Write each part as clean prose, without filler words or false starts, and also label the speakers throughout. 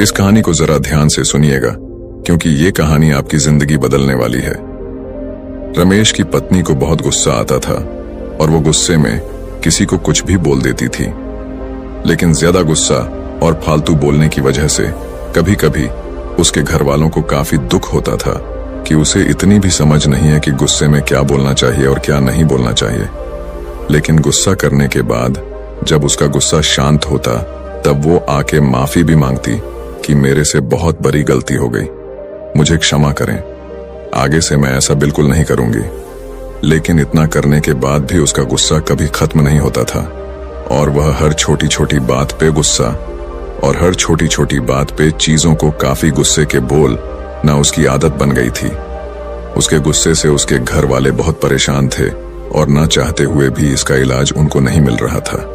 Speaker 1: इस कहानी को जरा ध्यान से सुनिएगा, क्योंकि ये कहानी आपकी जिंदगी बदलने वाली है। रमेश की पत्नी को बहुत गुस्सा आता था और वो गुस्से में किसी को कुछ भी बोल देती थी। लेकिन ज्यादा गुस्सा और फालतू बोलने की वजह से कभी कभी उसके घर वालों को काफी दुख होता था कि उसे इतनी भी समझ नहीं है कि गुस्से में क्या बोलना चाहिए और क्या नहीं बोलना चाहिए। लेकिन गुस्सा करने के बाद जब उसका गुस्सा शांत होता तब वो आके माफी भी मांगती कि मेरे से बहुत बड़ी गलती हो गई, मुझे क्षमा करें, आगे से मैं ऐसा बिल्कुल नहीं करूंगी। लेकिन इतना करने के बाद भी उसका गुस्सा कभी खत्म नहीं होता था और वह हर छोटी छोटी बात पे गुस्सा और हर छोटी छोटी बात पे चीजों को काफी गुस्से के बोल ना उसकी आदत बन गई थी। उसके गुस्से से उसके घर वाले बहुत परेशान थे और ना चाहते हुए भी इसका इलाज उनको नहीं मिल रहा था।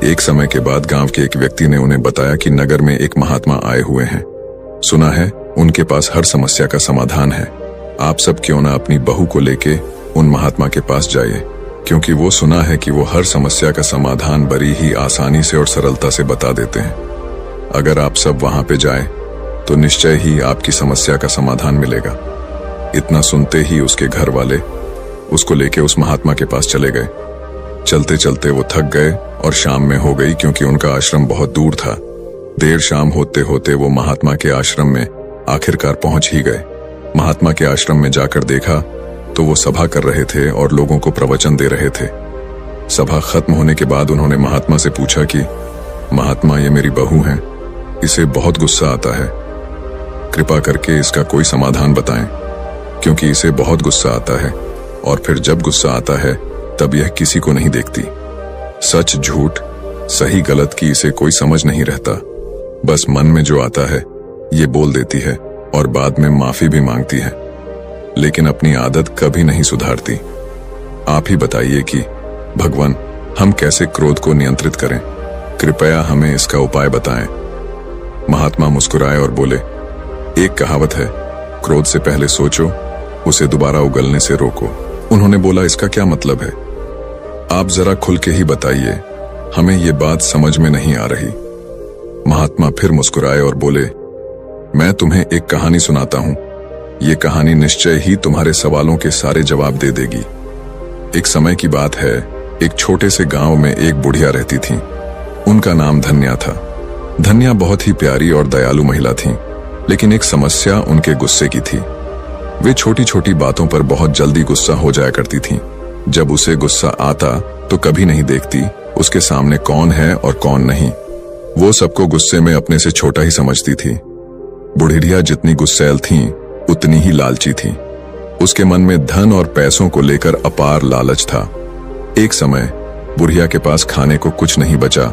Speaker 1: एक समय के बाद गांव के एक व्यक्ति ने उन्हें बताया कि नगर में एक महात्मा आए हुए हैं। सुना है उनके पास हर समस्या का समाधान है। आप सब क्यों ना अपनी बहू को लेके उन महात्मा के पास जाइए, क्योंकि वो सुना है कि वो हर समस्या का समाधान बड़ी ही आसानी से और सरलता से बता देते हैं। अगर आप सब वहां पे जाए तो निश्चय ही आपकी समस्या का समाधान मिलेगा। इतना सुनते ही उसके घर वाले उसको लेके उस महात्मा के पास चले गए। चलते चलते वो थक गए और शाम में हो गई, क्योंकि उनका आश्रम बहुत दूर था। देर शाम होते होते वो महात्मा के आश्रम में आखिरकार पहुंच ही गए। महात्मा के आश्रम में जाकर देखा तो वो सभा कर रहे थे और लोगों को प्रवचन दे रहे थे। सभा खत्म होने के बाद उन्होंने महात्मा से पूछा कि महात्मा, ये मेरी बहू है, इसे बहुत गुस्सा आता है, कृपा करके इसका कोई समाधान बताएं, क्योंकि इसे बहुत गुस्सा आता है और फिर जब गुस्सा आता है तब यह किसी को नहीं देखती। सच झूठ, सही गलत की इसे कोई समझ नहीं रहता, बस मन में जो आता है ये बोल देती है और बाद में माफी भी मांगती है, लेकिन अपनी आदत कभी नहीं सुधारती। आप ही बताइए कि भगवान, हम कैसे क्रोध को नियंत्रित करें? कृपया हमें इसका उपाय बताएं। महात्मा मुस्कुराए और बोले, एक कहावत है, क्रोध से पहले सोचो, उसे दोबारा उगलने से रोको। उन्होंने बोला, इसका क्या मतलब है? आप जरा खुल के ही बताइए, हमें ये बात समझ में नहीं आ रही। महात्मा फिर मुस्कुराए और बोले, मैं तुम्हें एक कहानी सुनाता हूं। ये कहानी निश्चय ही तुम्हारे सवालों के सारे जवाब दे देगी। एक समय की बात है, एक छोटे से गांव में एक बुढ़िया रहती थी। उनका नाम धन्या था। धन्या बहुत ही प्यारी और दयालु महिला थी, लेकिन एक समस्या उनके गुस्से की थी। वे छोटी छोटी बातों पर बहुत जल्दी गुस्सा हो जाया करती थीं। जब उसे गुस्सा आता तो कभी नहीं देखती उसके सामने कौन है और कौन नहीं। वो सबको गुस्से में अपने से छोटा ही समझती थी। बुढ़िया जितनी गुस्सैल थी उतनी ही लालची थी। उसके मन में धन और पैसों को लेकर अपार लालच था। एक समय बुढ़िया के पास खाने को कुछ नहीं बचा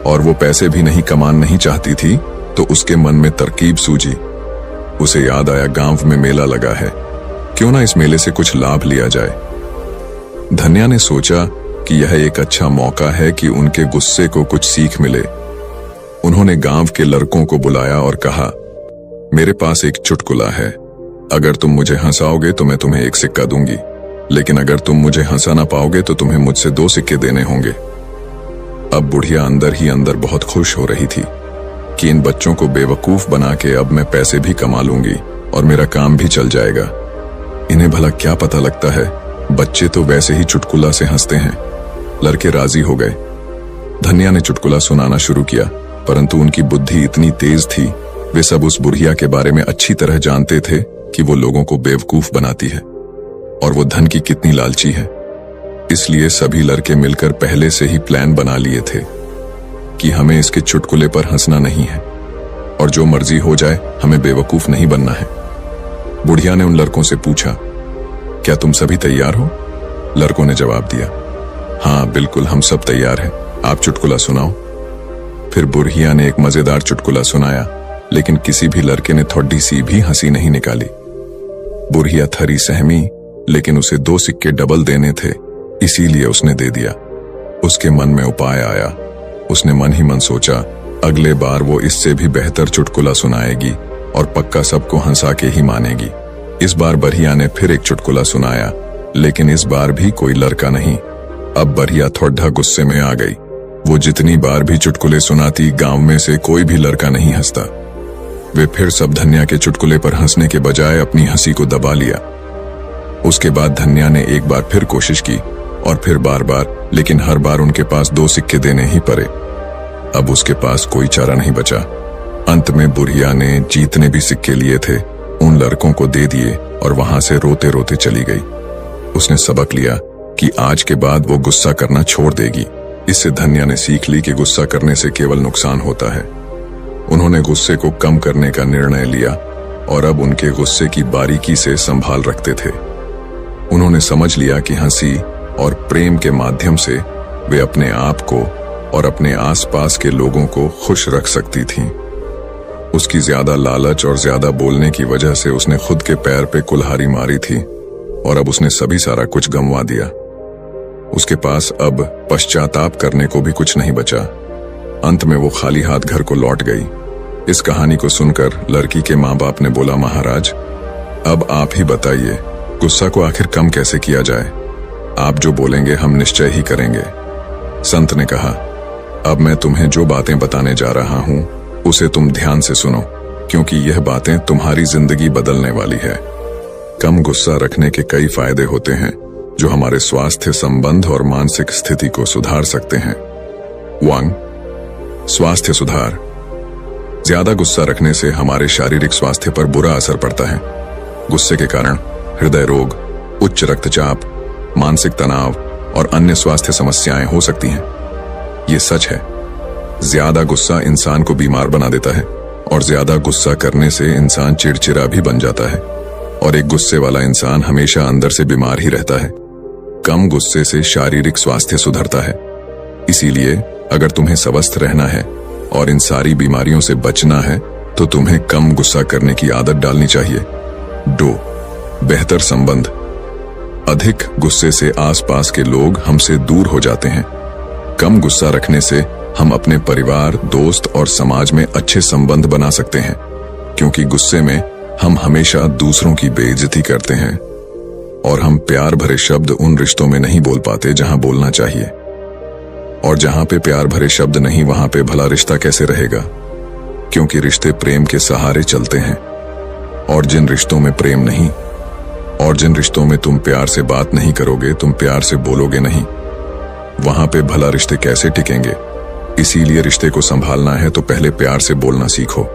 Speaker 1: और वो पैसे भी नहीं कमाना नहीं चाहती थी, तो उसके मन में तरकीब सूझी। उसे याद आया, गांव में मेला लगा है, क्यों ना इस मेले से कुछ लाभ लिया जाए। धन्या ने सोचा कि यह एक अच्छा मौका है कि उनके गुस्से को कुछ सीख मिले। उन्होंने गांव के लड़कों को बुलाया और कहा, मेरे पास एक चुटकुला है, अगर तुम मुझे हंसाओगे तो मैं तुम्हें एक सिक्का दूंगी, लेकिन अगर तुम मुझे हंसा ना पाओगे तो तुम्हें मुझसे 2 सिक्के देने होंगे। अब बुढ़िया अंदर ही अंदर बहुत खुश हो रही थी कि इन बच्चों को बेवकूफ बना के अब मैं पैसे भी कमा लूंगी और मेरा काम भी चल जाएगा। इन्हें भला क्या पता लगता है, बच्चे तो वैसे ही चुटकुला से हंसते हैं। लड़के राजी हो गए। धन्या ने चुटकुला सुनाना शुरू किया, परंतु उनकी बुद्धि इतनी तेज थी, वे सब उस बुढ़िया के बारे में अच्छी तरह जानते थे कि वो लोगों को बेवकूफ बनाती है और वो धन की कितनी लालची है। इसलिए सभी लड़के मिलकर पहले से ही प्लान बना लिए थे कि हमें इसके चुटकुले पर हंसना नहीं है और जो मर्जी हो जाए, हमें बेवकूफ नहीं बनना है। बुढ़िया ने उन लड़कों से पूछा, क्या तुम सभी तैयार हो? लड़कों ने जवाब दिया, हाँ बिल्कुल, हम सब तैयार हैं, आप चुटकुला सुनाओ। फिर बुढ़िया ने एक मजेदार चुटकुला सुनाया, लेकिन किसी भी लड़के ने थोड़ी सी भी हंसी नहीं निकाली। बुढ़िया थरी सहमी, लेकिन उसे 2 सिक्के डबल देने थे, इसीलिए उसने दे दिया। उसके मन में उपाय आया। उसने मन ही मन सोचा, अगले बार वो इससे भी बेहतर चुटकुला सुनाएगी और पक्का सबको हंसा के ही मानेगी। इस बार बढ़िया ने फिर एक चुटकुला सुनाया, लेकिन इस बार भी कोई लड़का नहीं। अब बढ़िया थोड़ा गुस्से में आ गई। वो जितनी बार भी चुटकुले सुनाती, गांव में से कोई भी लड़का नहीं हंसता। वे फिर सब धन्या के चुटकुले पर हंसने के बजाय अपनी हंसी को दबा लिया। उसके बाद धन्या ने एक बार फिर कोशिश की और फिर बार बार, लेकिन हर बार उनके पास 2 सिक्के देने ही पड़े। अब उसके पास कोई चारा नहीं बचा। अंत में बुढ़िया ने जीतने भी सिक्के लिए थे उन लड़कों को दे दिए और वहां से रोते रोते चली गई। उसने सबक लिया कि आज के बाद वो गुस्सा करना छोड़ देगी। इससे धन्या ने सीख ली कि गुस्सा करने से केवल नुकसान होता है। उन्होंने गुस्से को कम करने का निर्णय लिया और अब उनके गुस्से की बारीकी से संभाल रखते थे। उन्होंने समझ लिया कि हंसी और प्रेम के माध्यम से वे अपने आप को और अपने आसपास के लोगों को खुश रख सकती थीं। उसकी ज्यादा लालच और ज्यादा बोलने की वजह से उसने खुद के पैर पे कुल्हाड़ी मारी थी और अब उसने सभी सारा कुछ गंवा दिया। उसके पास अब पश्चाताप करने को भी कुछ नहीं बचा। अंत में वो खाली हाथ घर को लौट गई। इस कहानी को सुनकर लड़की के माँ बाप ने बोला, महाराज अब आप ही बताइए गुस्सा को आखिर कम कैसे किया जाए। आप जो बोलेंगे हम निश्चय ही करेंगे। संत ने कहा, अब मैं तुम्हें जो बातें बताने जा रहा हूं उसे तुम ध्यान से सुनो, क्योंकि यह बातें तुम्हारी जिंदगी बदलने वाली है। कम गुस्सा रखने के कई फायदे होते हैं जो हमारे स्वास्थ्य, संबंध और मानसिक स्थिति को सुधार सकते हैं। 1. स्वास्थ्य सुधार। ज्यादा गुस्सा रखने से हमारे शारीरिक स्वास्थ्य पर बुरा असर पड़ता है। गुस्से के कारण हृदय रोग, उच्च रक्तचाप, मानसिक तनाव और अन्य स्वास्थ्य समस्याएं हो सकती हैं। ये सच है। ज्यादा गुस्सा इंसान को बीमार बना देता है और ज्यादा गुस्सा करने से इंसान चिड़चिड़ा भी बन जाता है और एक गुस्से वाला इंसान हमेशा अंदर से बीमार ही रहता है। कम गुस्से से शारीरिक स्वास्थ्य सुधरता है। इसीलिए अगर तुम्हें स्वस्थ रहना है और इन सारी बीमारियों से बचना है तो तुम्हें कम गुस्सा करने की आदत डालनी चाहिए। 2. बेहतर संबंध। अधिक गुस्से से आसपास के लोग हमसे दूर हो जाते हैं। कम गुस्सा रखने से हम अपने परिवार, दोस्त और समाज में अच्छे संबंध बना सकते हैं, क्योंकि गुस्से में हम हमेशा दूसरों की बेइज्जती करते हैं और हम प्यार भरे शब्द उन रिश्तों में नहीं बोल पाते जहां बोलना चाहिए। और जहां पे प्यार भरे शब्द नहीं, वहां पे भला रिश्ता कैसे रहेगा? क्योंकि रिश्ते प्रेम के सहारे चलते हैं। और जिन रिश्तों में प्रेम नहीं, और जिन रिश्तों में तुम प्यार से बात नहीं करोगे, तुम प्यार से बोलोगे नहीं, वहां पे भला रिश्ते कैसे टिकेंगे? इसीलिए रिश्ते को संभालना है तो पहले प्यार से बोलना सीखो।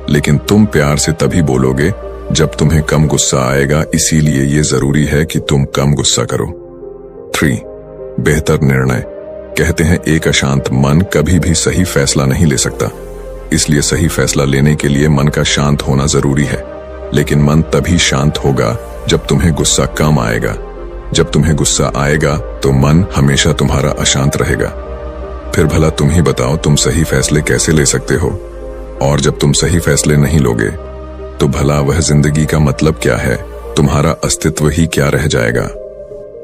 Speaker 1: लेकिन तुम प्यार से तभी बोलोगे जब तुम्हें कम गुस्सा आएगा, इसीलिए ये जरूरी है कि तुम कम गुस्सा करो। 3. बेहतर निर्णय। कहते हैं एक अशांत मन कभी भी सही फैसला नहीं ले सकता, इसलिए सही फैसला लेने के लिए मन का शांत होना जरूरी है। लेकिन मन तभी शांत होगा जब तुम्हें गुस्सा कम आएगा। जब तुम्हें गुस्सा आएगा तो मन हमेशा तुम्हारा अशांत रहेगा। फिर भला तुम ही बताओ, तुम सही फैसले कैसे ले सकते हो? और जब तुम सही फैसले नहीं लोगे तो भला वह जिंदगी का मतलब क्या है? तुम्हारा अस्तित्व ही क्या रह जाएगा?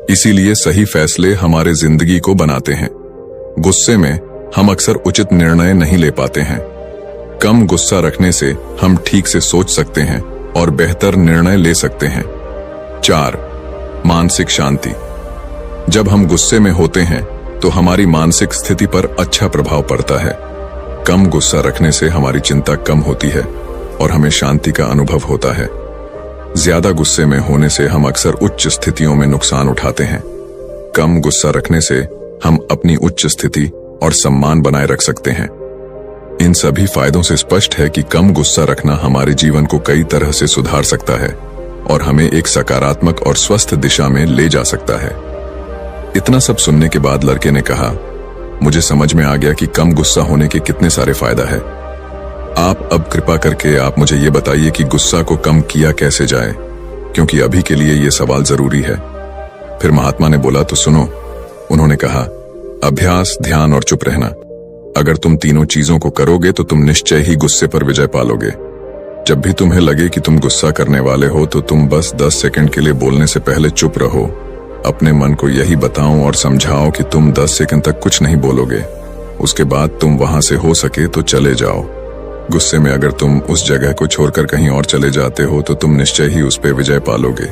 Speaker 1: इसीलिए सही फैसले हमारे जिंदगी को बनाते हैं। गुस्से में हम अक्सर उचित निर्णय नहीं ले पाते हैं। कम गुस्सा रखने से हम ठीक से सोच सकते हैं और बेहतर निर्णय ले सकते हैं। 4. मानसिक शांति। जब हम गुस्से में होते हैं तो हमारी मानसिक स्थिति पर अच्छा प्रभाव पड़ता है। कम गुस्सा रखने से हमारी चिंता कम होती है और हमें शांति का अनुभव होता है। ज्यादा गुस्से में होने से हम अक्सर उच्च स्थितियों में नुकसान उठाते हैं। कम गुस्सा रखने से हम अपनी उच्च स्थिति और सम्मान बनाए रख सकते हैं। इन सभी फायदों से स्पष्ट है कि कम गुस्सा रखना हमारे जीवन को कई तरह से सुधार सकता है और हमें एक सकारात्मक और स्वस्थ दिशा में ले जा सकता है। इतना सब सुनने के बाद लड़के ने कहा, मुझे समझ में आ गया कि कम गुस्सा होने के कितने सारे फायदा है। आप अब कृपा करके आप मुझे ये बताइए कि गुस्सा को कम किया कैसे जाए, क्योंकि अभी के लिए ये सवाल जरूरी है। फिर महात्मा ने बोला, तो सुनो। उन्होंने कहा, अभ्यास, ध्यान और चुप रहना। अगर तुम तीनों चीजों को करोगे तो तुम निश्चय ही गुस्से पर विजय पालोगे। जब भी तुम्हें लगे कि तुम गुस्सा करने वाले हो तो तुम बस 10 सेकंड के लिए बोलने से पहले चुप रहो। अपने मन को यही बताओ और समझाओ कि तुम 10 सेकंड तक कुछ नहीं बोलोगे। उसके बाद तुम वहां से हो सके तो चले जाओ। गुस्से में अगर तुम उस जगह को छोड़कर कहीं और चले जाते हो तो तुम निश्चय ही उस पर विजय पालोगे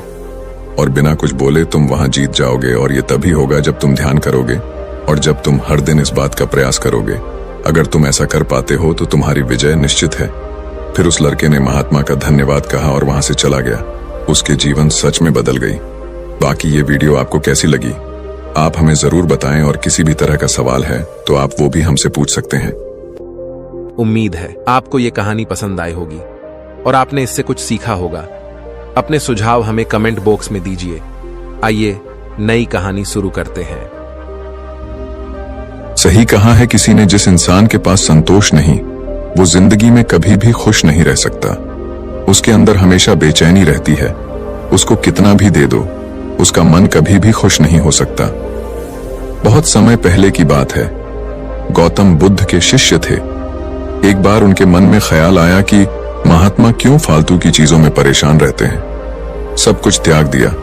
Speaker 1: और बिना कुछ बोले तुम वहां जीत जाओगे। और ये तभी होगा जब तुम ध्यान करोगे और जब तुम हर दिन इस बात का प्रयास करोगे। अगर तुम ऐसा कर पाते हो तो तुम्हारी विजय निश्चित है। फिर उस लड़के ने महात्मा का धन्यवाद कहा और वहां से चला गया। उसके जीवन सच में बदल गई। बाकी ये वीडियो आपको कैसी लगी आप हमें जरूर बताएं, और किसी भी तरह का सवाल है तो आप वो भी हमसे पूछ सकते हैं।
Speaker 2: उम्मीद है आपको ये कहानी पसंद आई होगी और आपने इससे कुछ सीखा होगा। अपने सुझाव हमें कमेंट बॉक्स में दीजिए। आइए नई कहानी शुरू करते हैं।
Speaker 1: सही कहा है किसी ने, जिस इंसान के पास संतोष नहीं वो जिंदगी में कभी भी खुश नहीं रह सकता। उसके अंदर हमेशा बेचैनी रहती है। उसको कितना भी दे दो उसका मन कभी भी खुश नहीं हो सकता। बहुत समय पहले की बात है, गौतम बुद्ध के शिष्य थे। एक बार उनके मन में ख्याल आया कि महात्मा क्यों फालतू की चीजों में परेशान रहते हैं। सब कुछ त्याग दिया।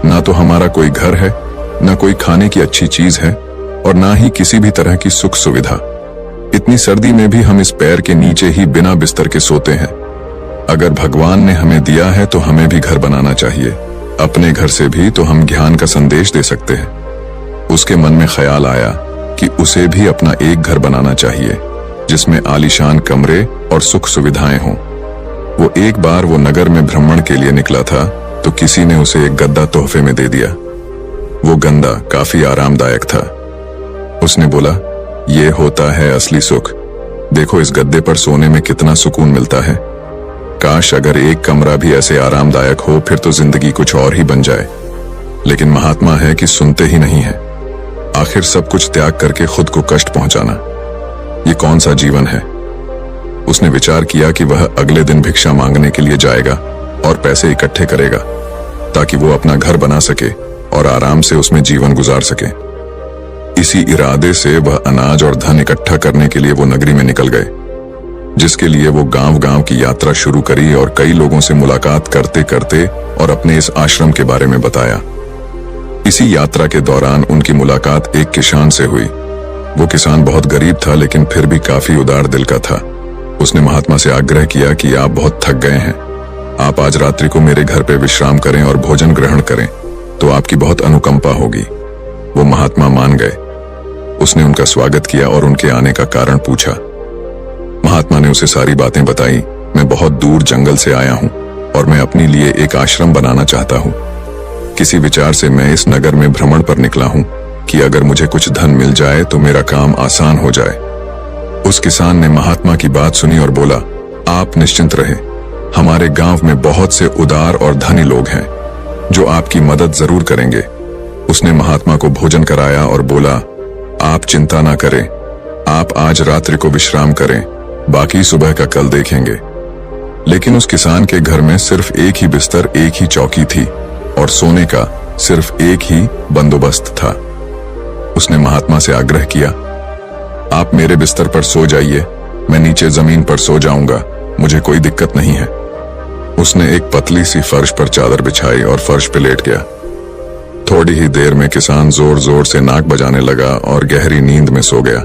Speaker 1: ना तो हमारा कोई घर है, ना कोई खाने की अच्छी चीज है, और ना ही किसी भी तरह की सुख सुविधा। इतनी सर्दी में भी हम इस पैर के नीचे ही बिना बिस्तर के सोते हैं। अगर भगवान ने हमें दिया है तो हमें भी घर बनाना चाहिए। अपने घर से भी तो हम ज्ञान का संदेश दे सकते हैं। उसके मन में ख्याल आया कि उसे भी अपना एक घर बनाना चाहिए जिसमें आलीशान कमरे और सुख सुविधाएं हों। वो एक बार वो नगर में भ्रमण के लिए निकला था तो किसी ने उसे एक गद्दा तोहफे में दे दिया। वो गद्दा काफी आरामदायक था। उसने बोला, ये होता है असली सुख। देखो इस गद्दे पर सोने में कितना सुकून मिलता है। काश अगर एक कमरा भी ऐसे आरामदायक हो, फिर तो जिंदगी कुछ और ही बन जाए। लेकिन महात्मा है कि सुनते ही नहीं है। आखिर सब कुछ त्याग करके खुद को कष्ट पहुंचाना, ये कौन सा जीवन है। उसने विचार किया कि वह अगले दिन भिक्षा मांगने के लिए जाएगा और पैसे इकट्ठे करेगा ताकि वो अपना घर बना सके और आराम से उसमें जीवन गुजार सके। इसी इरादे से वह अनाज और धन इकट्ठा करने के लिए वो नगरी में निकल गए, जिसके लिए वो गांव-गांव की यात्रा शुरू करी और कई लोगों से मुलाकात करते करते और अपने इस आश्रम के बारे में बताया। इसी यात्रा के दौरान उनकी मुलाकात एक किसान से हुई। वो किसान बहुत गरीब था लेकिन फिर भी काफी उदार दिल का था। उसने महात्मा से आग्रह किया कि आप बहुत थक गए हैं, आप आज रात्रि को मेरे घर पे विश्राम करें और भोजन ग्रहण करें तो आपकी बहुत अनुकंपा होगी। वो महात्मा मान गए। उसने उनका स्वागत किया और उनके आने का कारण पूछा। महात्मा ने उसे सारी बातें बताई। मैं बहुत दूर जंगल से आया हूं और मैं अपने लिए एक आश्रम बनाना चाहता हूं। किसी विचार से मैं इस नगर में भ्रमण पर निकला हूं कि अगर मुझे कुछ धन मिल जाए तो मेरा काम आसान हो जाए। उस किसान ने महात्मा की बात सुनी और बोला, आप निश्चिंत रहे, हमारे गांव में बहुत से उदार और धनी लोग हैं जो आपकी मदद जरूर करेंगे। उसने महात्मा को भोजन कराया और बोला, आप चिंता ना करें, आप आज रात्रि को विश्राम करें, बाकी सुबह का कल देखेंगे। लेकिन उस किसान के घर में सिर्फ एक ही बिस्तर, एक ही चौकी थी और सोने का सिर्फ एक ही बंदोबस्त था। उसने महात्मा से आग्रह किया, आप मेरे बिस्तर पर सो जाइए, मैं नीचे जमीन पर सो जाऊंगा, मुझे कोई दिक्कत नहीं है। उसने एक पतली सी फर्श पर चादर बिछाई और फर्श पे लेट गया। थोड़ी ही देर में किसान जोर जोर से नाक बजाने लगा और गहरी नींद में सो गया।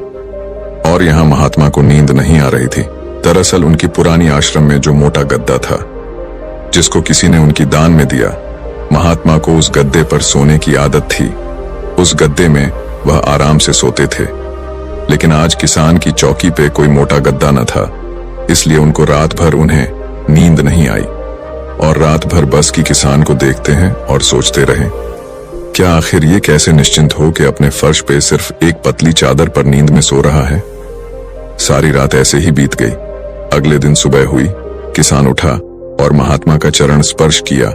Speaker 1: और यहाँ महात्मा को नींद नहीं आ रही थी। दरअसल उनकी पुरानी आश्रम में जो मोटा गद्दा था जिसको किसी ने उनकी दान में दिया, महात्मा को उस गद्दे पर सोने की आदत थी। उस गद्दे में वह आराम से सोते थे। लेकिन आज किसान की चौकी पे कोई मोटा गद्दा न था, इसलिए उनको रात भर उन्हें नींद नहीं आई और रात भर बस की किसान को देखते हैं और सोचते रहे, क्या आखिर ये कैसे निश्चिंत हो कि अपने फर्श पे सिर्फ एक पतली चादर पर नींद में सो रहा है। सारी रात ऐसे ही बीत गई। अगले दिन सुबह हुई, किसान उठा और महात्मा का चरण स्पर्श किया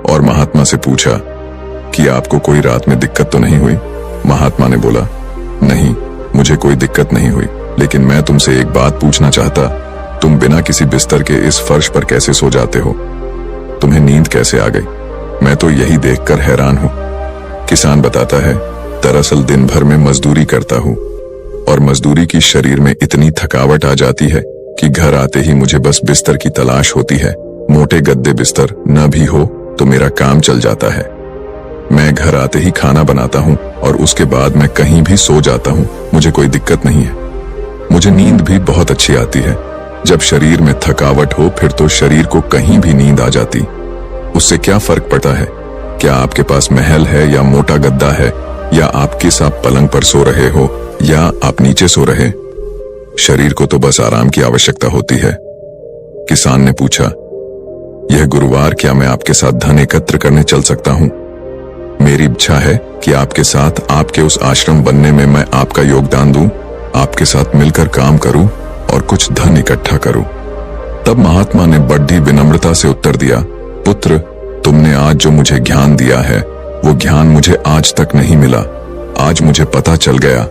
Speaker 1: और महात्मा से पूछा कि आपको कोई रात में दिक्कत तो नहीं हुई। महात्मा ने बोला, नहीं, मुझे कोई दिक्कत नहीं हुई, लेकिन मैं तुमसे एक बात पूछना चाहता, तुम बिना किसी बिस्तर के इस फर्श पर कैसे सो जाते हो? तुम्हें नींद कैसे आ गई? मैं तो यही देखकर हैरान हूं। किसान बताता है, दरअसल दिन भर में मजदूरी करता हूं और मजदूरी की शरीर में इतनी थकावट आ जाती है कि घर आते ही मुझे बस बिस्तर की तलाश होती है। मोटे गद्दे बिस्तर न भी हो तो मेरा काम चल जाता है। मैं घर आते ही खाना बनाता हूं और उसके बाद मैं कहीं भी सो जाता हूं, मुझे कोई दिक्कत नहीं है। मुझे नींद भी बहुत अच्छी आती है। जब शरीर में थकावट हो फिर तो शरीर को कहीं भी नींद आ जाती। उससे क्या फर्क पड़ता है क्या आपके पास महल है या मोटा गद्दा है, या आप किस आप पलंग पर सो रहे हो या आप नीचे सो रहे। शरीर को तो बस आराम की आवश्यकता होती है। किसान ने पूछा, यह गुरुवार क्या मैं आपके साथ धन एकत्र करने चल सकता हूं? मेरी इच्छा है कि आपके साथ आपके उस आश्रम बनने में मैं आपका योगदान दूं, आपके साथ मिलकर काम करूं और कुछ धन इकट्ठा करूं। तब महात्मा ने बड़ी विनम्रता से उत्तर दिया, पुत्र, तुमने आज जो मुझे ज्ञान दिया है वो ज्ञान मुझे आज तक नहीं मिला। आज मुझे पता चल गया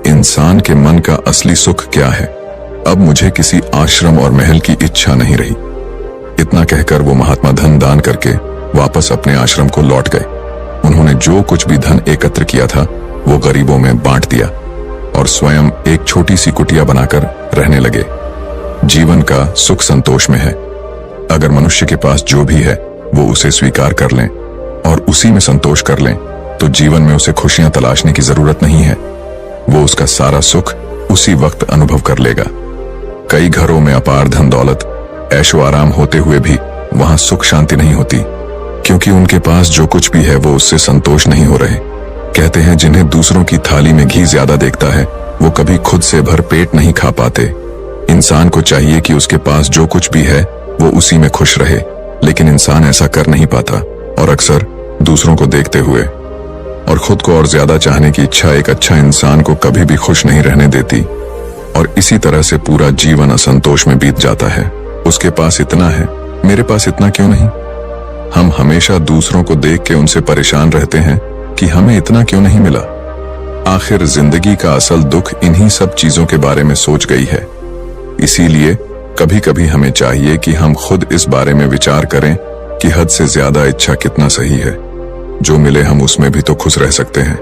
Speaker 1: इंसान के मन का असली सुख क्या है। अब मुझे किसी आश्रम और महल की इच्छा नहीं रही। इतना कहकर वो महात्मा धन दान करके वापस अपने आश्रम को लौट गए। उन्होंने जो कुछ भी धन एकत्र किया था वो गरीबों में बांट दिया और स्वयं एक छोटी सी कुटिया बनाकर रहने लगे। जीवन का सुख संतोष में है। अगर मनुष्य के पास जो भी है वो उसे स्वीकार कर लें और उसी में संतोष कर लें तो जीवन में उसे खुशियां तलाशने की जरूरत नहीं है। वो उसका सारा सुख उसी वक्त अनुभव कर लेगा। कई घरों में अपार धन दौलत, ऐशो आराम होते हुए भी वहां सुख शांति नहीं होती, क्योंकि उनके पास जो कुछ भी है वो उससे संतोष नहीं हो रहे। कहते हैं जिन्हें दूसरों की थाली में घी ज्यादा देखता है वो कभी खुद से भर पेट नहीं खा पाते। इंसान को चाहिए कि उसके पास जो कुछ भी है वो उसी में खुश रहे, लेकिन इंसान ऐसा कर नहीं पाता और अक्सर दूसरों को देखते हुए और खुद को और ज्यादा चाहने की इच्छा एक अच्छा इंसान को कभी भी खुश नहीं रहने देती और इसी तरह से पूरा जीवन असंतोष में बीत जाता है। उसके पास इतना है, मेरे पास इतना क्यों नहीं? हम हमेशा दूसरों को देख के उनसे परेशान रहते हैं कि हमें इतना क्यों नहीं मिला। आखिर जिंदगी का असल दुख इन्हीं सब चीजों के बारे में सोच गई है। इसीलिए कभी कभी हमें चाहिए कि हम खुद इस बारे में विचार करें कि हद से ज्यादा इच्छा कितना सही है। जो मिले हम उसमें भी तो खुश रह सकते हैं।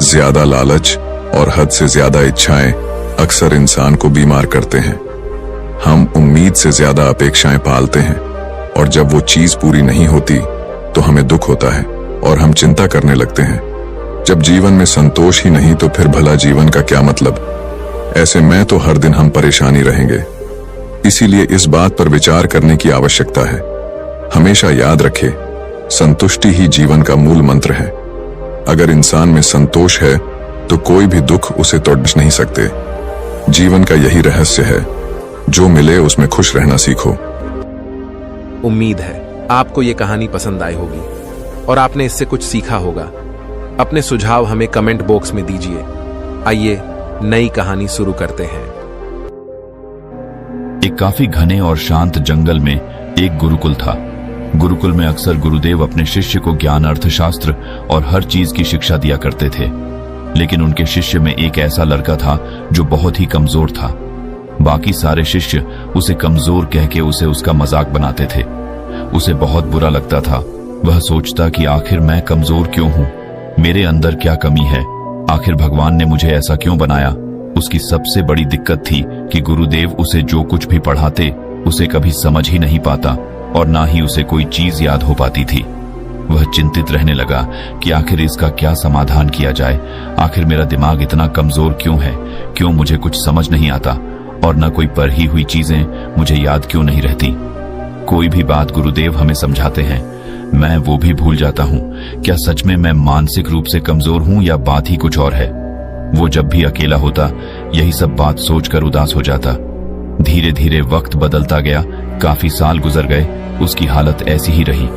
Speaker 1: ज्यादा लालच और हद से ज्यादा इच्छाएं अक्सर इंसान को बीमार करते हैं। हम उम्मीद से ज्यादा अपेक्षाएं पालते हैं और जब वो चीज पूरी नहीं होती तो हमें दुख होता है और हम चिंता करने लगते हैं। जब जीवन में संतोष ही नहीं तो फिर भला जीवन का क्या मतलब? ऐसे में तो हर दिन हम परेशानी रहेंगे। इसीलिए इस बात पर विचार करने की आवश्यकता है। हमेशा याद रखें, संतुष्टि ही जीवन का मूल मंत्र है। अगर इंसान में संतोष है तो कोई भी दुख उसे तोड़ नहीं सकते। जीवन का यही रहस्य है, जो मिले उसमें खुश रहना सीखो।
Speaker 2: उम्मीद है आपको ये कहानी पसंद आई होगी और आपने इससे कुछ सीखा होगा। अपने सुझाव हमें कमेंट बॉक्स में दीजिए। आइए नई कहानी शुरू करते हैं।
Speaker 3: एक काफी घने और शांत जंगल में एक गुरुकुल था। गुरुकुल में अक्सर गुरुदेव अपने शिष्य को ज्ञान, अर्थशास्त्र और हर चीज की शिक्षा दिया करते थे। लेकिन उनके शिष्य में एक ऐसा लड़का था जो बहुत ही कमजोर था। बाकी सारे शिष्य उसे कमजोर कह के उसे उसका मजाक बनाते थे। उसे बहुत बुरा लगता था। वह सोचता कि आखिर मैं कमजोर क्यों हूं, मेरे अंदर क्या कमी है, आखिर भगवान ने मुझे ऐसा क्यों बनाया। उसकी सबसे बड़ी दिक्कत थी कि गुरुदेव उसे जो कुछ भी पढ़ाते उसे कभी समझ ही नहीं पाता और ना ही उसे कोई चीज याद हो पाती थी। वह चिंतित रहने लगा कि आखिर इसका क्या समाधान किया जाए। आखिर मेरा दिमाग इतना कमजोर क्यों है, क्यों मुझे कुछ समझ नहीं आता और न कोई पढ़ी हुई चीजें मुझे याद क्यों नहीं रहती। कोई भी बात गुरुदेव हमें समझाते हैं, मैं वो भी भूल जाता हूँ। क्या सच में मैं मानसिक रूप से कमजोर हूँ या बात ही कुछ और है? वो जब भी अकेला होता यही सब बात सोचकर उदास हो जाता। धीरे धीरे वक्त बदलता गया। काफी साल गुजर गए, उसकी हालत ऐसी ही रही।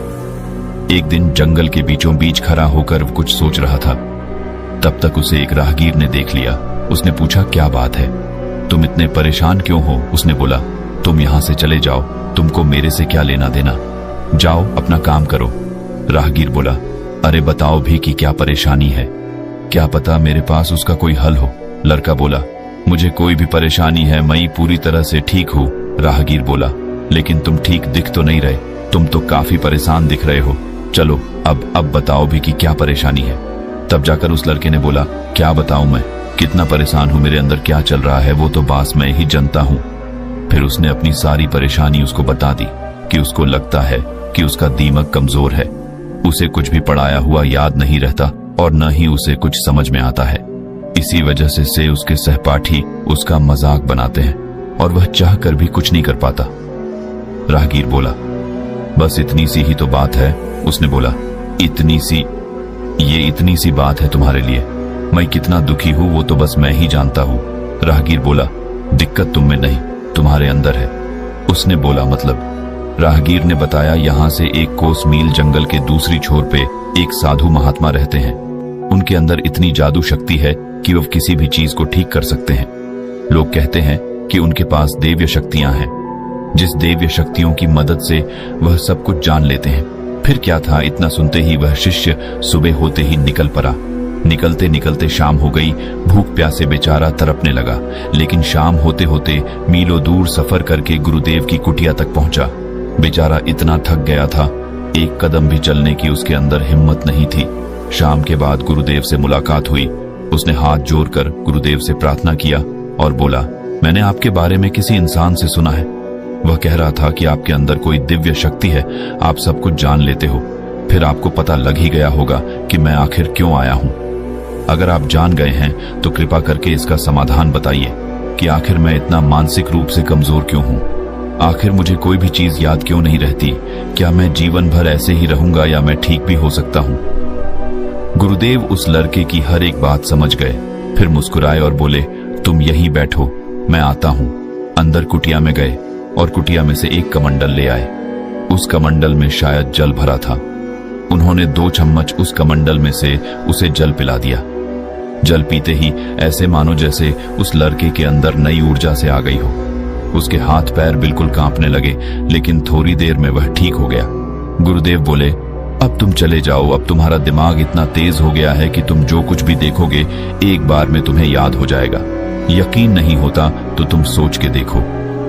Speaker 3: एक दिन जंगल के बीचों बीच खड़ा होकर कुछ सोच रहा था। तब तक उसे एक राहगीर ने देख लिया। उसने पूछा, क्या बात है, तुम इतने परेशान क्यों हो? उसने बोला, तुम यहां से चले जाओ, तुमको मेरे से क्या लेना देना, जाओ अपना काम करो। राहगीर बोला, अरे बताओ भी कि क्या परेशानी है, क्या पता मेरे पास उसका कोई हल हो। लड़का बोला, मुझे कोई भी परेशानी है, मैं पूरी तरह से ठीक हूँ। राहगीर बोला, लेकिन तुम ठीक दिख तो नहीं रहे, तुम तो काफी परेशान दिख रहे हो। चलो अब बताओ भी कि क्या परेशानी है। तब जाकर उस लड़के ने बोला, क्या बताऊं मैं, कितना परेशान हूं, मेरे अंदर क्या चल रहा है वो तो बास मैं ही जानता हूं। फिर उसने अपनी सारी परेशानी उसको बता दी कि उसको लगता है कि उसका दिमाग कमजोर है, उसे कुछ भी पढ़ाया हुआ याद नहीं रहता और न ही उसे कुछ समझ में आता है। इसी वजह से उसके सहपाठी उसका मजाक बनाते हैं और वह चाहकर भी कुछ नहीं कर पाता। राहगीर बोला, बस इतनी सी ही तो बात है। उसने बोला, इतनी सी बात है तुम्हारे लिए, मैं कितना दुखी हूं वो तो बस मैं ही जानता हूं। राहगीर बोला, दिक्कत तुम में नहीं तुम्हारे अंदर है। उसने बोला, मतलब? राहगीर ने बताया, यहाँ से 1 कोस मील जंगल के दूसरी छोर पे एक साधु महात्मा रहते हैं। उनके अंदर इतनी जादू शक्ति है कि वह किसी भी चीज को ठीक कर सकते हैं। लोग कहते हैं कि उनके पास दिव्य शक्तियां हैं, जिस दिव्य शक्तियों की मदद से वह सब कुछ जान लेते हैं। फिर क्या था, इतना सुनते ही वह शिष्य सुबह होते ही निकल पड़ा। निकलते निकलते शाम हो गई। भूख प्यासे बेचारा तड़पने लगा, लेकिन शाम होते होते मीलों दूर सफर करके गुरुदेव की कुटिया तक पहुंचा। बेचारा इतना थक गया था, 1 कदम भी चलने की उसके अंदर हिम्मत नहीं थी। शाम के बाद गुरुदेव से मुलाकात हुई। उसने हाथ जोड़कर गुरुदेव से प्रार्थना किया और बोला, मैंने आपके बारे में किसी इंसान से सुना है। वह कह रहा था कि आपके अंदर कोई दिव्य शक्ति है, आप सब कुछ जान लेते हो। फिर आपको पता लग ही गया होगा कि मैं आखिर क्यों आया हूं। अगर आप जान गए हैं तो कृपा करके इसका समाधान बताइए कि आखिर मैं इतना मानसिक रूप से कमजोर क्यों हूं। आखिर मुझे कोई भी चीज याद क्यों नहीं रहती। क्या मैं जीवन भर ऐसे ही रहूंगा या मैं ठीक भी हो सकता हूं? गुरुदेव उस लड़के की हर एक बात समझ गए। फिर मुस्कुराए और बोले, तुम यहीं बैठो, मैं आता हूं। अंदर कुटिया में गए और कुटिया में से 1 कमंडल ले आए। उस कमंडल में शायद जल भरा था। उन्होंने 2 चम्मच उस कमंडल में से उसे जल पिला दिया। जल पीते ही ऐसे मानो जैसे उस लड़के के अंदर नई ऊर्जा से आ गई हो। उसके हाथ पैर बिल्कुल कांपने लगे, लेकिन थोड़ी देर में वह ठीक हो गया। गुरुदेव बोले, अब तुम चले जाओ। अब तुम्हारा दिमाग इतना तेज हो गया है कि तुम जो कुछ भी देखोगे 1 बार में तुम्हें याद हो जाएगा। यकीन नहीं होता तो तुम सोच के देखो।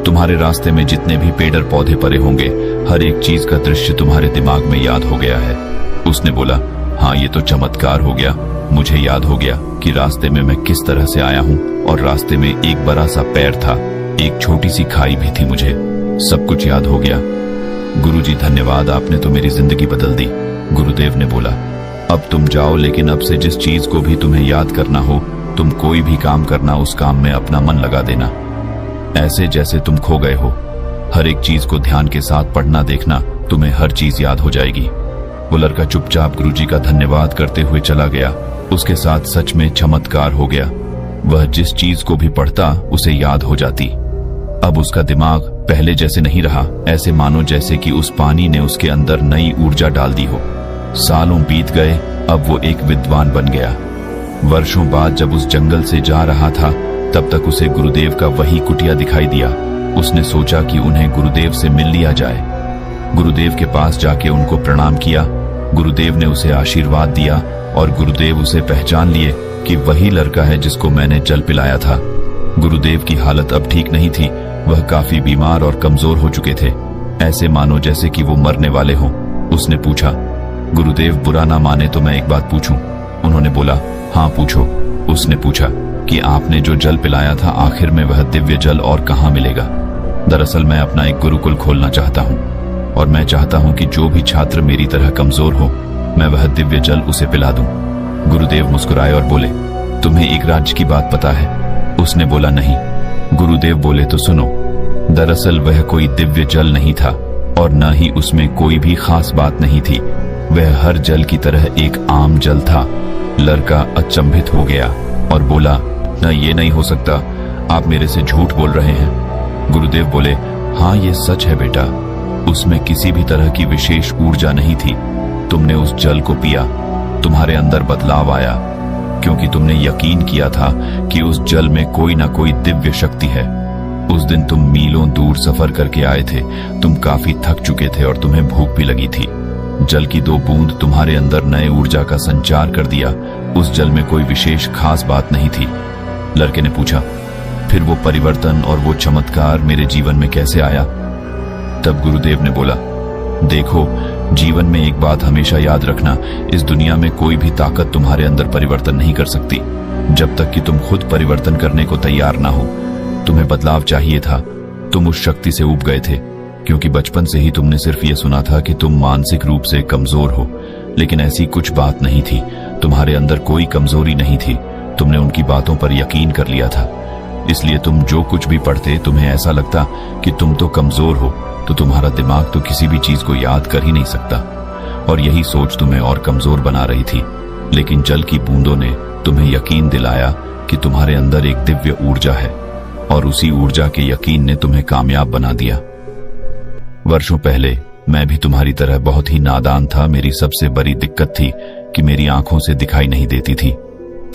Speaker 3: तुम्हारे रास्ते में जितने भी पेड़ पौधे पड़े होंगे, हर एक चीज का दृश्य तुम्हारे दिमाग में याद हो गया है। उसने बोला, हाँ, ये तो चमत्कार हो गया। मुझे याद हो गया कि रास्ते में मैं किस तरह से आया हूँ, और रास्ते में एक बड़ा सा पेड़ था, एक छोटी सी खाई भी थी। मुझे सब कुछ याद हो गया। गुरुजी धन्यवाद, आपने तो मेरी जिंदगी बदल दी। गुरुदेव ने बोला, अब तुम जाओ, लेकिन अब से जिस चीज को भी तुम्हें याद करना हो, तुम कोई भी काम करना, उस काम में अपना मन लगा देना, ऐसे जैसे तुम खो गए हो। हर एक चीज को ध्यान के साथ पढ़ना देखना, तुम्हें हर चीज याद हो जाएगी। वो लड़का चुपचाप गुरुजी का धन्यवाद करते हुए चला गया। उसके साथ सच में चमत्कार हो गया। वह जिस चीज को भी पढ़ता उसे याद हो जाती। अब उसका दिमाग पहले जैसे नहीं रहा, ऐसे मानो जैसे कि उस पानी ने उसके अंदर नई ऊर्जा डाल दी हो। सालों बीत गए, अब वो एक विद्वान बन गया। वर्षों बाद जब उस जंगल से जा रहा था, तब तक उसे गुरुदेव का वही कुटिया दिखाई दिया। उसने सोचा कि उन्हें गुरुदेव से मिल लिया जाए। गुरुदेव के पास जाके उनको प्रणाम किया। गुरुदेव ने उसे आशीर्वाद दिया और गुरुदेव उसे पहचान लिए कि वही लड़का है जिसको मैंने जल पिलाया था। गुरुदेव की हालत अब ठीक नहीं थी। वह काफी बीमार और कमजोर हो चुके थे, ऐसे मानो जैसे कि वो मरने वाले हों। उसने पूछा, गुरुदेव बुरा ना माने तो मैं एक बात पूछूं? उन्होंने बोला, हाँ पूछो। उसने पूछा कि आपने जो जल पिलाया था, आखिर में वह दिव्य जल और कहाँ मिलेगा? दरअसल मैं अपना एक गुरुकुल खोलना चाहता हूँ और मैं चाहता हूँ कि जो भी छात्र मेरी तरह कमजोर हो, मैं वह दिव्य जल उसे पिला दूं। गुरुदेव मुस्कुराए और बोले, तुम्हें एक राज्य की बात पता है? उसने बोला, नहीं। गुरुदेव बोले, तो सुनो। दरअसल वह कोई दिव्य जल नहीं था और न ही उसमें कोई भी खास बात नहीं थी। वह हर जल की तरह एक आम जल था। लड़का अचंभित हो गया और बोला, न ये नहीं हो सकता, आप मेरे से झूठ बोल रहे हैं। गुरुदेव बोले, हाँ ये सच है बेटा, उसमें किसी भी तरह की विशेष ऊर्जा नहीं थी। तुमने उस जल को पिया, तुम्हारे अंदर बदलाव आया, क्योंकि तुमने यकीन किया था कि उस जल में कोई ना कोई दिव्य शक्ति है। उस दिन तुम मीलों दूर सफर करके आए थे, तुम काफी थक चुके थे और तुम्हें भूख भी लगी थी। जल की 2 बूंद तुम्हारे अंदर नए ऊर्जा का संचार कर दिया। उस जल में कोई विशेष खास बात नहीं थी। लड़के ने पूछा, फिर वो परिवर्तन और वो चमत्कार मेरे जीवन में कैसे आया? तब गुरुदेव ने बोला, देखो, जीवन में एक बात हमेशा याद रखना, इस दुनिया में कोई भी ताकत तुम्हारे अंदर परिवर्तन नहीं कर सकती, जब तक कि तुम खुद परिवर्तन करने को तैयार ना हो। तुम्हें बदलाव चाहिए था, तुम उस शक्ति से ऊब गए थे, क्योंकि बचपन से ही तुमने सिर्फ ये सुना था कि तुम मानसिक रूप से कमजोर हो, लेकिन ऐसी कुछ बात नहीं थी। तुम्हारे अंदर कोई कमजोरी नहीं थी, तुमने उनकी बातों पर यकीन कर लिया था। इसलिए तुम जो कुछ भी पढ़ते, तुम्हें ऐसा लगता कि तुम तो कमजोर हो, तो तुम्हारा दिमाग तो किसी भी चीज को याद कर ही नहीं सकता, और यही सोच तुम्हें और कमजोर बना रही थी। लेकिन जल की बूंदों ने तुम्हें यकीन दिलाया कि तुम्हारे अंदर एक दिव्य ऊर्जा है, और उसी ऊर्जा के यकीन ने तुम्हें कामयाब बना दिया। वर्षों पहले मैं भी तुम्हारी तरह बहुत ही नादान था। मेरी सबसे बड़ी दिक्कत थी कि मेरी आंखों से दिखाई नहीं देती थी।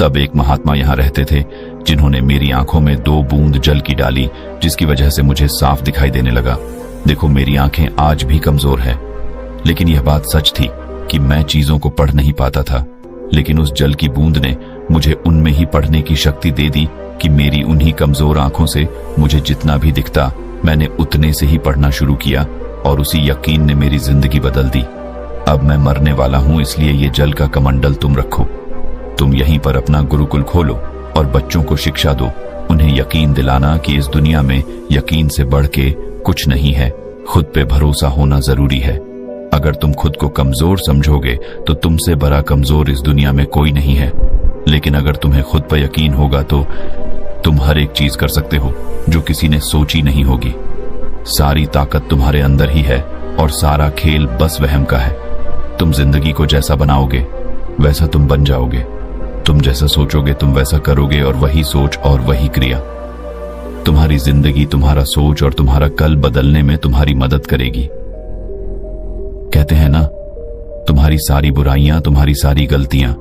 Speaker 3: तब एक महात्मा यहाँ रहते थे जिन्होंने मेरी आंखों में 2 बूंद जल की डाली, जिसकी वजह से मुझे साफ दिखाई देने लगा। देखो, मेरी आंखें आज भी कमजोर हैं, लेकिन यह बात सच थी कि मैं चीजों को पढ़ नहीं पाता था। लेकिन उस जल की बूंद ने मुझे उनमें ही पढ़ने की शक्ति दे दी कि मेरी उन्हीं कमजोर आंखों से मुझे जितना भी दिखता, मैंने उतने से ही पढ़ना शुरू किया और उसी यकीन ने मेरी जिंदगी बदल दी। अब मैं मरने वाला हूं, इसलिए ये जल का कमंडल तुम रखो। तुम यहीं पर अपना गुरुकुल खोलो और बच्चों को शिक्षा दो। उन्हें यकीन दिलाना कि इस दुनिया में यकीन से बढ़ के कुछ नहीं है। खुद पे भरोसा होना जरूरी है। अगर तुम खुद को कमजोर समझोगे तो तुमसे बड़ा कमजोर इस दुनिया में कोई नहीं है। लेकिन अगर तुम्हें खुद पर यकीन होगा तो तुम हर एक चीज कर सकते हो जो किसी ने सोची नहीं होगी। सारी ताकत तुम्हारे अंदर ही है और सारा खेल बस वहम का है। तुम जिंदगी को जैसा बनाओगे वैसा तुम बन जाओगे। तुम जैसा सोचोगे तुम वैसा करोगे, और वही सोच और वही क्रिया तुम्हारी जिंदगी, तुम्हारा सोच और तुम्हारा कल बदलने में तुम्हारी मदद करेगी। कहते हैं ना, तुम्हारी सारी बुराइयां, तुम्हारी सारी गलतियां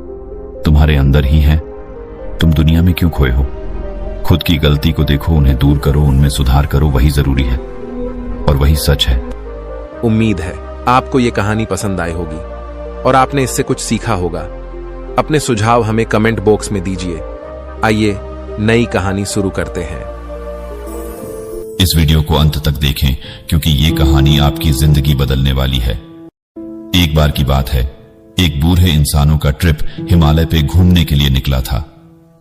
Speaker 3: तुम्हारे अंदर ही हैं। तुम दुनिया में क्यों खोए हो? खुद की गलती को देखो, उन्हें दूर करो, उनमें सुधार करो, वही जरूरी है और वही सच है।
Speaker 2: उम्मीद है आपको ये कहानी पसंद आई होगी और आपने इससे कुछ सीखा होगा। अपने सुझाव हमें कमेंट बॉक्स में दीजिए। आइए नई कहानी शुरू करते हैं।
Speaker 3: इस वीडियो को अंत तक देखें क्योंकि ये कहानी आपकी जिंदगी बदलने वाली है। एक बार की बात है, एक बूढ़े इंसानों का ट्रिप हिमालय पे घूमने के लिए निकला था।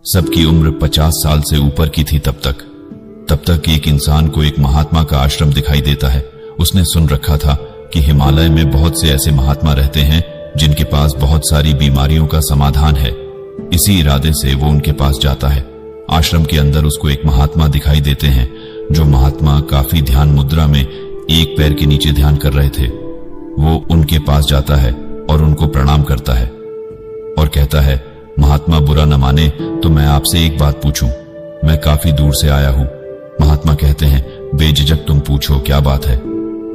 Speaker 3: सबकी उम्र 50 साल से ऊपर की थी। तब तक एक इंसान को एक महात्मा का आश्रम दिखाई देता है। उसने सुन रखा था कि हिमालय में बहुत से ऐसे महात्मा रहते हैं जिनके पास बहुत सारी बीमारियों का समाधान है। इसी इरादे से वो उनके पास जाता है। आश्रम के अंदर उसको एक महात्मा दिखाई देते हैं। जो महात्मा काफी ध्यान मुद्रा में एक पैर के नीचे ध्यान कर रहे थे। वो उनके पास जाता है और उनको प्रणाम करता है और कहता है, महात्मा बुरा न माने तो मैं आपसे एक बात पूछूं। मैं काफी दूर से आया हूं। महात्मा कहते हैं, बेझिझक तुम पूछो, क्या बात है?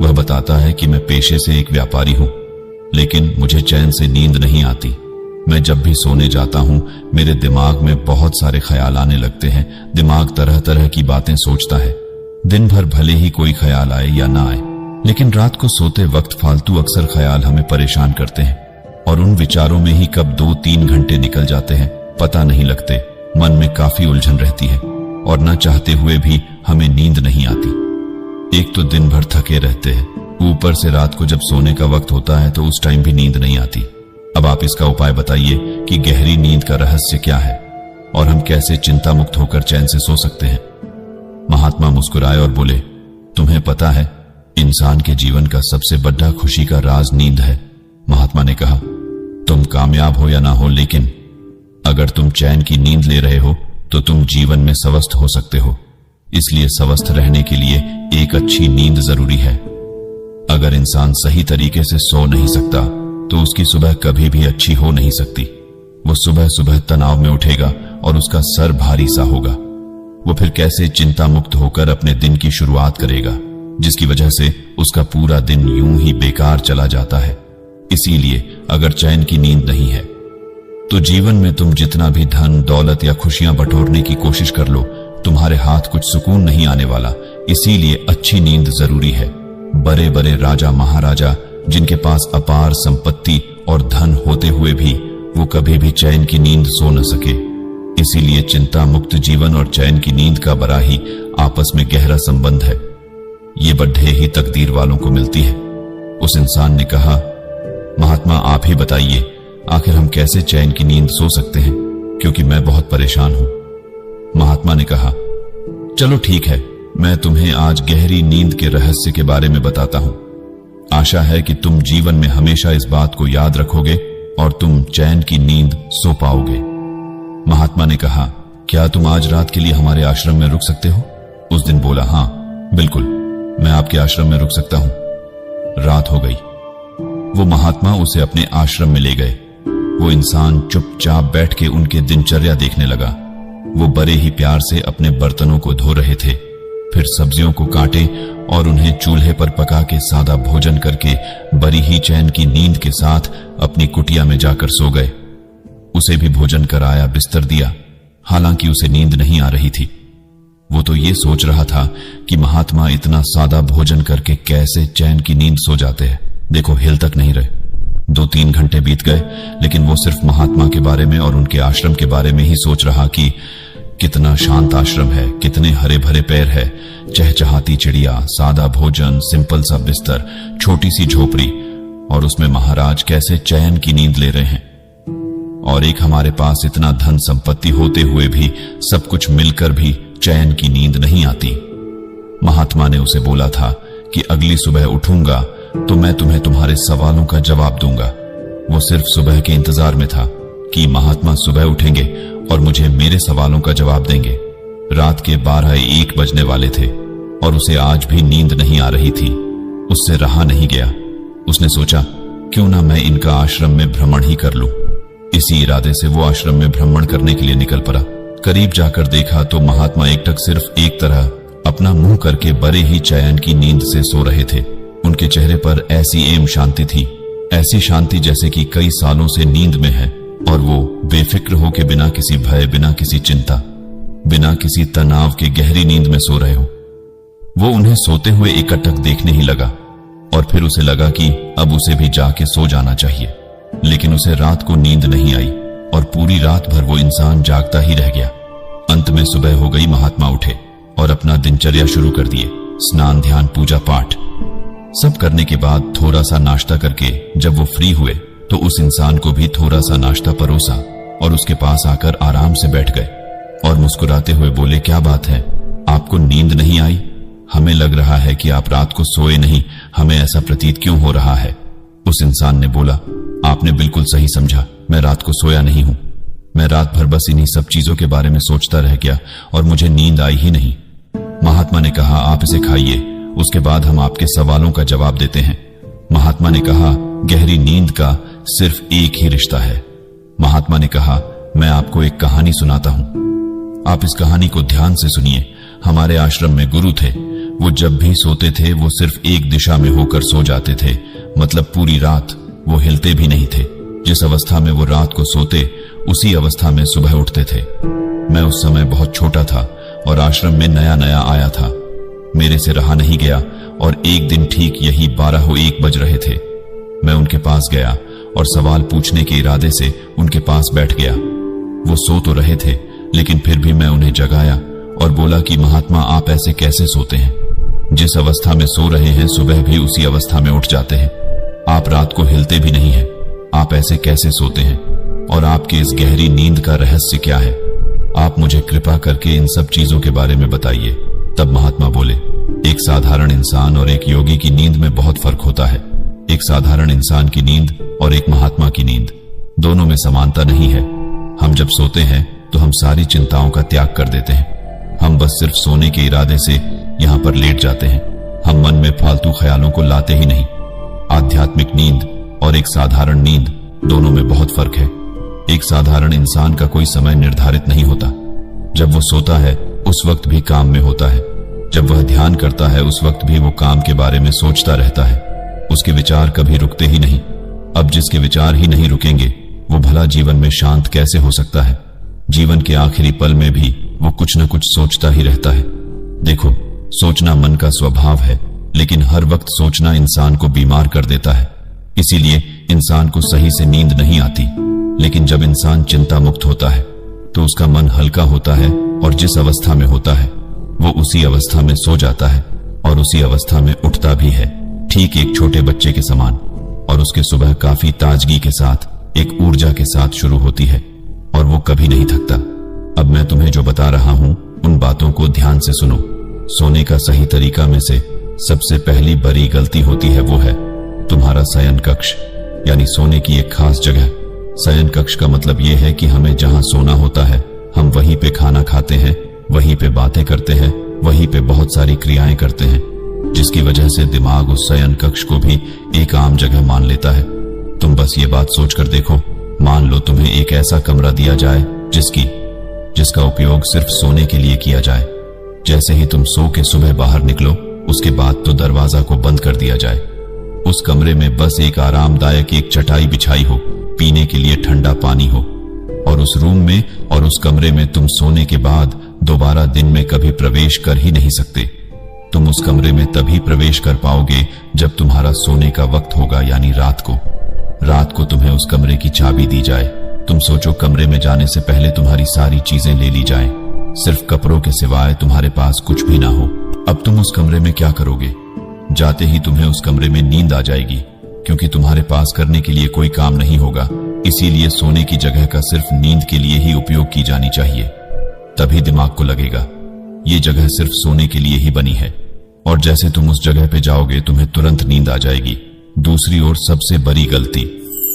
Speaker 3: वह बताता है कि मैं पेशे से एक व्यापारी हूं, लेकिन मुझे चैन से नींद नहीं आती। मैं जब भी सोने जाता हूं मेरे दिमाग में बहुत सारे ख्याल आने लगते हैं। दिमाग तरह तरह की बातें सोचता है। दिन भर भले ही कोई ख्याल आए या ना आए, लेकिन रात को सोते वक्त फालतू अक्सर ख्याल हमें परेशान करते हैं और उन विचारों में ही कब 2-3 घंटे निकल जाते हैं पता नहीं लगते। मन में काफी उलझन रहती है और न चाहते हुए भी हमें नींद नहीं आती। एक तो दिन भर थके रहते हैं, ऊपर से रात को जब सोने का वक्त होता है तो उस टाइम भी नींद नहीं आती। अब आप इसका उपाय बताइए कि गहरी नींद का रहस्य क्या है और हम कैसे चिंता मुक्त होकर चैन से सो सकते हैं। महात्मा मुस्कुराए और बोले, तुम्हें पता है, इंसान के जीवन का सबसे बड़ा खुशी का राज नींद है। महात्मा ने कहा, तुम कामयाब हो या ना हो, लेकिन अगर तुम चैन की नींद ले रहे हो तो तुम जीवन में स्वस्थ हो सकते हो। इसलिए स्वस्थ रहने के लिए एक अच्छी नींद जरूरी है। अगर इंसान सही तरीके से सो नहीं सकता तो उसकी सुबह कभी भी अच्छी हो नहीं सकती। वो सुबह सुबह तनाव में उठेगा और उसका सर भारी सा होगा। वो फिर कैसे चिंता मुक्त होकर अपने दिन की शुरुआत करेगा, जिसकी वजह से उसका पूरा दिन यूं ही बेकार चला जाता है। इसीलिए अगर चैन की नींद नहीं है तो जीवन में तुम जितना भी धन दौलत या खुशियां बटोरने की कोशिश कर लो, तुम्हारे हाथ कुछ सुकून नहीं आने वाला। इसीलिए अच्छी नींद जरूरी है। बड़े बड़े राजा महाराजा जिनके पास अपार संपत्ति और धन होते हुए भी वो कभी भी चैन की नींद सो न सके। इसीलिए चिंता मुक्त जीवन और चैन की नींद का बड़ा ही आपस में गहरा संबंध है। ये बढ़े ही तकदीर वालों को मिलती है। उस इंसान ने कहा, महात्मा आप ही बताइए, आखिर हम कैसे चैन की नींद सो सकते हैं, क्योंकि मैं बहुत परेशान हूं। महात्मा ने कहा, चलो ठीक है, मैं तुम्हें आज गहरी नींद के रहस्य के बारे में बताता हूं। आशा है कि तुम जीवन में हमेशा इस बात को याद रखोगे और तुम चैन की नींद सो पाओगे। महात्मा ने कहा, क्या तुम आज रात के लिए हमारे आश्रम में रुक सकते हो? उस दिन बोला, हाँ बिल्कुल, मैं आपके आश्रम में रुक सकता हूं। रात हो गई। वो महात्मा उसे अपने आश्रम में ले गए। वो इंसान चुपचाप बैठ के उनके दिनचर्या देखने लगा। वो बड़े ही प्यार से अपने बर्तनों को धो रहे थे, फिर सब्जियों को काटे और उन्हें चूल्हे पर पका के सादा भोजन करके बड़ी ही चैन की नींद के साथ अपनी कुटिया में जाकर सो गए। उसे भी भोजन कराया, बिस्तर दिया, हालांकि उसे नींद नहीं आ रही थी। वो तो ये सोच रहा था कि महात्मा इतना सादा भोजन करके कैसे चैन की नींद सो जाते हैं। देखो, हिल तक नहीं रहे। 2-3 घंटे बीत गए, लेकिन वो सिर्फ महात्मा के बारे में और उनके आश्रम के बारे में ही सोच रहा कि कितना शांत आश्रम है, कितने हरे भरे पेड़ है, चहचहाती चिड़िया, सादा भोजन, सिंपल सा बिस्तर, छोटी सी झोपड़ी, और उसमें महाराज कैसे चैन की नींद ले रहे हैं। और एक हमारे पास इतना धन संपत्ति होते हुए भी सब कुछ मिलकर भी चैन की नींद नहीं आती। महात्मा ने उसे बोला था कि अगली सुबह उठूंगा तो मैं तुम्हें तुम्हारे सवालों का जवाब दूंगा। वो सिर्फ सुबह के इंतजार में था कि महात्मा सुबह उठेंगे और मुझे मेरे सवालों का जवाब देंगे। रात के 12-1 बजने वाले थे और उसे आज भी नींद नहीं आ रही थी। उससे रहा नहीं गया। उसने सोचा, क्यों ना मैं इनका आश्रम में भ्रमण ही कर लूं। इसी इरादे से वो आश्रम में भ्रमण करने के लिए निकल पड़ा। करीब जाकर देखा तो महात्मा एकटक सिर्फ एक तरह अपना मुंह करके बड़े ही चैन की नींद से सो रहे थे। उनके चेहरे पर ऐसी एम शांति थी, ऐसी शांति जैसे कि कई सालों से नींद में है और वो बेफिक्र होके बिना किसी भय, बिना किसी चिंता, बिना किसी तनाव के गहरी नींद में सो रहे हो। वो उन्हें सोते हुए एकटक देखने ही लगा और फिर उसे लगा कि अब उसे भी जाके सो जाना चाहिए। लेकिन उसे रात को नींद नहीं आई और पूरी रात भर वो इंसान जागता ही रह गया। अंत में सुबह हो गई, महात्मा उठे और अपना दिनचर्या शुरू कर दिए। स्नान, ध्यान, पूजा पाठ सब करने के बाद थोड़ा सा नाश्ता करके जब वो फ्री हुए तो उस इंसान को भी थोड़ा सा नाश्ता परोसा और उसके पास आकर आराम से बैठ गए और मुस्कुराते हुए बोले, क्या बात है, आपको नींद नहीं आई? हमें लग रहा है कि आप रात को सोए नहीं, हमें ऐसा प्रतीत क्यों हो रहा है? उस इंसान ने बोला, आपने बिल्कुल सही समझा, मैं रात को सोया नहीं हूं। मैं रात भर बस इन्हीं सब चीजों के बारे में सोचता रह गया और मुझे नींद आई ही नहीं। महात्मा ने कहा, आप इसे खाइए, उसके बाद हम आपके सवालों का जवाब देते हैं। महात्मा ने कहा, गहरी नींद का सिर्फ एक ही रिश्ता है। महात्मा ने कहा, मैं आपको एक कहानी सुनाता हूं, आप इस कहानी को ध्यान से सुनिए। हमारे आश्रम में गुरु थे, वो जब भी सोते थे वो सिर्फ एक दिशा में होकर सो जाते थे, मतलब पूरी रात वो हिलते भी नहीं थे। जिस अवस्था में वो रात को सोते उसी अवस्था में सुबह उठते थे। मैं उस समय बहुत छोटा था और आश्रम में नया नया आया था। मेरे से रहा नहीं गया और एक दिन ठीक यही 12-1 बज रहे थे। मैं उनके पास गया और सवाल पूछने के इरादे से उनके पास बैठ गया। वो सो तो रहे थे लेकिन फिर भी मैं उन्हें जगाया और बोला कि महात्मा, आप ऐसे कैसे सोते हैं? जिस अवस्था में सो रहे हैं सुबह भी उसी अवस्था में उठ जाते हैं। आप रात को हिलते भी नहीं हैं, आप ऐसे कैसे सोते हैं? और आपकी इस गहरी नींद का रहस्य क्या है? आप मुझे कृपा करके इन सब चीजों के बारे में बताइए। तब महात्मा बोले, एक साधारण इंसान और एक योगी की नींद में बहुत फर्क होता है। एक साधारण इंसान की नींद और एक महात्मा की नींद, दोनों में समानता नहीं है। हम जब सोते हैं तो हम सारी चिंताओं का त्याग कर देते हैं। हम बस सिर्फ सोने के इरादे से यहाँ पर लेट जाते हैं। हम मन में फालतू ख्यालों को लाते ही नहीं। आध्यात्मिक नींद और एक साधारण नींद, दोनों में बहुत फर्क है। एक साधारण इंसान का कोई समय निर्धारित नहीं होता। जब वो सोता है उस वक्त भी काम में होता है। जब वह ध्यान करता है उस वक्त भी वो काम के बारे में सोचता रहता है। उसके विचार कभी रुकते ही नहीं। अब जिसके विचार ही नहीं रुकेंगे वो भला जीवन में शांत कैसे हो सकता है? जीवन के आखिरी पल में भी वो कुछ न कुछ सोचता ही रहता है। देखो, सोचना मन का स्वभाव है, लेकिन हर वक्त सोचना इंसान को बीमार कर देता है। इसीलिए इंसान को सही से नींद नहीं आती। लेकिन जब इंसान चिंता मुक्त होता है तो उसका मन हल्का होता है और जिस अवस्था में होता है वो उसी अवस्था में सो जाता है और उसी अवस्था में उठता भी है, ठीक एक छोटे बच्चे के समान। और उसके सुबह काफी ताजगी के साथ, एक ऊर्जा के साथ शुरू होती है और वो कभी नहीं थकता। अब मैं तुम्हें जो बता रहा हूं उन बातों को ध्यान से सुनो। सोने का सही तरीका में से सबसे पहली बड़ी गलती होती है वो है तुम्हारा शयन कक्ष, यानी सोने की एक खास जगह। शयन कक्ष का मतलब यह है कि हमें जहां सोना होता है हम वहीं पे खाना खाते हैं, वहीं पे बातें करते हैं, वहीं पे बहुत सारी क्रियाएं करते हैं, जिसकी वजह से दिमाग उस शयन कक्ष को भी एक आम जगह मान लेता है। तुम बस ये बात सोचकर देखो, मान लो तुम्हें एक ऐसा कमरा दिया जाए जिसका उपयोग सिर्फ सोने के लिए किया जाए। जैसे ही तुम सो के सुबह बाहर निकलो उसके बाद तो दरवाजा को बंद कर दिया जाए। उस कमरे में बस एक आरामदायक एक चटाई बिछाई हो, पीने के लिए ठंडा पानी हो, और उस रूम में और उस कमरे में तुम सोने के बाद दोबारा दिन में कभी प्रवेश कर ही नहीं सकते। तुम उस कमरे में तभी प्रवेश कर पाओगे जब तुम्हारा सोने का वक्त होगा, यानी रात को तुम्हें उस कमरे की चाबी दी जाए। तुम सोचो, कमरे में जाने से पहले तुम्हारी सारी चीजें ले ली जाएं, सिर्फ कपड़ों के सिवाय तुम्हारे पास कुछ भी ना हो। अब तुम उस कमरे में क्या करोगे? जाते ही तुम्हें उस कमरे में नींद आ जाएगी, क्योंकि तुम्हारे पास करने के लिए कोई काम नहीं होगा। इसीलिए सोने की जगह का सिर्फ नींद के लिए ही उपयोग की जानी चाहिए। तभी दिमाग को लगेगा ये जगह सिर्फ सोने के लिए ही बनी है, और जैसे तुम उस जगह पे जाओगे तुम्हें तुरंत नींद आ जाएगी। दूसरी ओर सबसे बड़ी गलती,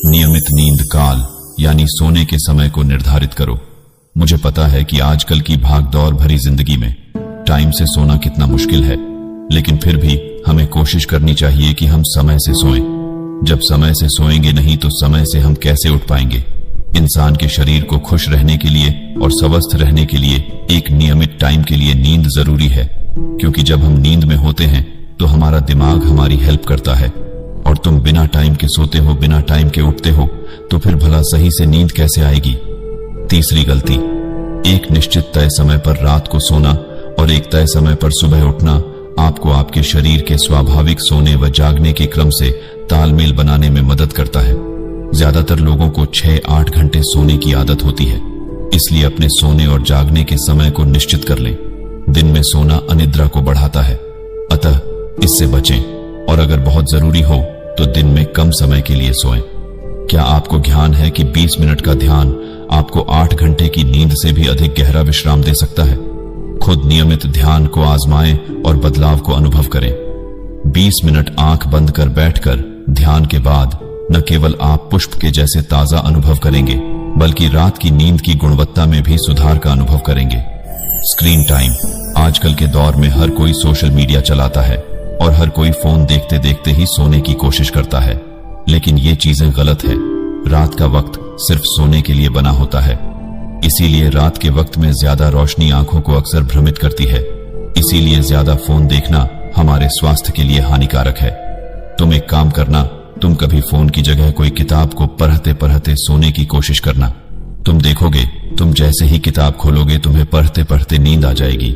Speaker 3: नियमित नींद काल यानी सोने के समय को निर्धारित करो। मुझे पता है कि आजकल की भागदौड़ भरी जिंदगी में टाइम से सोना कितना मुश्किल है, लेकिन फिर भी हमें कोशिश करनी चाहिए कि हम समय से सोएं। जब समय से सोएंगे नहीं तो समय से हम कैसे उठ पाएंगे? इंसान के शरीर को खुश रहने के लिए और स्वस्थ रहने के लिए एक नियमित टाइम के लिए नींद जरूरी है, क्योंकि जब हम नींद में होते हैं तो हमारा दिमाग हमारी हेल्प करता है, और तुम बिना टाइम के सोते हो, बिना टाइम के उठते हो, तो फिर भला सही से नींद कैसे आएगी? तीसरी गलती, एक निश्चित तय समय पर रात को सोना और एक तय समय पर सुबह उठना आपको आपके शरीर के स्वाभाविक सोने व जागने के क्रम से तालमेल बनाने में मदद करता है। ज्यादातर लोगों को 6-8 घंटे सोने की आदत होती है, इसलिए अपने सोने और जागने के समय को निश्चित कर लें। दिन में सोना अनिद्रा को बढ़ाता है, अतः इससे बचें, और अगर बहुत जरूरी हो तो दिन में कम समय के लिए सोएं। क्या आपको ज्ञान है कि 20 मिनट का ध्यान आपको 8 घंटे की नींद से भी अधिक गहरा विश्राम दे सकता है? खुद नियमित ध्यान को आजमाएं और बदलाव को अनुभव करें। 20 मिनट आंख बंद कर बैठकर ध्यान के बाद न केवल आप पुष्प के जैसे ताजा अनुभव करेंगे, बल्कि रात की नींद की गुणवत्ता में भी सुधार का अनुभव करेंगे। स्क्रीन टाइम, आजकल के दौर में हर कोई सोशल मीडिया चलाता है और हर कोई फोन देखते देखते ही सोने की कोशिश करता है, लेकिन ये चीजें गलत है। रात का वक्त सिर्फ सोने के लिए बना होता है, इसीलिए रात के वक्त में ज्यादा रोशनी आंखों को अक्सर भ्रमित करती है। इसीलिए ज्यादा फोन देखना हमारे स्वास्थ्य के लिए हानिकारक है। तुम एक काम करना, तुम कभी फोन की जगह कोई किताब को पढ़ते पढ़ते सोने की कोशिश करना। तुम देखोगे, तुम जैसे ही किताब खोलोगे तुम्हें पढ़ते पढ़ते नींद आ जाएगी।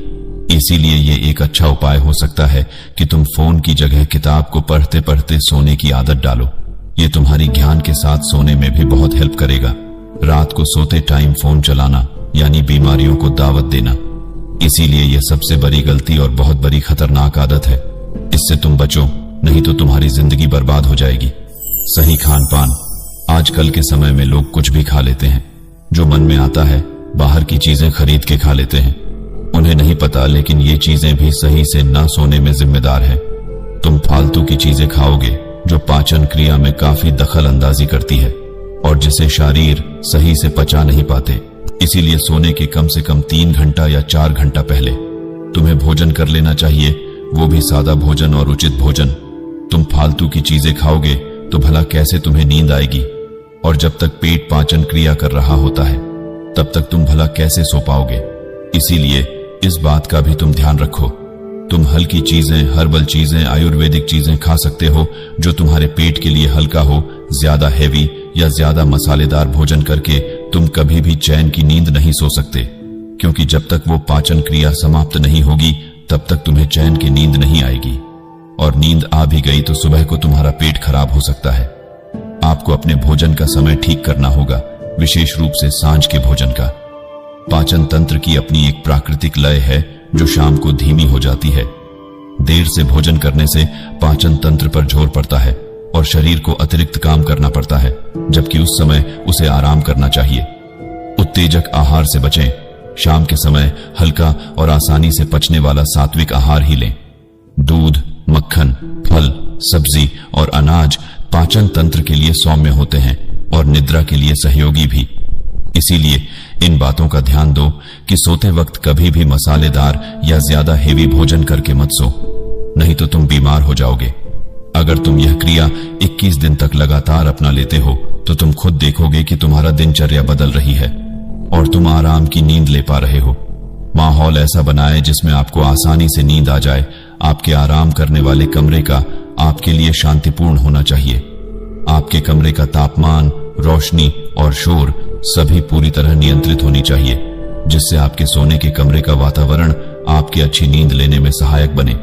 Speaker 3: इसीलिए ये एक अच्छा उपाय हो सकता है कि तुम फोन की जगह किताब को पढ़ते पढ़ते सोने की आदत डालो। ये तुम्हारी ज्ञान के साथ सोने में भी बहुत हेल्प करेगा। रात को सोते टाइम फोन चलाना यानी बीमारियों को दावत देना, इसीलिए यह सबसे बड़ी गलती और बहुत बड़ी खतरनाक आदत है। इससे तुम बचो, नहीं तो तुम्हारी जिंदगी बर्बाद हो जाएगी। सही खान पान, आजकल के समय में लोग कुछ भी खा लेते हैं, जो मन में आता है बाहर की चीजें खरीद के खा लेते हैं। उन्हें नहीं पता, लेकिन ये चीजें भी सही से न सोने में जिम्मेदार है। तुम फालतू की चीजें खाओगे जो पाचन क्रिया में काफी दखल अंदाजी करती है और जिसे शरीर सही से पचा नहीं पाते। इसीलिए सोने के कम से कम 3 घंटा या 4 घंटा पहले तुम्हें भोजन कर लेना चाहिए, वो भी सादा भोजन और उचित भोजन। तुम फालतू की चीजें खाओगे तो भला कैसे तुम्हें नींद आएगी? और जब तक पेट पाचन क्रिया कर रहा होता है तब तक तुम भला कैसे सो पाओगे? इसीलिए इस बात का भी तुम ध्यान रखो। तुम हल्की चीजें, हर्बल चीजें, आयुर्वेदिक चीजें खा सकते हो जो तुम्हारे पेट के लिए हल्का हो। ज्यादा हेवी या ज्यादा मसालेदार भोजन करके तुम कभी भी चैन की नींद नहीं सो सकते, क्योंकि जब तक वो पाचन क्रिया समाप्त नहीं होगी तब तक तुम्हें चैन की नींद नहीं आएगी। और नींद आ भी गई तो सुबह को तुम्हारा पेट खराब हो सकता है। आपको अपने भोजन का समय ठीक करना होगा, विशेष रूप से सांझ के भोजन का। पाचन तंत्र की अपनी एक प्राकृतिक लय है जो शाम को धीमी हो जाती है। देर से भोजन करने से पाचन तंत्र पर जोर पड़ता है और शरीर को अतिरिक्त काम करना पड़ता है, जबकि उस समय उसे आराम करना चाहिए। उत्तेजक आहार से बचें। शाम के समय हल्का और आसानी से पचने वाला सात्विक आहार ही लें। दूध, मक्खन, फल, सब्जी और अनाज पाचन तंत्र के लिए सौम्य होते हैं और निद्रा के लिए सहयोगी भी। इसीलिए इन बातों का ध्यान दो कि सोते वक्त कभी भी मसालेदार या ज्यादा हेवी भोजन करके मत सो, नहीं तो तुम बीमार हो जाओगे। अगर तुम यह क्रिया 21 दिन तक लगातार अपना लेते हो तो तुम खुद देखोगे कि तुम्हारा दिनचर्या बदल रही है और तुम आराम की नींद ले पा रहे हो। माहौल ऐसा बनाए जिसमें आपको आसानी से नींद आ जाए। आपके आराम करने वाले कमरे का आपके लिए शांतिपूर्ण होना चाहिए। आपके कमरे का तापमान, रोशनी और शोर सभी पूरी तरह नियंत्रित होनी चाहिए, जिससे आपके सोने के कमरे का वातावरण आपकी अच्छी नींद लेने में सहायक बने।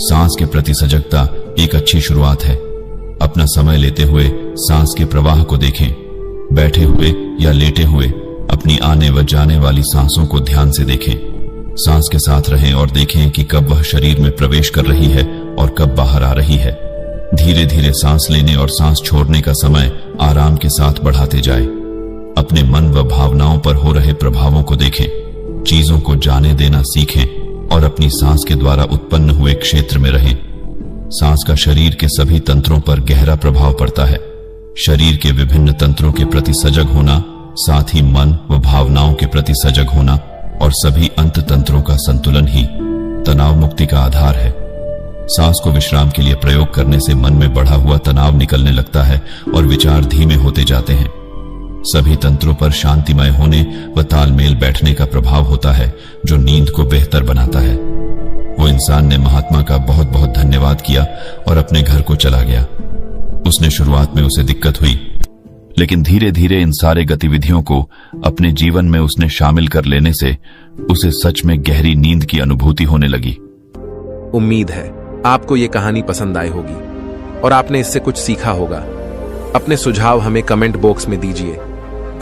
Speaker 3: सांस के प्रति सजगता एक अच्छी शुरुआत है। अपना समय लेते हुए सांस के प्रवाह को देखें। बैठे हुए या लेटे हुए अपनी आने व जाने वाली सांसों को ध्यान से देखें। सांस के साथ रहें और देखें कि कब वह शरीर में प्रवेश कर रही है और कब बाहर आ रही है। धीरे धीरे सांस लेने और सांस छोड़ने का समय आराम के साथ बढ़ाते जाएं। अपने मन व भावनाओं पर हो रहे प्रभावों को देखें। चीजों को जाने देना सीखें और अपनी सांस के द्वारा उत्पन्न हुए क्षेत्र में रहें। सांस का शरीर के सभी तंत्रों पर गहरा प्रभाव पड़ता है। शरीर के विभिन्न तंत्रों के प्रति सजग होना, साथ ही मन व भावनाओं के प्रति सजग होना और सभी अंत तंत्रों का संतुलन ही तनाव मुक्ति का आधार है। सांस को विश्राम के लिए प्रयोग करने से मन में बढ़ा हुआ तनाव निकलने लगता है और विचार धीमे होते जाते हैं। सभी तंत्रों पर शांतिमय होने व तालमेल बैठने का प्रभाव होता है, जो नींद को बेहतर बनाता है। वो इंसान ने महात्मा का बहुत बहुत धन्यवाद किया और अपने घर को चला गया। उसने शुरुआत में उसे दिक्कत हुई, लेकिन धीरे धीरे इन सारे गतिविधियों को अपने जीवन में उसने शामिल कर लेने से उसे सच में गहरी नींद की अनुभूति होने लगी।
Speaker 2: उम्मीद है आपको ये कहानी पसंद आई होगी और आपने इससे कुछ सीखा होगा। अपने सुझाव हमें कमेंट बॉक्स में दीजिए।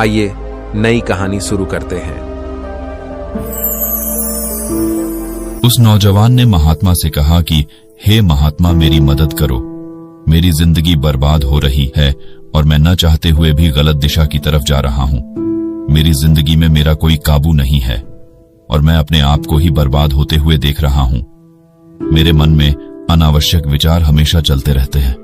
Speaker 2: आइए नई कहानी शुरू करते हैं।
Speaker 3: उस नौजवान ने महात्मा से कहा कि हे महात्मा, मेरी मदद करो। मेरी जिंदगी बर्बाद हो रही है और मैं न चाहते हुए भी गलत दिशा की तरफ जा रहा हूं। मेरी जिंदगी में मेरा कोई काबू नहीं है और मैं अपने आप को ही बर्बाद होते हुए देख रहा हूं। मेरे मन में अनावश्यक विचार हमेशा चलते रहते हैं।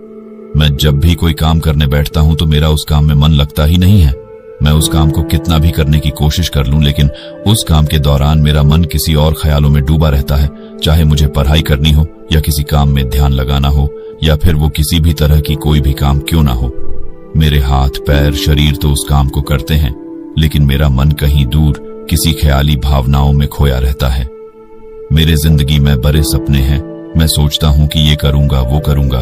Speaker 3: मैं जब भी कोई काम करने बैठता हूं तो मेरा उस काम में मन लगता ही नहीं है। मैं उस काम को कितना भी करने की कोशिश कर लूं, लेकिन उस काम के दौरान मेरा मन किसी और ख्यालों में डूबा रहता है। चाहे मुझे पढ़ाई करनी हो या किसी काम में ध्यान लगाना हो या फिर वो किसी भी तरह की कोई भी काम क्यों ना हो। मेरे हाथ, पैर, शरीर तो उस काम को करते हैं, लेकिन मेरा मन कहीं दूर किसी ख्याली भावनाओं में खोया रहता है। मेरे जिंदगी में बड़े सपने हैं। मैं सोचता हूं कि ये करूंगा, वो करूंगा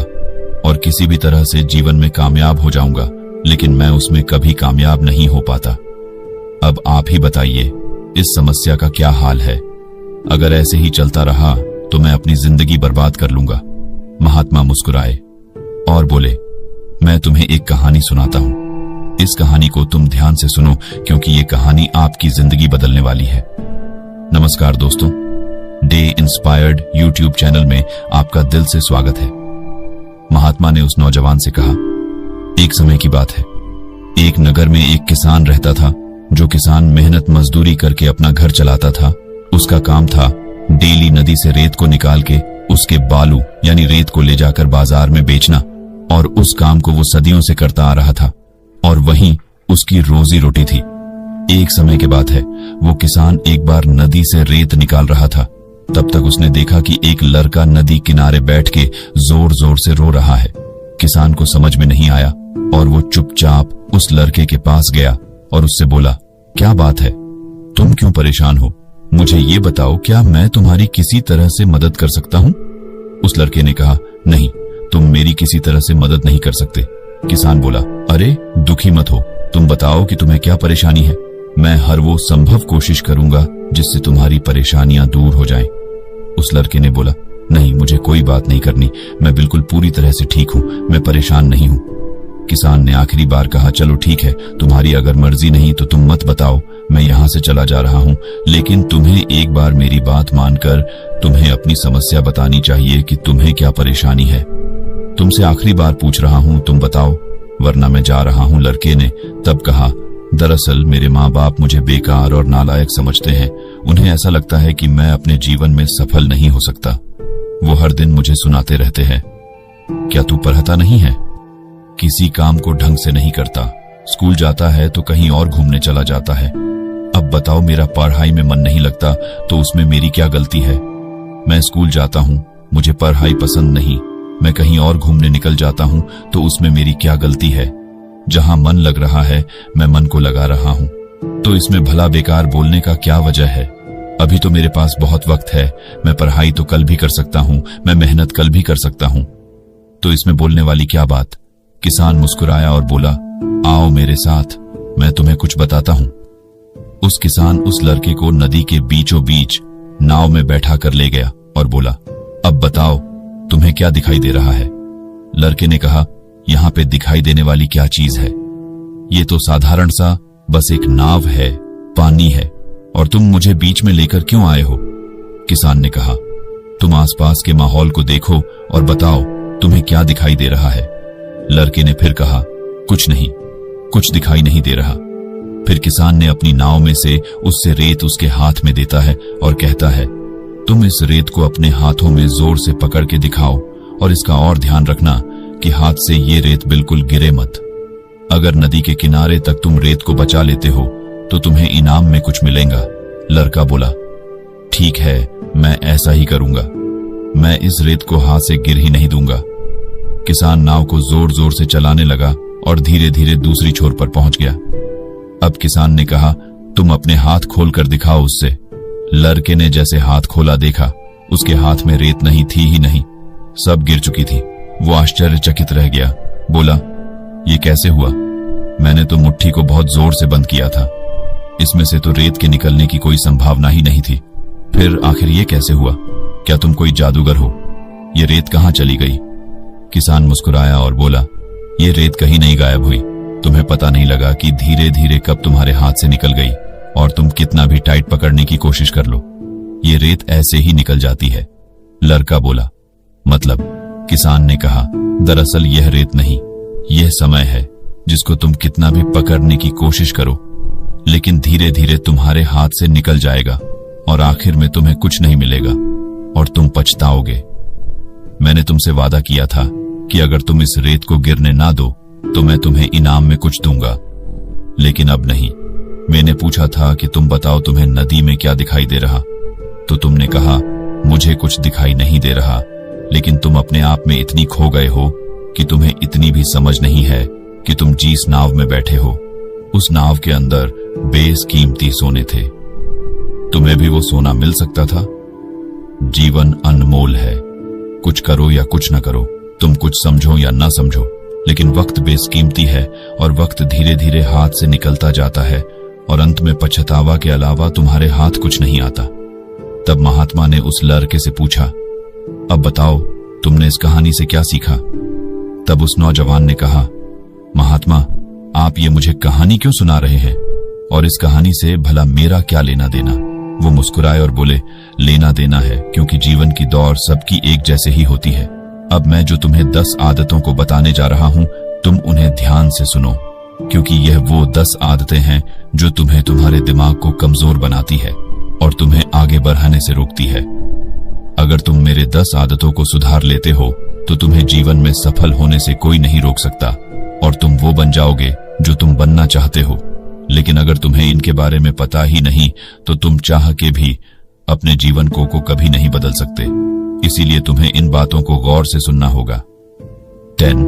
Speaker 3: और किसी भी तरह से जीवन में कामयाब हो जाऊंगा, लेकिन मैं उसमें कभी कामयाब नहीं हो पाता। अब आप ही बताइए, इस समस्या का क्या हाल है? अगर ऐसे ही चलता रहा तो मैं अपनी जिंदगी बर्बाद कर लूंगा। महात्मा मुस्कुराए और बोले, मैं तुम्हें एक कहानी सुनाता हूं। इस कहानी को तुम ध्यान से सुनो, क्योंकि ये कहानी आपकी जिंदगी बदलने वाली है। नमस्कार दोस्तों, डे इंस्पायर्ड यूट्यूब चैनल में आपका दिल से स्वागत है। महात्मा ने उस नौजवान से कहा, एक समय की बात है। एक नगर में एक किसान रहता था। जो किसान मेहनत मजदूरी करके अपना घर चलाता था। उसका काम था डेली नदी से रेत को निकाल के उसके बालू यानी रेत को ले जाकर बाजार में बेचना, और उस काम को वो सदियों से करता आ रहा था और वहीं उसकी रोजी रोटी थी। एक समय के बाद है, वो किसान एक बार नदी से रेत निकाल रहा था। तब तक उसने देखा कि एक लड़का नदी किनारे बैठ के जोर जोर से रो रहा है। किसान को समझ में नहीं आया और वो चुपचाप उस लड़के के पास गया और उससे बोला, क्या बात है, तुम क्यों परेशान हो? मुझे ये बताओ, क्या मैं तुम्हारी किसी तरह से मदद कर सकता हूं? उस लड़के ने कहा, नहीं, तुम मेरी किसी तरह से मदद नहीं कर सकते। किसान बोला, अरे दुखी मत हो, तुम बताओ कि तुम्हें क्या परेशानी है। मैं हर वो संभव कोशिश करूंगा जिससे तुम्हारी परेशानियां दूर हो जाएं। उस लड़के ने बोला, नहीं, मुझे कोई बात नहीं करनी, मैं बिल्कुल पूरी तरह से ठीक हूं, मैं परेशान नहीं हूं। किसान ने आखिरी बार कहा, चलो ठीक है, तुम्हारी अगर मर्जी नहीं तो तुम मत बताओ, मैं यहां से चला जा रहा हूं, लेकिन तुम्हें एक बार मेरी बात मानकर तुम्हें अपनी समस्या बतानी चाहिए कि तुम्हें क्या परेशानी है। तुमसे आखिरी बार पूछ रहा हूं, तुम बताओ, वरना मैं जा रहा हूं। लड़के ने तब कहा, दरअसल मेरे माँ बाप मुझे बेकार और नालायक समझते हैं। उन्हें ऐसा लगता है कि मैं अपने जीवन में सफल नहीं हो सकता। वो हर दिन मुझे सुनाते रहते हैं, क्या तू पढ़ता नहीं है, किसी काम को ढंग से नहीं करता, स्कूल जाता है तो कहीं और घूमने चला जाता है। अब बताओ, मेरा पढ़ाई में मन नहीं लगता तो उसमें मेरी क्या गलती है? मैं स्कूल जाता हूं, मुझे पढ़ाई पसंद नहीं, मैं कहीं और घूमने निकल जाता हूं तो उसमें मेरी क्या गलती है? जहां मन लग रहा है मैं मन को लगा रहा हूं, तो इसमें भला बेकार बोलने का क्या वजह है? अभी तो मेरे पास बहुत वक्त है, मैं पढ़ाई तो कल भी कर सकता हूं, मैं मेहनत कल भी कर सकता हूं। तो इसमें बोलने वाली क्या बात? किसान मुस्कुराया और बोला, आओ मेरे साथ, मैं तुम्हें कुछ बताता हूं। उस किसान उस लड़के को नदी के बीचों बीच नाव में बैठा कर ले गया और बोला, अब बताओ तुम्हें क्या दिखाई दे रहा है? लड़के ने कहा, यहां पे दिखाई देने वाली क्या चीज है? ये तो साधारण सा बस एक नाव है, पानी है, और तुम मुझे बीच में लेकर क्यों आए हो? किसान ने कहा, तुम आसपास के माहौल को देखो और बताओ तुम्हें क्या दिखाई दे रहा है। लड़के ने फिर कहा, कुछ नहीं, कुछ दिखाई नहीं दे रहा। फिर किसान ने अपनी नाव में से उससे रेत उसके हाथ में देता है और कहता है, तुम इस रेत को अपने हाथों में जोर से पकड़ के दिखाओ और इसका और ध्यान रखना कि हाथ से ये रेत बिल्कुल गिरे मत। अगर नदी के किनारे तक तुम रेत को बचा लेते हो तो तुम्हें इनाम में कुछ मिलेगा। लड़का बोला, ठीक है, मैं ऐसा ही करूंगा, मैं इस रेत को हाथ से गिर ही नहीं दूंगा। किसान नाव को जोर जोर से चलाने लगा और धीरे धीरे दूसरी छोर पर पहुंच गया। अब किसान ने कहा, तुम अपने हाथ खोल कर दिखाओ उससे। लड़के ने जैसे हाथ खोला देखा, उसके हाथ में रेत नहीं थी ही नहीं, सब गिर चुकी थी। वो आश्चर्यचकित रह गया, बोला, ये कैसे हुआ? मैंने तो मुट्ठी को बहुत जोर से बंद किया था, इसमें से तो रेत के निकलने की कोई संभावना ही नहीं थी। फिर आखिर ये कैसे हुआ? क्या तुम कोई जादूगर हो? ये रेत कहां चली गई? किसान मुस्कुराया और बोला, ये रेत कहीं नहीं गायब हुई, तुम्हें पता नहीं लगा कि धीरे धीरे कब तुम्हारे हाथ से निकल गई, और तुम कितना भी टाइट पकड़ने की कोशिश कर लो, ये रेत ऐसे ही निकल जाती है। लड़का बोला, मतलब? किसान ने कहा, दरअसल यह रेत नहीं, यह समय है जिसको तुम कितना भी पकड़ने की कोशिश करो, लेकिन धीरे धीरे तुम्हारे हाथ से निकल जाएगा और आखिर में तुम्हें कुछ नहीं मिलेगा और तुम पछताओगे। मैंने तुमसे वादा किया था कि अगर तुम इस रेत को गिरने ना दो तो मैं तुम्हें इनाम में कुछ दूंगा, लेकिन अब नहीं। मैंने पूछा था कि तुम बताओ तुम्हें नदी में क्या दिखाई दे रहा, तो तुमने कहा मुझे कुछ दिखाई नहीं दे रहा, लेकिन तुम अपने आप में इतनी खो गए हो कि तुम्हें इतनी भी समझ नहीं है कि तुम जिस नाव में बैठे हो उस नाव के अंदर बेशकीमती सोने थे। तुम्हें भी वो सोना मिल सकता था। जीवन अनमोल है, कुछ करो या कुछ न करो, तुम कुछ समझो या ना समझो, लेकिन वक्त बेशकीमती है और वक्त धीरे धीरे हाथ से निकलता जाता है और अंत में पछतावा के अलावा तुम्हारे हाथ कुछ नहीं आता। तब महात्मा ने उस लड़के से पूछा, अब बताओ तुमने इस कहानी से क्या सीखा? तब उस नौजवान ने कहा, महात्मा, आप ये मुझे कहानी क्यों सुना रहे हैं और इस कहानी से भला मेरा क्या लेना देना? वो मुस्कुराए और बोले, लेना देना है, क्योंकि जीवन की दौड़ सबकी एक जैसे ही होती है। अब मैं जो तुम्हें 10 आदतों को बताने जा रहा हूं, तुम उन्हें ध्यान से सुनो, क्योंकि यह वो 10 आदतें हैं जो तुम्हें तुम्हारे दिमाग को कमजोर बनाती है और तुम्हें आगे बढ़ाने से रोकती है। अगर तुम मेरे 10 आदतों को सुधार लेते हो तो तुम्हें जीवन में सफल होने से कोई नहीं रोक सकता और तुम वो बन जाओगे जो तुम बनना चाहते हो। लेकिन अगर तुम्हें इनके बारे में पता ही नहीं तो तुम चाह के भी अपने जीवन को कभी नहीं बदल सकते। इसीलिए तुम्हें इन बातों को गौर से सुनना होगा। 10.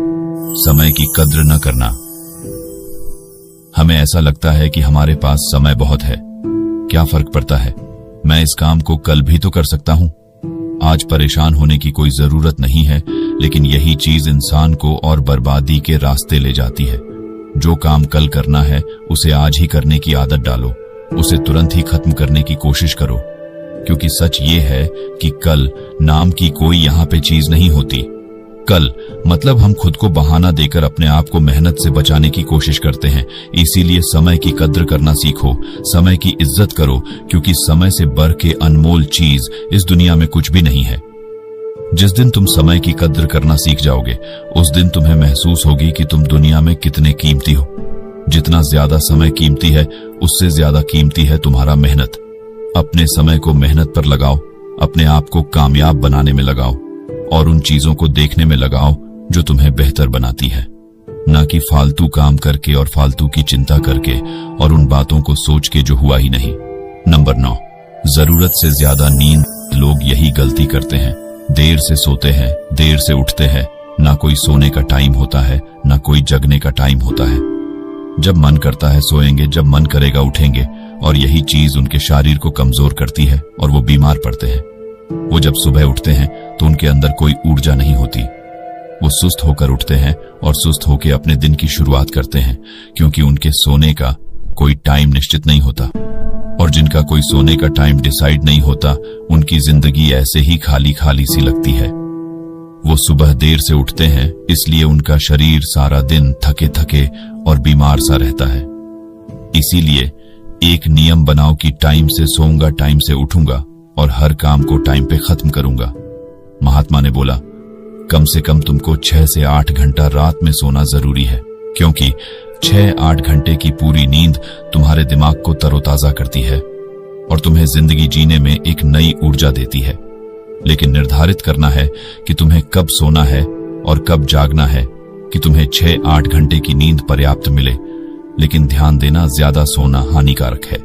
Speaker 3: समय की कद्र न करना। हमें ऐसा लगता है कि हमारे पास समय बहुत है, क्या फर्क पड़ता है, मैं इस काम को कल भी तो कर सकता हूं। आज परेशान होने की कोई जरूरत नहीं है, लेकिन यही चीज इंसान को और बर्बादी के रास्ते ले जाती है। जो काम कल करना है उसे आज ही करने की आदत डालो, उसे तुरंत ही खत्म करने की कोशिश करो, क्योंकि सच ये है कि कल नाम की कोई यहाँ पे चीज नहीं होती। कल मतलब हम खुद को बहाना देकर अपने आप को मेहनत से बचाने की कोशिश करते हैं। इसीलिए समय की कद्र करना सीखो, समय की इज्जत करो, क्योंकि समय से बढ़ के अनमोल चीज इस दुनिया में कुछ भी नहीं है। जिस दिन तुम समय की कद्र करना सीख जाओगे उस दिन तुम्हें महसूस होगी कि तुम दुनिया में कितने कीमती हो। जितना ज्यादा समय कीमती है उससे ज्यादा कीमती है तुम्हारा मेहनत। अपने समय को मेहनत पर लगाओ, अपने आप को कामयाब बनाने में लगाओ और उन चीजों को देखने में लगाओ जो तुम्हें बेहतर बनाती है, ना कि फालतू काम करके और फालतू की चिंता करके और उन बातों को सोच के जो हुआ ही नहीं। नंबर 9, जरूरत से ज्यादा नींद। लोग यही गलती करते हैं, देर से सोते हैं, देर से उठते हैं। ना कोई सोने का टाइम होता है, ना कोई जगने का टाइम होता है। जब मन करता है सोएंगे, जब मन करेगा उठेंगे और यही चीज उनके शरीर को कमजोर करती है और वो बीमार पड़ते हैं। वो जब सुबह उठते हैं तो उनके अंदर कोई ऊर्जा नहीं होती। वो सुस्त होकर उठते हैं और सुस्त होकर अपने दिन की शुरुआत करते हैं, क्योंकि उनके सोने का कोई टाइम निश्चित नहीं होता। और जिनका कोई सोने का टाइम डिसाइड नहीं होता, उनकी जिंदगी ऐसे ही खाली खाली सी लगती है। वो सुबह देर से उठते हैं, इसलिए उनका शरीर सारा दिन थके थके और बीमार सा रहता है। इसीलिए एक नियम बनाओ कि टाइम से सोऊंगा, टाइम से उठूंगा और हर काम को टाइम पे खत्म करूंगा। महात्मा ने बोला, कम से कम तुमको 6 से 8 घंटा रात में सोना जरूरी है, क्योंकि 6-8 घंटे की पूरी नींद तुम्हारे दिमाग को तरोताजा करती है और तुम्हें जिंदगी जीने में एक नई ऊर्जा देती है। लेकिन निर्धारित करना है कि तुम्हें कब सोना है और कब जागना है, कि तुम्हें 6-8 घंटे की नींद पर्याप्त मिले। लेकिन ध्यान देना, ज्यादा सोना हानिकारक है।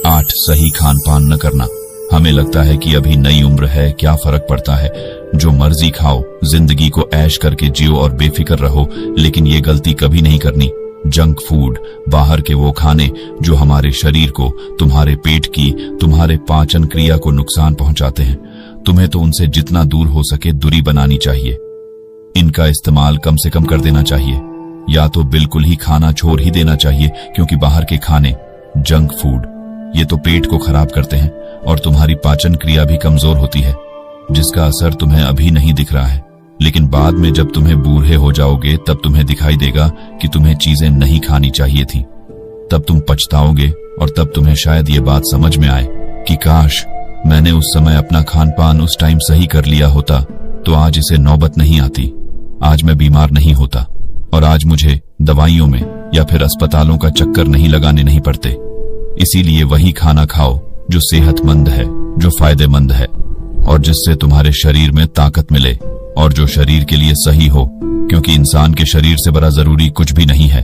Speaker 3: 8 सही खान पान न करना। हमें लगता है कि अभी नई उम्र है, क्या फर्क पड़ता है, जो मर्जी खाओ, जिंदगी को ऐश करके जियो और बेफिक्र रहो। लेकिन ये गलती कभी नहीं करनी। जंक फूड, बाहर के वो खाने जो हमारे शरीर को, तुम्हारे पेट की, तुम्हारे पाचन क्रिया को नुकसान पहुंचाते हैं, तुम्हें तो उनसे जितना दूर हो सके दूरी बनानी चाहिए। इनका इस्तेमाल कम से कम कर देना चाहिए, या तो बिल्कुल ही खाना छोड़ ही देना चाहिए, क्योंकि बाहर के खाने, जंक फूड, ये तो पेट को खराब करते हैं और तुम्हारी पाचन क्रिया भी कमजोर होती है, जिसका असर तुम्हें अभी नहीं दिख रहा है। लेकिन बाद में जब तुम्हें बूढ़े हो जाओगे, तब तुम्हें दिखाई देगा कि तुम्हें चीजें नहीं खानी चाहिए थी। तब तुम पछताओगे और तब तुम्हें शायद ये बात समझ में आए कि काश मैंने उस समय अपना खान पान उस टाइम सही कर लिया होता, तो आज इसे नौबत नहीं आती, आज मैं बीमार नहीं होता और आज मुझे दवाइयों में या फिर अस्पतालों का चक्कर नहीं लगाने नहीं पड़ते। इसीलिए वही खाना खाओ जो सेहतमंद है, जो फायदेमंद है और जिससे तुम्हारे शरीर में ताकत मिले और जो शरीर के लिए सही हो, क्योंकि इंसान के शरीर से बड़ा जरूरी कुछ भी नहीं है।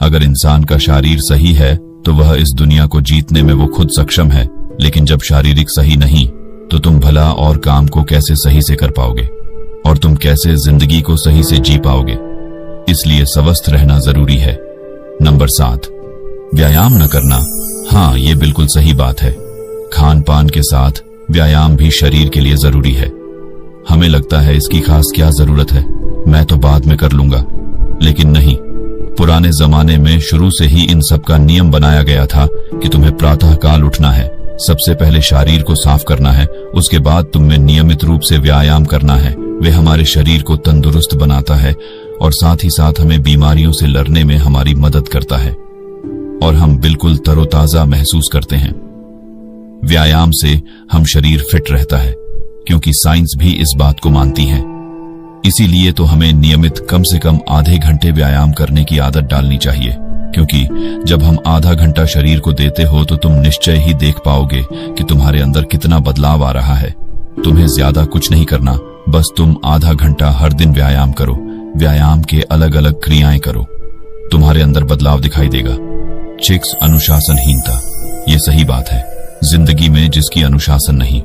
Speaker 3: अगर इंसान का शरीर सही है तो वह इस दुनिया को जीतने में वो खुद सक्षम है, लेकिन जब शारीरिक सही नहीं तो तुम भला और काम को कैसे सही से कर पाओगे और तुम कैसे जिंदगी को सही से जी पाओगे। इसलिए स्वस्थ रहना जरूरी है। नंबर 7, व्यायाम न करना। हाँ, ये बिल्कुल सही बात है। खान पान के साथ व्यायाम भी शरीर के लिए जरूरी है। हमें लगता है इसकी खास क्या जरूरत है, मैं तो बाद में कर लूंगा, लेकिन नहीं। पुराने जमाने में शुरू से ही इन सब का नियम बनाया गया था कि तुम्हें प्रातःकाल उठना है, सबसे पहले शरीर को साफ करना है, उसके बाद तुम्हें नियमित रूप से व्यायाम करना है। वे हमारे शरीर को तंदुरुस्त बनाता है और साथ ही साथ हमें बीमारियों से लड़ने में हमारी मदद करता है और हम बिल्कुल तरोताजा महसूस करते हैं। व्यायाम से हम शरीर फिट रहता है, क्योंकि साइंस भी इस बात को मानती है। इसीलिए तो हमें नियमित कम से कम आधे घंटे व्यायाम करने की आदत डालनी चाहिए, क्योंकि जब हम आधा घंटा शरीर को देते हो तो तुम निश्चय ही देख पाओगे कि तुम्हारे अंदर कितना बदलाव आ रहा है। तुम्हें ज्यादा कुछ नहीं करना, बस तुम आधा घंटा हर दिन व्यायाम करो, व्यायाम के अलग अलग क्रियाएं करो, तुम्हारे अंदर बदलाव दिखाई देगा। 6 अनुशासनहीनता। ये सही बात है। जिंदगी में जिसकी अनुशासन नहीं,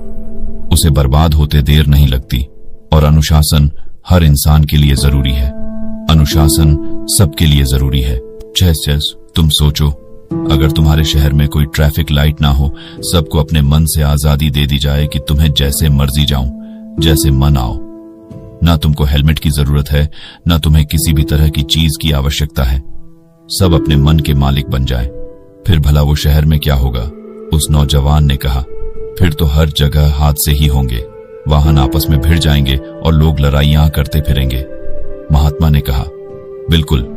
Speaker 3: उसे बर्बाद होते देर नहीं लगती और अनुशासन हर इंसान के लिए जरूरी है। अनुशासन सबके लिए जरूरी है। तुम सोचो, अगर तुम्हारे शहर में कोई ट्रैफिक लाइट ना हो, सबको अपने मन से आजादी दे दी जाए कि तुम्हें जैसे मर्जी जाऊं, जैसे मन आओ, ना तुमको हेलमेट की जरूरत है, ना तुम्हें किसी भी तरह की चीज की आवश्यकता है, सब अपने मन के मालिक बन जाए, फिर भला वो शहर में क्या होगा? उस नौजवान ने कहा, फिर तो हर जगह हादसे ही होंगे, वाहन आपस में भिड़ जाएंगे और लोग लड़ाइयां करते फिरेंगे। महात्मा ने कहा, बिल्कुल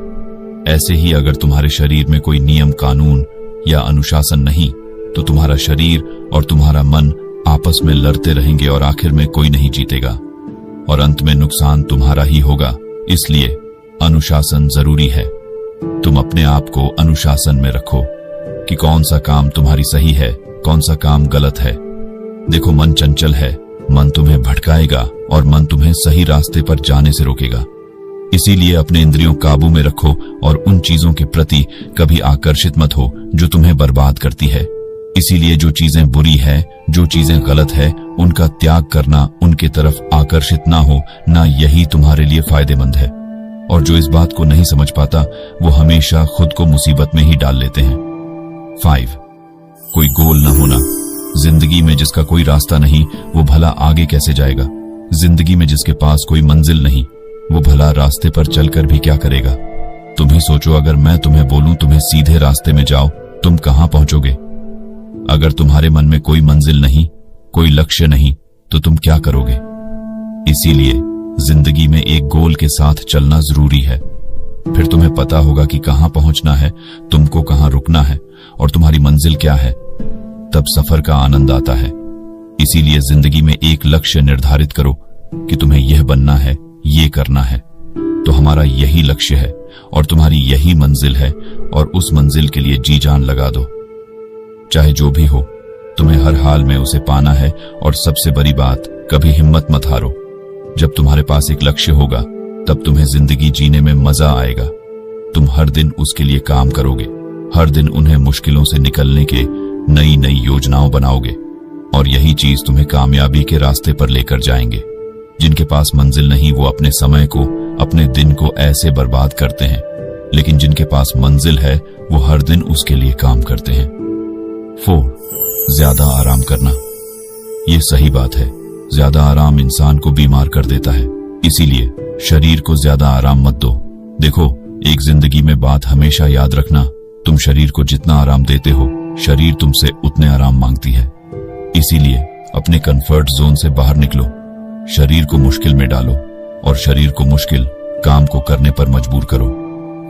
Speaker 3: ऐसे ही अगर तुम्हारे शरीर में कोई नियम कानून या अनुशासन नहीं, तो तुम्हारा शरीर और तुम्हारा मन आपस में लड़ते रहेंगे और आखिर में कोई नहीं जीतेगा और अंत में नुकसान तुम्हारा ही होगा। इसलिए अनुशासन जरूरी है। तुम अपने आप को अनुशासन में रखो कि कौन सा काम तुम्हारी सही है, कौन सा काम गलत है। देखो, मन चंचल है, मन तुम्हें भटकाएगा और मन तुम्हें सही रास्ते पर जाने से रोकेगा। इसीलिए अपने इंद्रियों काबू में रखो और उन चीजों के प्रति कभी आकर्षित मत हो जो तुम्हें बर्बाद करती है। इसीलिए जो चीजें बुरी है, जो चीजें गलत है, उनका त्याग करना, उनके तरफ आकर्षित ना हो ना, यही तुम्हारे लिए फायदेमंद है। और जो इस बात को नहीं समझ पाता, वो हमेशा खुद को मुसीबत में ही डाल लेते हैं। 5 कोई गोल न होना। जिंदगी में जिसका कोई रास्ता नहीं वो भला आगे कैसे जाएगा। जिंदगी में जिसके पास कोई मंजिल नहीं वो भला रास्ते पर चलकर भी क्या करेगा। तुम ही सोचो, अगर मैं तुम्हें बोलूं तुम्हें सीधे रास्ते में जाओ, तुम कहां पहुंचोगे। अगर तुम्हारे मन में कोई मंजिल नहीं, कोई लक्ष्य नहीं, तो तुम क्या करोगे। इसीलिए जिंदगी में एक गोल के साथ चलना जरूरी है। फिर तुम्हें पता होगा कि कहां पहुंचना है, तुमको कहां रुकना है और तुम्हारी मंजिल क्या है। तब सफर का आनंद आता है। इसीलिए जिंदगी में एक लक्ष्य निर्धारित करो कि तुम्हें यह बनना है, ये करना है। तो हमारा यही लक्ष्य है और तुम्हारी यही मंजिल है, और उस मंजिल के लिए जी जान लगा दो। चाहे जो भी हो, तुम्हें हर हाल में उसे पाना है। और सबसे बड़ी बात, कभी हिम्मत मत हारो। जब तुम्हारे पास एक लक्ष्य होगा तब तुम्हें जिंदगी जीने में मजा आएगा। तुम हर दिन उसके लिए काम करोगे, हर दिन उन्हें मुश्किलों से निकलने के नई नई योजनाओं बनाओगे, और यही चीज तुम्हें कामयाबी के रास्ते पर लेकर जाएंगे। जिनके पास मंजिल नहीं वो अपने समय को, अपने दिन को ऐसे बर्बाद करते हैं, लेकिन जिनके पास मंजिल है वो हर दिन उसके लिए काम करते हैं। 4. ज्यादा आराम करना। ये सही बात है, ज्यादा आराम इंसान को बीमार कर देता है। इसीलिए शरीर को ज्यादा आराम मत दो। देखो, एक जिंदगी में बात हमेशा याद रखना, तुम शरीर को जितना आराम देते हो शरीर तुमसे उतने आराम मांगती है। इसीलिए अपने कंफर्ट जोन से बाहर निकलो, शरीर को मुश्किल में डालो और शरीर को मुश्किल काम को करने पर मजबूर करो।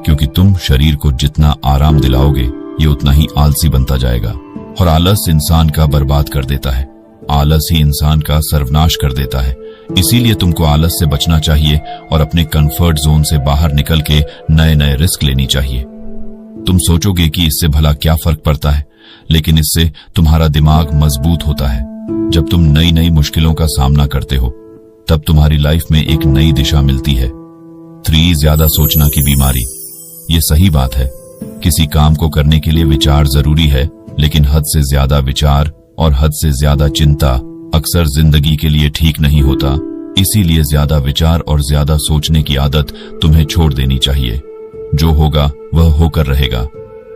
Speaker 3: क्योंकि तुम शरीर को जितना आराम दिलाओगे ये उतना ही आलसी बनता जाएगा, और आलस इंसान का बर्बाद कर देता है। आलस ही इंसान का सर्वनाश कर देता है। इसीलिए तुमको आलस से बचना चाहिए और अपने कंफर्ट जोन से बाहर निकल के नए नए रिस्क लेनी चाहिए। तुम सोचोगे कि इससे भला क्या फर्क पड़ता है, लेकिन इससे तुम्हारा दिमाग मजबूत होता है। जब तुम नई नई मुश्किलों का सामना करते हो तब तुम्हारी लाइफ में एक नई दिशा मिलती है। 3. ज्यादा सोचना की बीमारी। ये सही बात है, किसी काम को करने के लिए विचार जरूरी है, लेकिन हद से ज्यादा विचार और हद से ज्यादा चिंता अक्सर जिंदगी के लिए ठीक नहीं होता। इसीलिए ज्यादा विचार और ज्यादा सोचने की आदत तुम्हें छोड़ देनी चाहिए। जो होगा वह होकर रहेगा।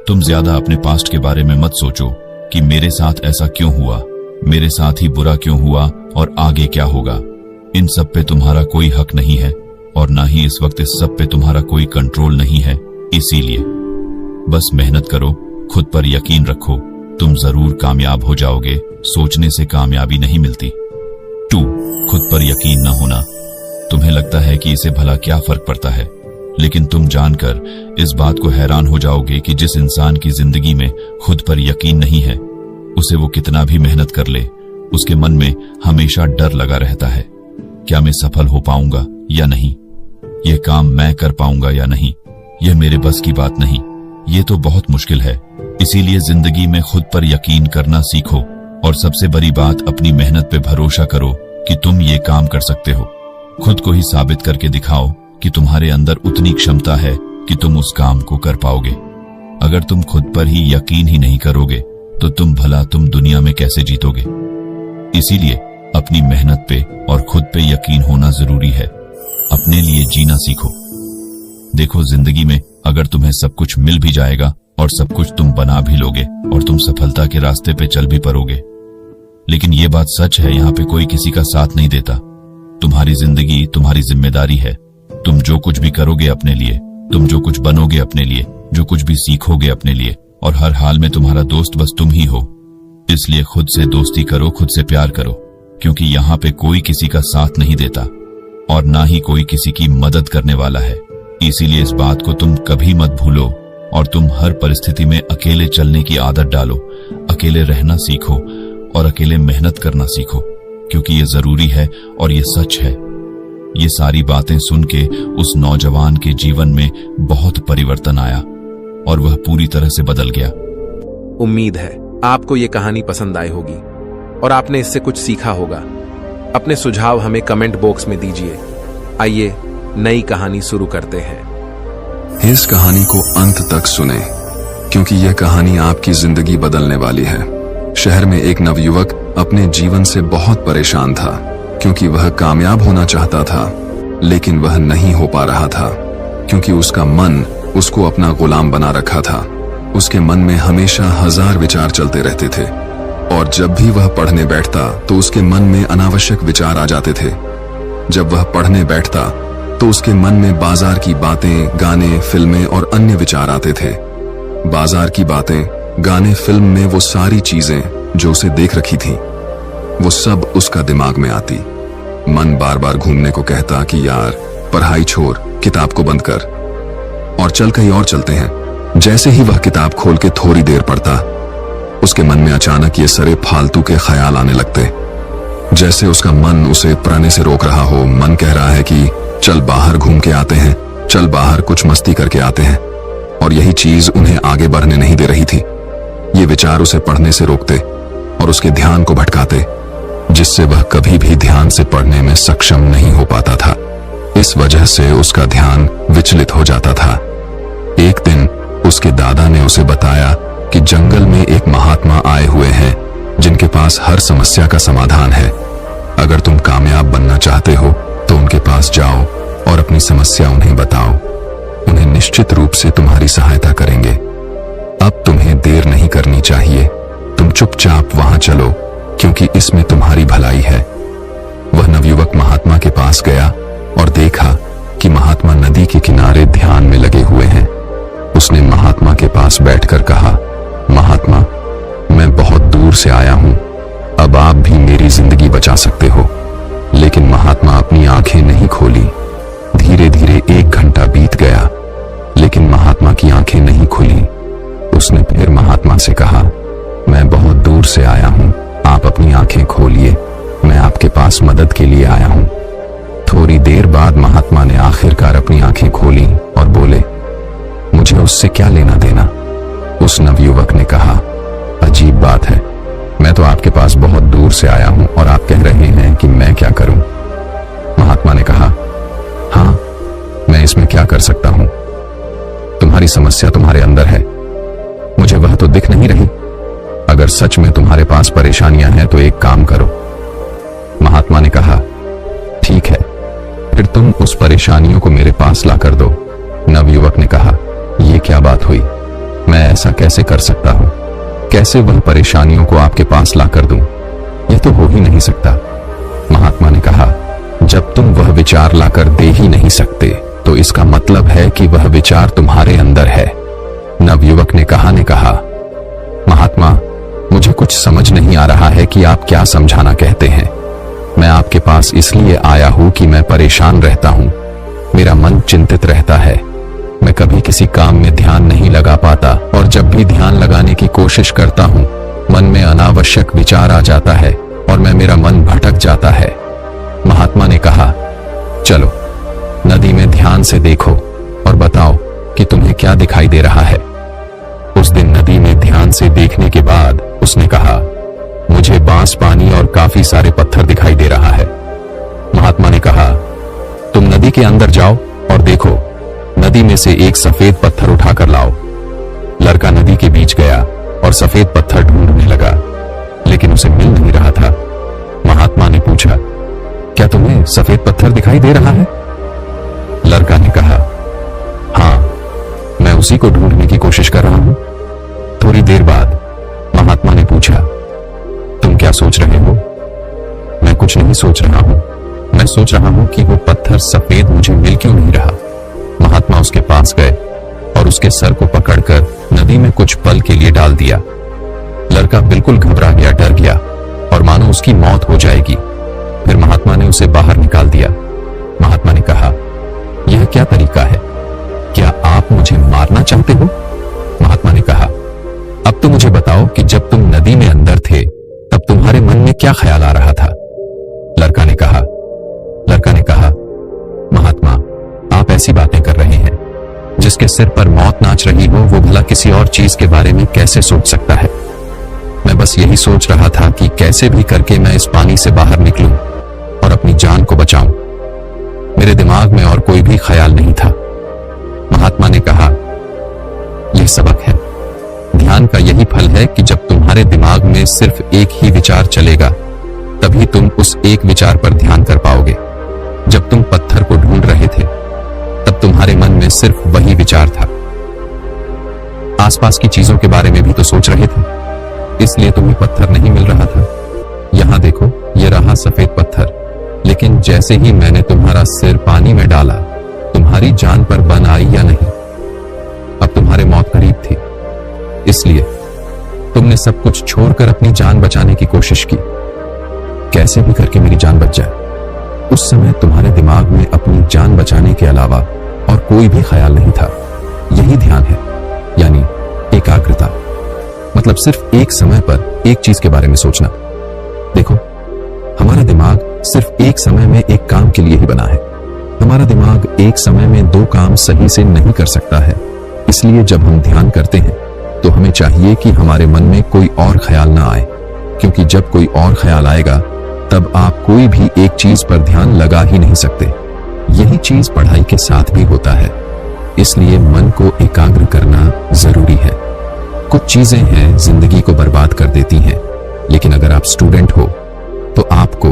Speaker 3: तुम ज्यादा अपने पास्ट के बारे में मत सोचो कि मेरे साथ ऐसा क्यों हुआ, मेरे साथ ही बुरा क्यों हुआ और आगे क्या होगा। इन सब पे तुम्हारा कोई हक नहीं है, और ना ही इस वक्त इस सब पे तुम्हारा कोई कंट्रोल नहीं है। इसीलिए बस मेहनत करो, खुद पर यकीन रखो, तुम जरूर कामयाब हो जाओगे। सोचने से कामयाबी नहीं मिलती। 2. खुद पर यकीन न होना। तुम्हें लगता है कि इसे भला क्या फर्क पड़ता है, लेकिन तुम जानकर इस बात को हैरान हो जाओगे कि जिस इंसान की जिंदगी में खुद पर यकीन नहीं है, उसे वो कितना भी मेहनत कर ले, उसके मन में हमेशा डर लगा रहता है। क्या मैं सफल हो पाऊंगा या नहीं, यह काम मैं कर पाऊंगा या नहीं, यह मेरे बस की बात नहीं, ये तो बहुत मुश्किल है। इसीलिए जिंदगी में खुद पर यकीन करना सीखो, और सबसे बड़ी बात, अपनी मेहनत पे भरोसा करो कि तुम ये काम कर सकते हो। खुद को ही साबित करके दिखाओ कि तुम्हारे अंदर उतनी क्षमता है कि तुम उस काम को कर पाओगे। अगर तुम खुद पर ही यकीन ही नहीं करोगे तो तुम दुनिया में कैसे जीतोगे। इसीलिए अपनी मेहनत पे और खुद पे यकीन होना जरूरी है। अपने लिए जीना सीखो। देखो, जिंदगी में अगर तुम्हें सब कुछ मिल भी जाएगा और सब कुछ तुम बना भी लोगे और तुम सफलता के रास्ते पे चल भी पड़ोगे, लेकिन ये बात सच है, यहाँ पे कोई किसी का साथ नहीं देता। तुम्हारी जिंदगी तुम्हारी जिम्मेदारी है। तुम जो कुछ भी करोगे अपने लिए, तुम जो कुछ बनोगे अपने लिए, जो कुछ भी सीखोगे अपने लिए, और हर हाल में तुम्हारा दोस्त बस तुम ही हो। इसलिए खुद से दोस्ती करो, खुद से प्यार करो, क्योंकि यहाँ पे कोई किसी का साथ नहीं देता और ना ही कोई किसी की मदद करने वाला है। इसीलिए इस बात को तुम कभी मत भूलो और तुम हर परिस्थिति में अकेले चलने की आदत डालो। अकेले रहना सीखो और अकेले मेहनत करना सीखो, क्योंकि ये जरूरी है और ये सच है। ये सारी बातें सुन के उस नौजवान के जीवन में बहुत परिवर्तन आया और वह पूरी तरह से बदल गया।
Speaker 2: उम्मीद है आपको ये कहानी पसंद आई होगी और आपने इससे कुछ सीखा होगा। अपने सुझाव हमें कमेंट बॉक्स में दीजिए। आइए नई कहानी शुरू करते हैं।
Speaker 1: इस कहानी को अंत तक सुने, क्योंकि यह कहानी आपकी जिंदगी बदलने वाली है। शहर में एक नवयुवक अपने जीवन से बहुत परेशान था, क्योंकि वह कामयाब होना चाहता था, लेकिन वह नहीं हो पा रहा था, क्योंकि उसका मन उसको अपना गुलाम बना रखा था। उसके मन में हमेशा 1000 विचार चलते रहते थे और जब भी वह पढ़ने बैठता तो उसके मन में अनावश्यक विचार आ जाते थे। जब वह पढ़ने बैठता तो उसके मन में बाजार की बातें, गाने, फिल्में और अन्य विचार आते थे। बाजार की बातें, गाने, फिल्म में वो सारी चीजें जो उसे देख रखी थी, वो सब उसका दिमाग में आती। मन बार बार घूमने को कहता कि यार पढ़ाई छोड़, किताब को बंद कर और चल कहीं और चलते हैं। जैसे ही वह किताब खोल के थोड़ी देर पढ़ता, उसके मन में अचानक ये सारे फालतू के ख्याल आने लगते, जैसे उसका मन उसे पढ़ने से रोक रहा हो। मन कह रहा है कि चल बाहर घूम के आते हैं, चल बाहर कुछ मस्ती करके आते हैं, और यही चीज उन्हें आगे बढ़ने नहीं दे रही थी। ये विचार उसे पढ़ने से रोकते और उसके ध्यान को भटकाते, जिससे वह कभी भी ध्यान से पढ़ने में सक्षम नहीं हो पाता था। इस वजह से उसका ध्यान विचलित हो जाता था। एक दिन उसके दादा ने उसे बताया कि जंगल में एक महात्मा आए हुए हैं जिनके पास हर समस्या का समाधान है। अगर तुम कामयाब बनना चाहते हो तो उनके पास जाओ और अपनी समस्या उन्हें बताओ। उन्हें निश्चित रूप से तुम्हारी सहायता करेंगे। अब तुम्हें देर नहीं करनी चाहिए, तुम चुपचाप वहां चलो क्योंकि इसमें तुम्हारी भलाई है। वह नवयुवक महात्मा के पास गया और देखा कि महात्मा नदी के किनारे ध्यान में लगे हुए हैं। उसने महात्मा के पास बैठकर कहा, महात्मा, मैं बहुत दूर से आया हूं, अब आप भी मेरी जिंदगी बचा सकते हो। लेकिन महात्मा अपनी आंखें नहीं खोली। धीरे धीरे 1 घंटा बीत गया, लेकिन महात्मा की आंखें नहीं खुली। उसने फिर महात्मा से कहा, मैं बहुत दूर से आया हूं, आप अपनी आंखें खोलिए, मैं आपके पास मदद के लिए आया हूं। थोड़ी देर बाद महात्मा ने आखिरकार अपनी आंखें खोली और बोले, मुझे उससे क्या लेना देना। उस नवयुवक ने कहा, अजीब बात है, मैं तो आपके पास बहुत दूर से आया हूं और आप कह रहे हैं कि मैं क्या करूं। महात्मा ने कहा, हां, मैं इसमें क्या कर सकता हूं, तुम्हारी समस्या तुम्हारे अंदर है, मुझे वह तो दिख नहीं रही। अगर सच में तुम्हारे पास परेशानियां हैं तो एक काम करो। महात्मा ने कहा, ठीक है, फिर तुम उस परेशानियों को मेरे पास ला कर दो। नवयुवक ने कहा, यह क्या बात हुई, मैं ऐसा कैसे कर सकता हूं, कैसे वह परेशानियों को आपके पास ला कर दूं, यह तो हो ही नहीं सकता। महात्मा ने कहा, जब तुम वह विचार लाकर दे ही नहीं सकते तो इसका मतलब है कि वह विचार तुम्हारे अंदर है। नवयुवक ने कहा, महात्मा, मुझे कुछ समझ नहीं आ रहा है कि आप क्या समझाना कहते हैं। मैं आपके पास इसलिए आया हूं कि मैं परेशान रहता हूं, मेरा मन चिंतित रहता है, मैं कभी किसी काम में ध्यान नहीं लगा पाता और जब भी ध्यान लगाने की कोशिश करता हूं, मन में अनावश्यक विचार आ जाता है और मेरा मन भटक जाता है। महात्मा ने कहा, चलो नदी में ध्यान से देखो और बताओ कि तुम्हें क्या दिखाई दे रहा है। उस दिन नदी में ध्यान से देखने के बाद उसने कहा, मुझे बांस, पानी और काफी सारे पत्थर दिखाई दे रहा है। महात्मा ने कहा, तुम नदी के अंदर जाओ और देखो, नदी में से एक सफेद पत्थर उठाकर लाओ। लड़का नदी के बीच गया और सफेद पत्थर ढूंढने लगा, लेकिन उसे मिल नहीं रहा था। महात्मा ने पूछा, क्या तुम्हें सफेद पत्थर दिखाई दे रहा है? लड़का ने कहा, हां, मैं उसी को ढूंढने की कोशिश कर रहा हूं। थोड़ी देर बाद महात्मा ने पूछा, तुम क्या सोच रहे हो? मैं कुछ नहीं सोच रहा हूं, मैं सोच रहा हूं कि वो पत्थर सफेद मुझे मिल क्यों नहीं रहा। महात्मा उसके पास गए और उसके सर को पकड़कर नदी में कुछ पल के लिए डाल दिया। लड़का बिल्कुल घबरा गया, डर गया और मानो उसकी मौत हो जाएगी। फिर महात्मा ने उसे बाहर निकाल दिया। महात्मा ने कहा, यह क्या तरीका है? क्या आप मुझे मारना चाहते हो? महात्मा ने कहा, अब तो मुझे बताओ कि जब तुम नदी में अंदर थे तब तुम्हारे मन में क्या ख्याल आ रहा था? लड़का ने कहा, महात्मा, आप ऐसी बातें कर रहे हैं, जिसके सिर पर मौत नाच रही हो वो भला किसी और चीज के बारे में कैसे सोच सकता है? मैं बस यही सोच रहा था कि कैसे भी करके मैं इस पानी से बाहर निकलूं और अपनी जान को बचाऊं। मेरे दिमाग में और कोई भी ख्याल नहीं था। महात्मा ने कहा, यह सबक है। ध्यान का यही फल है कि जब तुम्हारे दिमाग में सिर्फ एक ही विचार चलेगा, तभी तुम उस एक विचार पर ध्यान कर पाओगे। जब तुम पत्थर को ढूंढ रहे थे, तब तुम्हारे मन में सिर्फ वही विचार था।
Speaker 4: आसपास की चीजों के बारे में भी तो सोच रहे थे, इसलिए तुम्हें पत्थर नहीं मिल रहा था। यहां देखो, ये रहा सफेद पत्थर, लेकिन जैसे ही मैंने तुम्हारा सिर पानी में डाला, तुम्हारी जान पर बन आई या नहीं? अब तुम्हारे मौत करीब थी, इसलिए तुमने सब कुछ छोड़कर अपनी जान बचाने की कोशिश की। कैसे भी करके मेरी जान बच जाए। उस समय तुम्हारे दिमाग में अपनी जान बचाने के अलावा और कोई भी ख्याल नहीं था। यही ध्यान है, यानी एकाग्रता। मतलब सिर्फ एक समय पर एक चीज के बारे में सोचना। देखो, हमारा दिमाग सिर्फ एक समय में एक काम के लिए ही बना है। हमारा दिमाग एक समय में दो काम सही से नहीं कर सकता है। इसलिए जब हम ध्यान करते हैं तो हमें चाहिए कि हमारे मन में कोई और ख्याल ना आए, क्योंकि जब कोई और ख्याल आएगा तब आप कोई भी एक चीज पर ध्यान लगा ही नहीं सकते। यही चीज पढ़ाई के साथ भी होता है। इसलिए मन को एकाग्र करना जरूरी है। कुछ चीजें हैं जिंदगी को बर्बाद कर देती हैं, लेकिन अगर आप स्टूडेंट हो तो आपको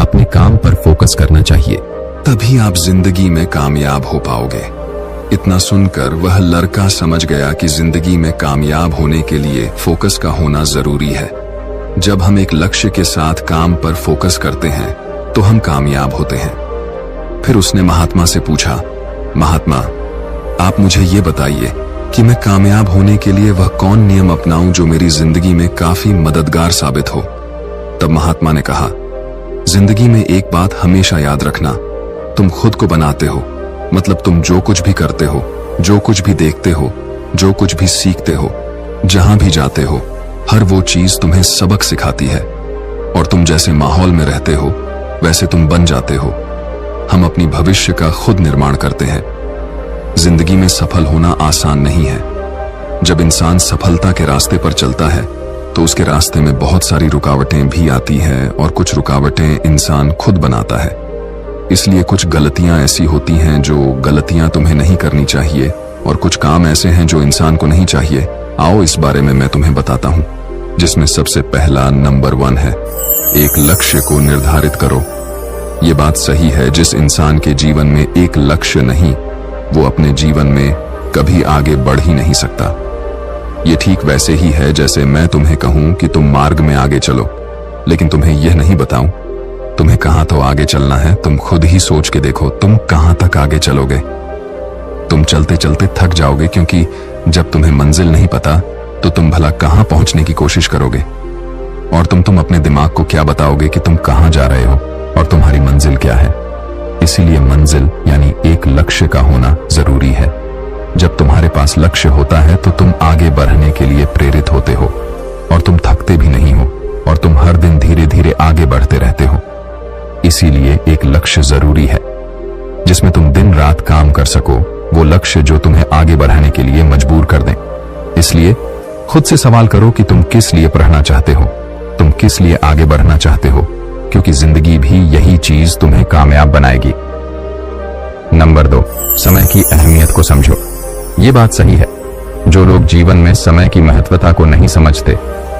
Speaker 4: अपने काम पर फोकस करना चाहिए,
Speaker 1: तभी आप जिंदगी में कामयाब हो पाओगे। इतना सुनकर वह लड़का समझ गया कि जिंदगी में कामयाब होने के लिए फोकस का होना जरूरी है। जब हम एक लक्ष्य के साथ काम पर फोकस करते हैं तो हम कामयाब होते हैं। फिर उसने महात्मा से पूछा, महात्मा, आप मुझे ये बताइए कि मैं कामयाब होने के लिए वह कौन नियम अपनाऊं जो मेरी जिंदगी में काफी मददगार साबित हो। तब महात्मा ने कहा, जिंदगी में एक बात हमेशा याद रखना, तुम खुद को बनाते हो। मतलब तुम जो कुछ भी करते हो, जो कुछ भी देखते हो, जो कुछ भी सीखते हो, जहां भी जाते हो, हर वो चीज तुम्हें सबक सिखाती है। और तुम जैसे माहौल में रहते हो वैसे तुम बन जाते हो। हम अपनी भविष्य का खुद निर्माण करते हैं। जिंदगी में सफल होना आसान नहीं है। जब इंसान सफलता के रास्ते पर चलता है तो उसके रास्ते में बहुत सारी रुकावटें भी आती हैं, और कुछ रुकावटें इंसान खुद बनाता है। इसलिए कुछ गलतियां ऐसी होती हैं जो गलतियां तुम्हें नहीं करनी चाहिए, और कुछ काम ऐसे हैं जो इंसान को नहीं चाहिए। आओ इस बारे में मैं तुम्हें बताता हूं, जिसमें सबसे पहला नंबर 1 है, एक लक्ष्य को निर्धारित करो। ये बात सही है, जिस इंसान के जीवन में एक लक्ष्य नहीं, वो अपने जीवन में कभी आगे बढ़ ही नहीं सकता। ये ठीक वैसे ही है जैसे मैं तुम्हें कहूं कि तुम मार्ग में आगे चलो, लेकिन तुम्हें यह नहीं बताऊं तुम्हें कहां तो आगे चलना है। तुम खुद ही सोच के देखो, तुम कहां तक आगे चलोगे। तुम चलते चलते थक जाओगे, क्योंकि जब तुम्हें मंजिल नहीं पता तो तुम भला कहां पहुंचने की कोशिश करोगे। और तुम अपने दिमाग को क्या बताओगे कि तुम कहां जा रहे हो और तुम्हारी मंजिल क्या है। इसीलिए मंजिल यानी एक लक्ष्य का होना जरूरी है। जब तुम्हारे पास लक्ष्य होता है तो तुम आगे बढ़ने के लिए प्रेरित होते हो, और तुम थकते भी नहीं हो, और तुम हर दिन धीरे धीरे आगे बढ़ते रहते हो। इसीलिए एक लक्ष्य जरूरी है जिसमें तुम दिन रात काम कर सको, वो लक्ष्य जो तुम्हें आगे बढ़ाने के लिए मजबूर कर दें। इसलिए खुद से सवाल करो कि तुम किस लिए पढ़ना चाहते हो, तुम किस लिए आगे बढ़ना चाहते हो, क्योंकि जिंदगी भी यही चीज तुम्हें कामयाब बनाएगी। नंबर 2, समय की अहमियत को समझो। ये बात सही है, जो लोग जीवन में समय की महत्वता को नहीं समझते,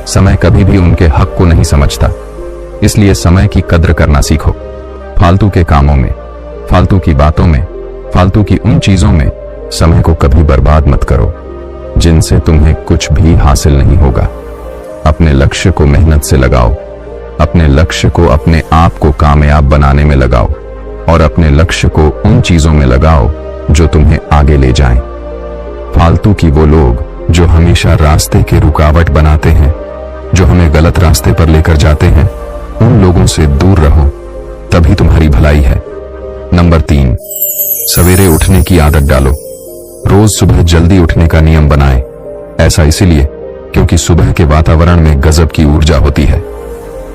Speaker 1: समय कभी भी उनके हक को नहीं समझता। इसलिए समय की कद्र करना सीखो। फालतू के कामों में, फालतू की बातों में, फालतू की उन चीजों में समय को कभी बर्बाद मत करो जिनसे तुम्हें कुछ भी हासिल नहीं होगा। अपने लक्ष्य को मेहनत से लगाओ, अपने लक्ष्य को अपने आप को कामयाब बनाने में लगाओ, और अपने लक्ष्य को उन चीजों में लगाओ जो तुम्हें आगे ले जाएं। फालतू की वो लोग जो हमेशा रास्ते के रुकावट बनाते हैं, जो हमें गलत रास्ते पर लेकर जाते हैं, उन लोगों से दूर रहो, तभी तुम्हारी भलाई है। नंबर 3, सवेरे उठने की आदत डालो। रोज सुबह जल्दी उठने का नियम बनाएं। ऐसा इसीलिए क्योंकि सुबह के वातावरण में गजब की ऊर्जा होती है।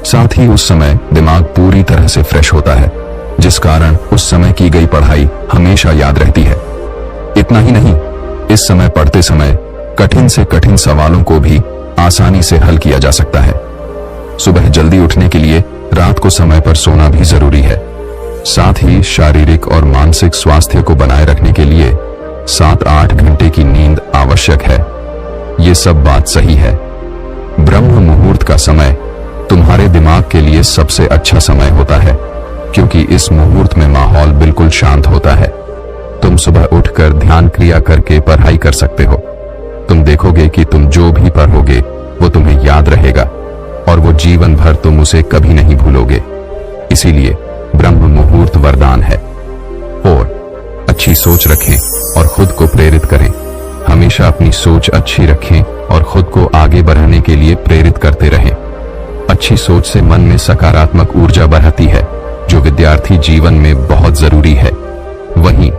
Speaker 1: साथ ही उस समय दिमाग पूरी तरह से फ्रेश होता है, जिस कारण उस समय की गई पढ़ाई हमेशा याद रहती है। इतना ही नहीं, इस समय पढ़ते समय कठिन से कठिन सवालों को भी आसानी से हल किया जा सकता है। सुबह जल्दी उठने के लिए रात को समय पर सोना भी जरूरी है। साथ ही शारीरिक और मानसिक स्वास्थ्य को बनाए रखने के लिए 7-8 घंटे की नींद आवश्यक है। ये सब बात सही है। ब्रह्म मुहूर्त का समय तुम्हारे दिमाग के लिए सबसे अच्छा समय होता है, क्योंकि इस मुहूर्त में माहौल बिल्कुल शांत होता है। तुम सुबह उठकर ध्यान क्रिया करके पढ़ाई कर सकते हो।
Speaker 4: तुम देखोगे कि तुम जो भी पढ़ोगे वो तुम्हें याद रहेगा और वो जीवन भर तुम उसे कभी नहीं भूलोगे। इसीलिए ब्रह्म मुहूर्त वरदान है। और अच्छी सोच रखें और खुद को प्रेरित करें। हमेशा अपनी सोच अच्छी रखें और खुद को आगे बढ़ाने के लिए प्रेरित करते रहें। अच्छी सोच से मन में सकारात्मक ऊर्जा बढ़ती है, जो विद्यार्थी जीवन में बहुत जरूरी है। वहीं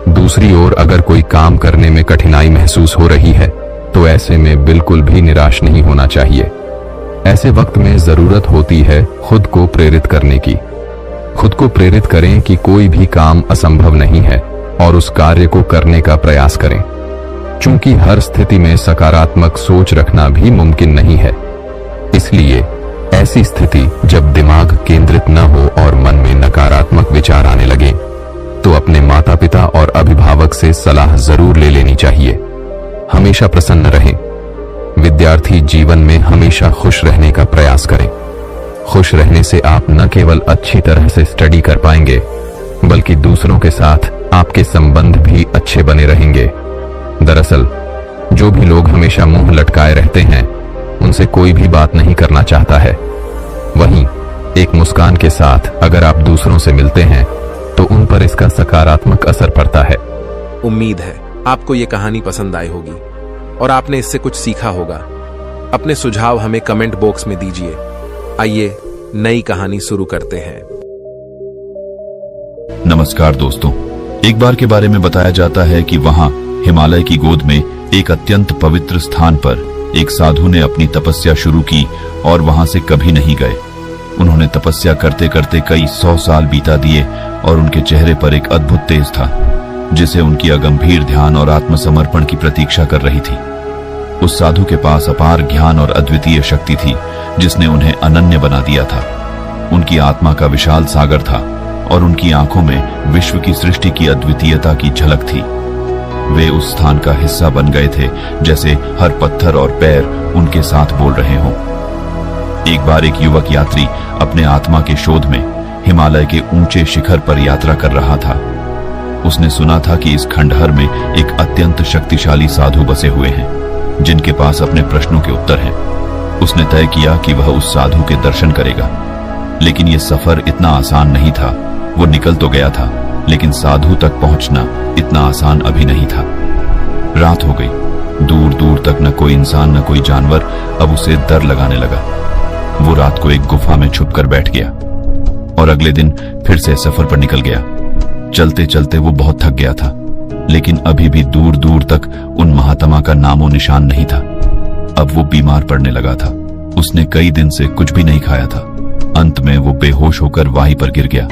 Speaker 4: दूसरी ओर अगर कोई काम करने में कठिनाई महसूस हो रही है तो ऐसे में बिल्कुल भी निराश नहीं होना चाहिए। ऐसे वक्त में जरूरत होती है खुद को प्रेरित करने की। खुद को प्रेरित करें कि कोई भी काम असंभव नहीं है और उस कार्य को करने का प्रयास करें। चूंकि हर स्थिति में सकारात्मक सोच रखना भी मुमकिन नहीं है, इसलिए ऐसी स्थिति जब दिमाग केंद्रित न हो और मन में नकारात्मक विचार आने लगे तो अपने माता पिता और अभिभावक से सलाह जरूर ले लेनी चाहिए। हमेशा प्रसन्न रहें। विद्यार्थी जीवन में हमेशा खुश रहने का प्रयास करें। खुश रहने से आप न केवल अच्छी तरह से स्टडी कर पाएंगे बल्कि दूसरों के साथ आपके संबंध भी अच्छे बने रहेंगे। दरअसल जो भी लोग हमेशा मुंह लटकाए रहते हैं उनसे कोई भी बात नहीं करना चाहता है। वहीं एक मुस्कान के साथ अगर आप दूसरों से मिलते हैं तो उन पर इसका सकारात्मक असर पड़ता है।
Speaker 2: उम्मीद है आपको ये कहानी पसंद आई होगी और आपने इससे कुछ सीखा होगा। अपने सुझाव हमें कमेंट बॉक्स में दीजिए। आइए नई कहानी शुरू करते हैं।
Speaker 3: नमस्कार दोस्तों, एक बार के बारे में बताया जाता है कि वहां हिमालय की गोद में एक अत्यंत पवित्र स्थान पर एक साधु ने अपनी तपस्या शुरू की और वहां से कभी नहीं गए। उन्होंने तपस्या करते करते कई 100 साल बीता दिए और उनके चेहरे पर एक अद्भुत तेज था जिसे उनकी अगंभीर ध्यान और आत्मसमर्पण की प्रतीक्षा कर रही थी। उस साधु के पास अपार ज्ञान और अद्वितीय शक्ति थी जिसने उन्हें अनन्य बना दिया था। उनकी आत्मा का विशाल सागर था और उनकी आंखों में विश्व की सृष्टि की अद्वितीयता की झलक थी। वे उस स्थान का हिस्सा बन गए थे जैसे हर पत्थर और पैर उनके साथ बोल रहे हों। एक बार एक युवक यात्री अपने आत्मा के शोध में हिमालय के ऊंचे शिखर पर यात्रा कर रहा था। उसने सुना था कि इस खंडहर में एक अत्यंत शक्तिशाली साधु बसे हुए हैं जिनके पास अपने प्रश्नों के उत्तर हैं। उसने तय किया कि वह उस साधु के दर्शन करेगा, लेकिन यह सफर इतना आसान नहीं था। वो निकल तो गया था लेकिन साधु तक पहुंचना इतना आसान अभी नहीं था। रात हो गई। दूर दूर तक न कोई इंसान न कोई जानवर अब उसे डर लगाने लगा। वो रात को एक गुफा में छुपकर बैठ गया और अगले दिन फिर से सफर पर निकल गया। चलते चलते वो बहुत थक गया था, लेकिन अभी भी दूर दूर तक उन महात्मा का नामो निशान नहीं था। अब वो बीमार पड़ने लगा था। उसने कई दिन से कुछ भी नहीं खाया था। अंत में वो बेहोश होकर वाही पर गिर गया।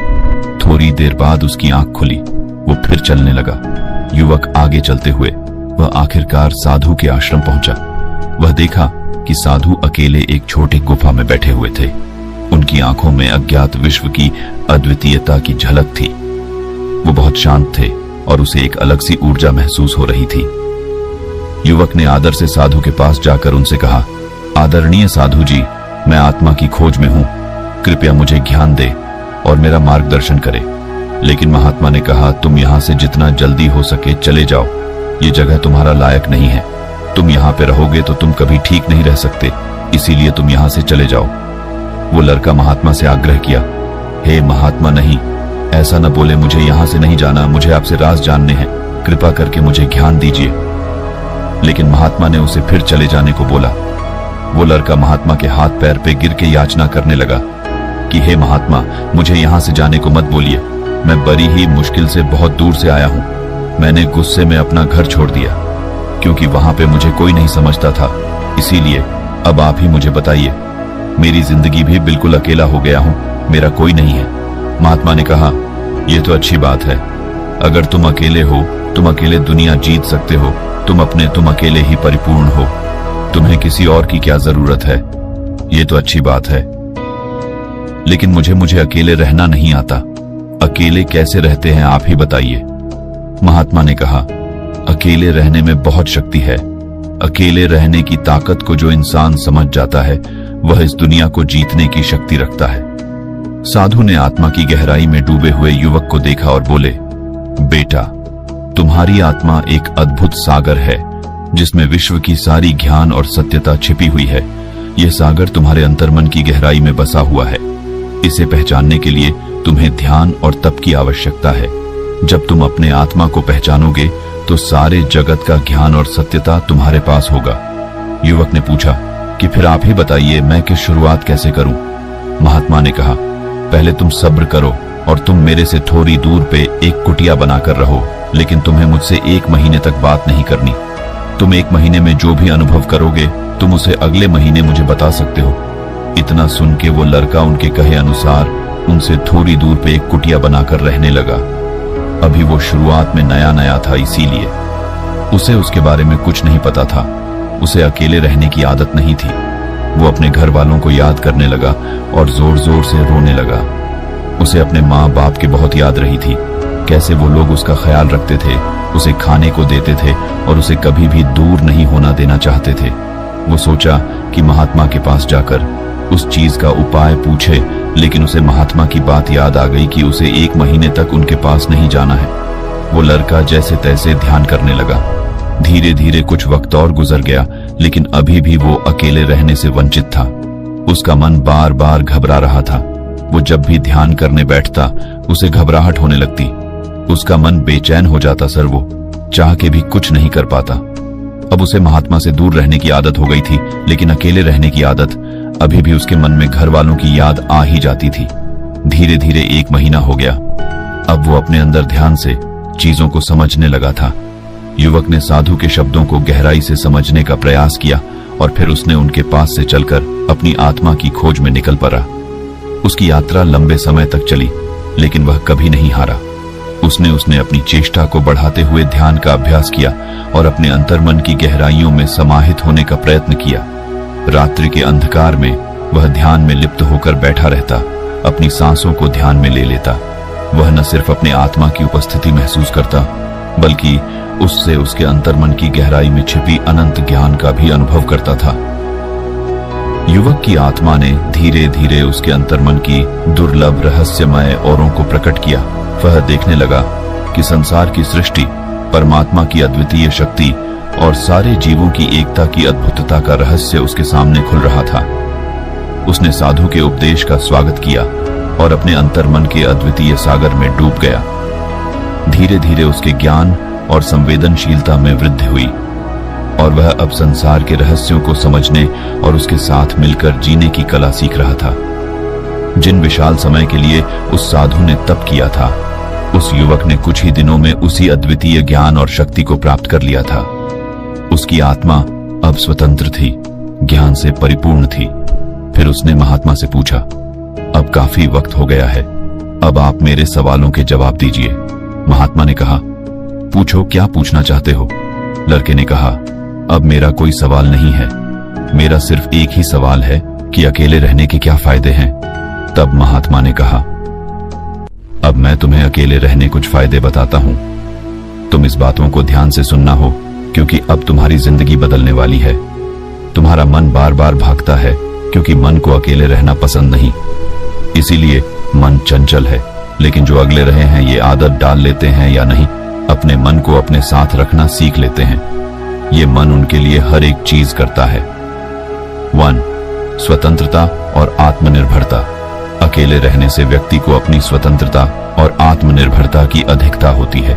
Speaker 3: थोड़ी देर बाद उसकी आंख खुली। वो फिर चलने लगा। युवक आगे चलते हुए वह आखिरकार साधु के आश्रम पहुंचा। वह देखा कि साधु अकेले एक छोटी गुफा में बैठे हुए थे। उनकी आंखों में अज्ञात विश्व की अद्वितीयता की झलक थी। वो बहुत शांत थे और उसे एक अलग सी ऊर्जा महसूस हो रही थी। युवक ने आदर से साधु के पास जाकर उनसे कहा, आदरणीय साधु जी, मैं आत्मा की खोज में हूं। कृपया मुझे ज्ञान दे और मेरा मार्गदर्शन करे। लेकिन महात्मा ने कहा, तुम यहां से जितना जल्दी हो सके चले जाओ। ये जगह तुम्हारा लायक नहीं है। तुम यहाँ पे रहोगे तो तुम कभी ठीक नहीं रह सकते, इसीलिए तुम यहाँ से चले जाओ। वो लड़का महात्मा से आग्रह किया, हे महात्मा, नहीं, ऐसा न बोले। मुझे यहाँ से नहीं जाना। मुझे आपसे राज जानने हैं। कृपा करके मुझे ज्ञान दीजिए। लेकिन महात्मा ने उसे फिर चले जाने को बोला। वो लड़का महात्मा के हाथ पैर पे गिर के याचना करने लगा कि हे महात्मा, मुझे यहाँ से जाने को मत बोलिए। मैं बड़ी ही मुश्किल से बहुत दूर से आया हूँ। मैंने गुस्से में अपना घर छोड़ दिया क्योंकि वहां पे मुझे कोई नहीं समझता था। इसीलिए अब आप ही मुझे बताइए। मेरी जिंदगी भी बिल्कुल अकेला हो गया हूँ। मेरा कोई नहीं है। महात्मा ने कहा, यह तो अच्छी बात है। अगर तुम अकेले हो, तुम अकेले दुनिया जीत सकते हो। तुम अकेले ही परिपूर्ण हो। तुम्हें किसी और की क्या जरूरत है। ये तो अच्छी बात है, लेकिन मुझे अकेले रहना नहीं आता। अकेले कैसे रहते हैं आप ही बताइए। महात्मा ने कहा, अकेले रहने में बहुत शक्ति है। अकेले रहने की ताकत को जो इंसान समझ जाता है वह इस दुनिया को जीतने की शक्ति रखता है। साधु ने आत्मा की गहराई में डूबे हुए युवक को देखा और बोले, बेटा, तुम्हारी आत्मा एक अद्भुत सागर है जिसमें विश्व की सारी ज्ञान और सत्यता छिपी हुई है। यह सागर तुम्हारे अंतर्मन की गहराई में बसा हुआ है। इसे पहचानने के लिए तुम्हें ध्यान और तप की आवश्यकता है। जब तुम अपने आत्मा को पहचानोगे तो सारे जगत का ज्ञान और सत्यता तुम्हारे पास होगा। युवक ने पूछा कि फिर आप ही बताइए, मैं किस शुरुआत कैसे करूं? महात्मा ने कहा, पहले तुम सब्र करो और तुम मेरे से थोड़ी दूर पे एक कुटिया बनाकर रहो, लेकिन तुम्हें मुझसे 1 महीने तक बात नहीं करनी। तुम 1 महीने में जो भी अनुभव करोगे तुम उसे अगले महीने मुझे बता सकते हो। इतना सुन के वो लड़का उनके कहे अनुसार उनसे थोड़ी दूर पे एक कुटिया बनाकर रहने लगा। अभी वो शुरुआत में नया नया था, इसीलिए उसे उसके बारे में कुछ नहीं पता था। उसे अकेले रहने की आदत नहीं थी। वो अपने घर वालों को याद करने लगा और जोर जोर से रोने लगा। उसे अपने माँ बाप की बहुत याद रही थी, कैसे वो लोग उसका ख्याल रखते थे, उसे खाने को देते थे और उसे कभी भी दूर नहीं होना देना चाहते थे। वो सोचा कि महात्मा के पास जाकर उस चीज का उपाय पूछे, लेकिन उसे महात्मा की बात याद आ गई कि उसे 1 महीने तक उनके पास नहीं जाना है। वो लड़का जैसे तैसे ध्यान करने लगा। धीरे धीरे कुछ वक्त और गुजर गया, लेकिन अभी भी वो अकेले रहने से वंचित था। उसका मन बार बार घबरा रहा था। वो जब भी ध्यान करने बैठता उसे घबराहट होने लगती। उसका मन बेचैन हो जाता सर, वो चाह के भी कुछ नहीं कर पाता। अब उसे महात्मा से दूर रहने की आदत हो गई थी, लेकिन अकेले रहने की आदत अभी भी उसके मन में घर वालों की याद आ ही जाती थी। धीरे धीरे 1 महीना हो गया। अब वो अपने अंदर ध्यान से चीजों को समझने लगा था। युवक ने साधु के शब्दों को गहराई से समझने का प्रयास किया और फिर उसने उनके पास से चलकर अपनी आत्मा की खोज में निकल पड़ा। उसकी यात्रा लंबे समय तक चली, लेकिन वह कभी नहीं हारा। उसने अपनी चेष्टा को बढ़ाते हुए ध्यान का अभ्यास किया और अपने अंतर्मन की गहराइयों में समाहित होने का प्रयत्न किया। रात्रि के अंधकार में वह ध्यान में लिप्त होकर बैठा रहता, अपनी सांसों को ध्यान में ले लेता। वह न सिर्फ अपने आत्मा की उपस्थिति महसूस करता, बल्कि उससे उसके अंतर्मन की गहराई में छिपी अनंत ज्ञान का भी अनुभव करता था। युवक की आत्मा ने धीरे धीरे उसके अंतर्मन की दुर्लभ रहस्यमय औरों को प्रकट किया। वह देखने लगा कि संसार की सृष्टि, परमात्मा की अद्वितीय शक्ति और सारे जीवों की एकता की अद्भुतता का रहस्य उसके सामने खुल रहा था। उसने साधु के उपदेश का स्वागत किया और अपने अंतर्मन के अद्वितीय सागर में डूब गया। धीरे धीरे उसके ज्ञान और संवेदनशीलता में वृद्धि हुई और वह अब संसार के रहस्यों को समझने और उसके साथ मिलकर जीने की कला सीख रहा था। जिन विशाल समय के लिए उस साधु ने तप किया था, उस युवक ने कुछ ही दिनों में उसी अद्वितीय ज्ञान और शक्ति को प्राप्त कर लिया था। उसकी आत्मा अब स्वतंत्र थी, ज्ञान से परिपूर्ण थी। फिर उसने महात्मा से पूछा, अब काफी वक्त हो गया है, अब आप मेरे सवालों के जवाब दीजिए। महात्मा ने कहा, पूछो, क्या पूछना चाहते हो? लड़के ने कहा, अब मेरा कोई सवाल नहीं है, मेरा सिर्फ एक ही सवाल है कि अकेले रहने के क्या फायदे हैं। तब महात्मा ने कहा, अब मैं तुम्हें अकेले रहने कुछ फायदे बताता हूं। तुम इस बातों को ध्यान से सुनना हो, क्योंकि अब तुम्हारी जिंदगी बदलने वाली है। तुम्हारा मन बार बार भागता है, क्योंकि मन को अकेले रहना पसंद नहीं, इसीलिए मन चंचल है। लेकिन जो अगले रहे हैं ये आदत डाल लेते हैं या नहीं, अपने मन को अपने साथ रखना सीख लेते हैं। ये मन उनके लिए हर एक चीज करता है। 1. स्वतंत्रता और आत्मनिर्भरता। अकेले रहने से व्यक्ति को अपनी स्वतंत्रता और आत्मनिर्भरता की अधिकता होती है।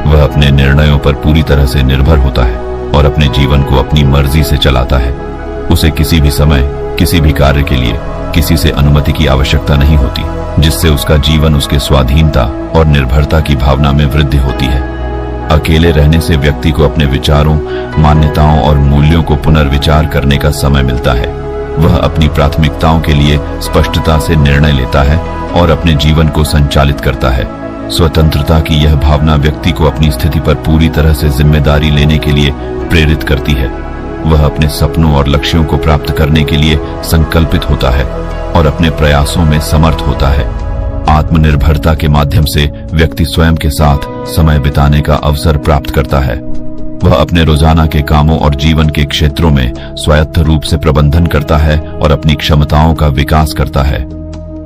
Speaker 3: वह अपने निर्णयों पर पूरी तरह से निर्भर होता है और अपने जीवन को अपनी मर्जी से चलाता है। उसे किसी भी समय, किसी भी कार्य के लिए किसी से अनुमति की आवश्यकता नहीं होती, जिससे उसका जीवन उसके स्वाधीनता और निर्भरता की भावना में वृद्धि होती है। अकेले रहने से व्यक्ति को अपने विचारों, मान्यताओं और मूल्यों को पुनर्विचार करने का समय मिलता है। वह अपनी प्राथमिकताओं के लिए स्पष्टता से निर्णय लेता है और अपने जीवन को संचालित करता है। स्वतंत्रता की यह भावना व्यक्ति को अपनी स्थिति पर पूरी तरह से जिम्मेदारी लेने के लिए प्रेरित करती है। वह अपने सपनों और लक्ष्यों को प्राप्त करने के लिए संकल्पित होता है और अपने प्रयासों में समर्थ होता है। आत्मनिर्भरता के माध्यम से व्यक्ति स्वयं के साथ समय बिताने का अवसर प्राप्त करता है। वह अपने रोजाना के कामों और जीवन के क्षेत्रों में स्वायत्त रूप से प्रबंधन करता है और अपनी क्षमताओं का विकास करता है।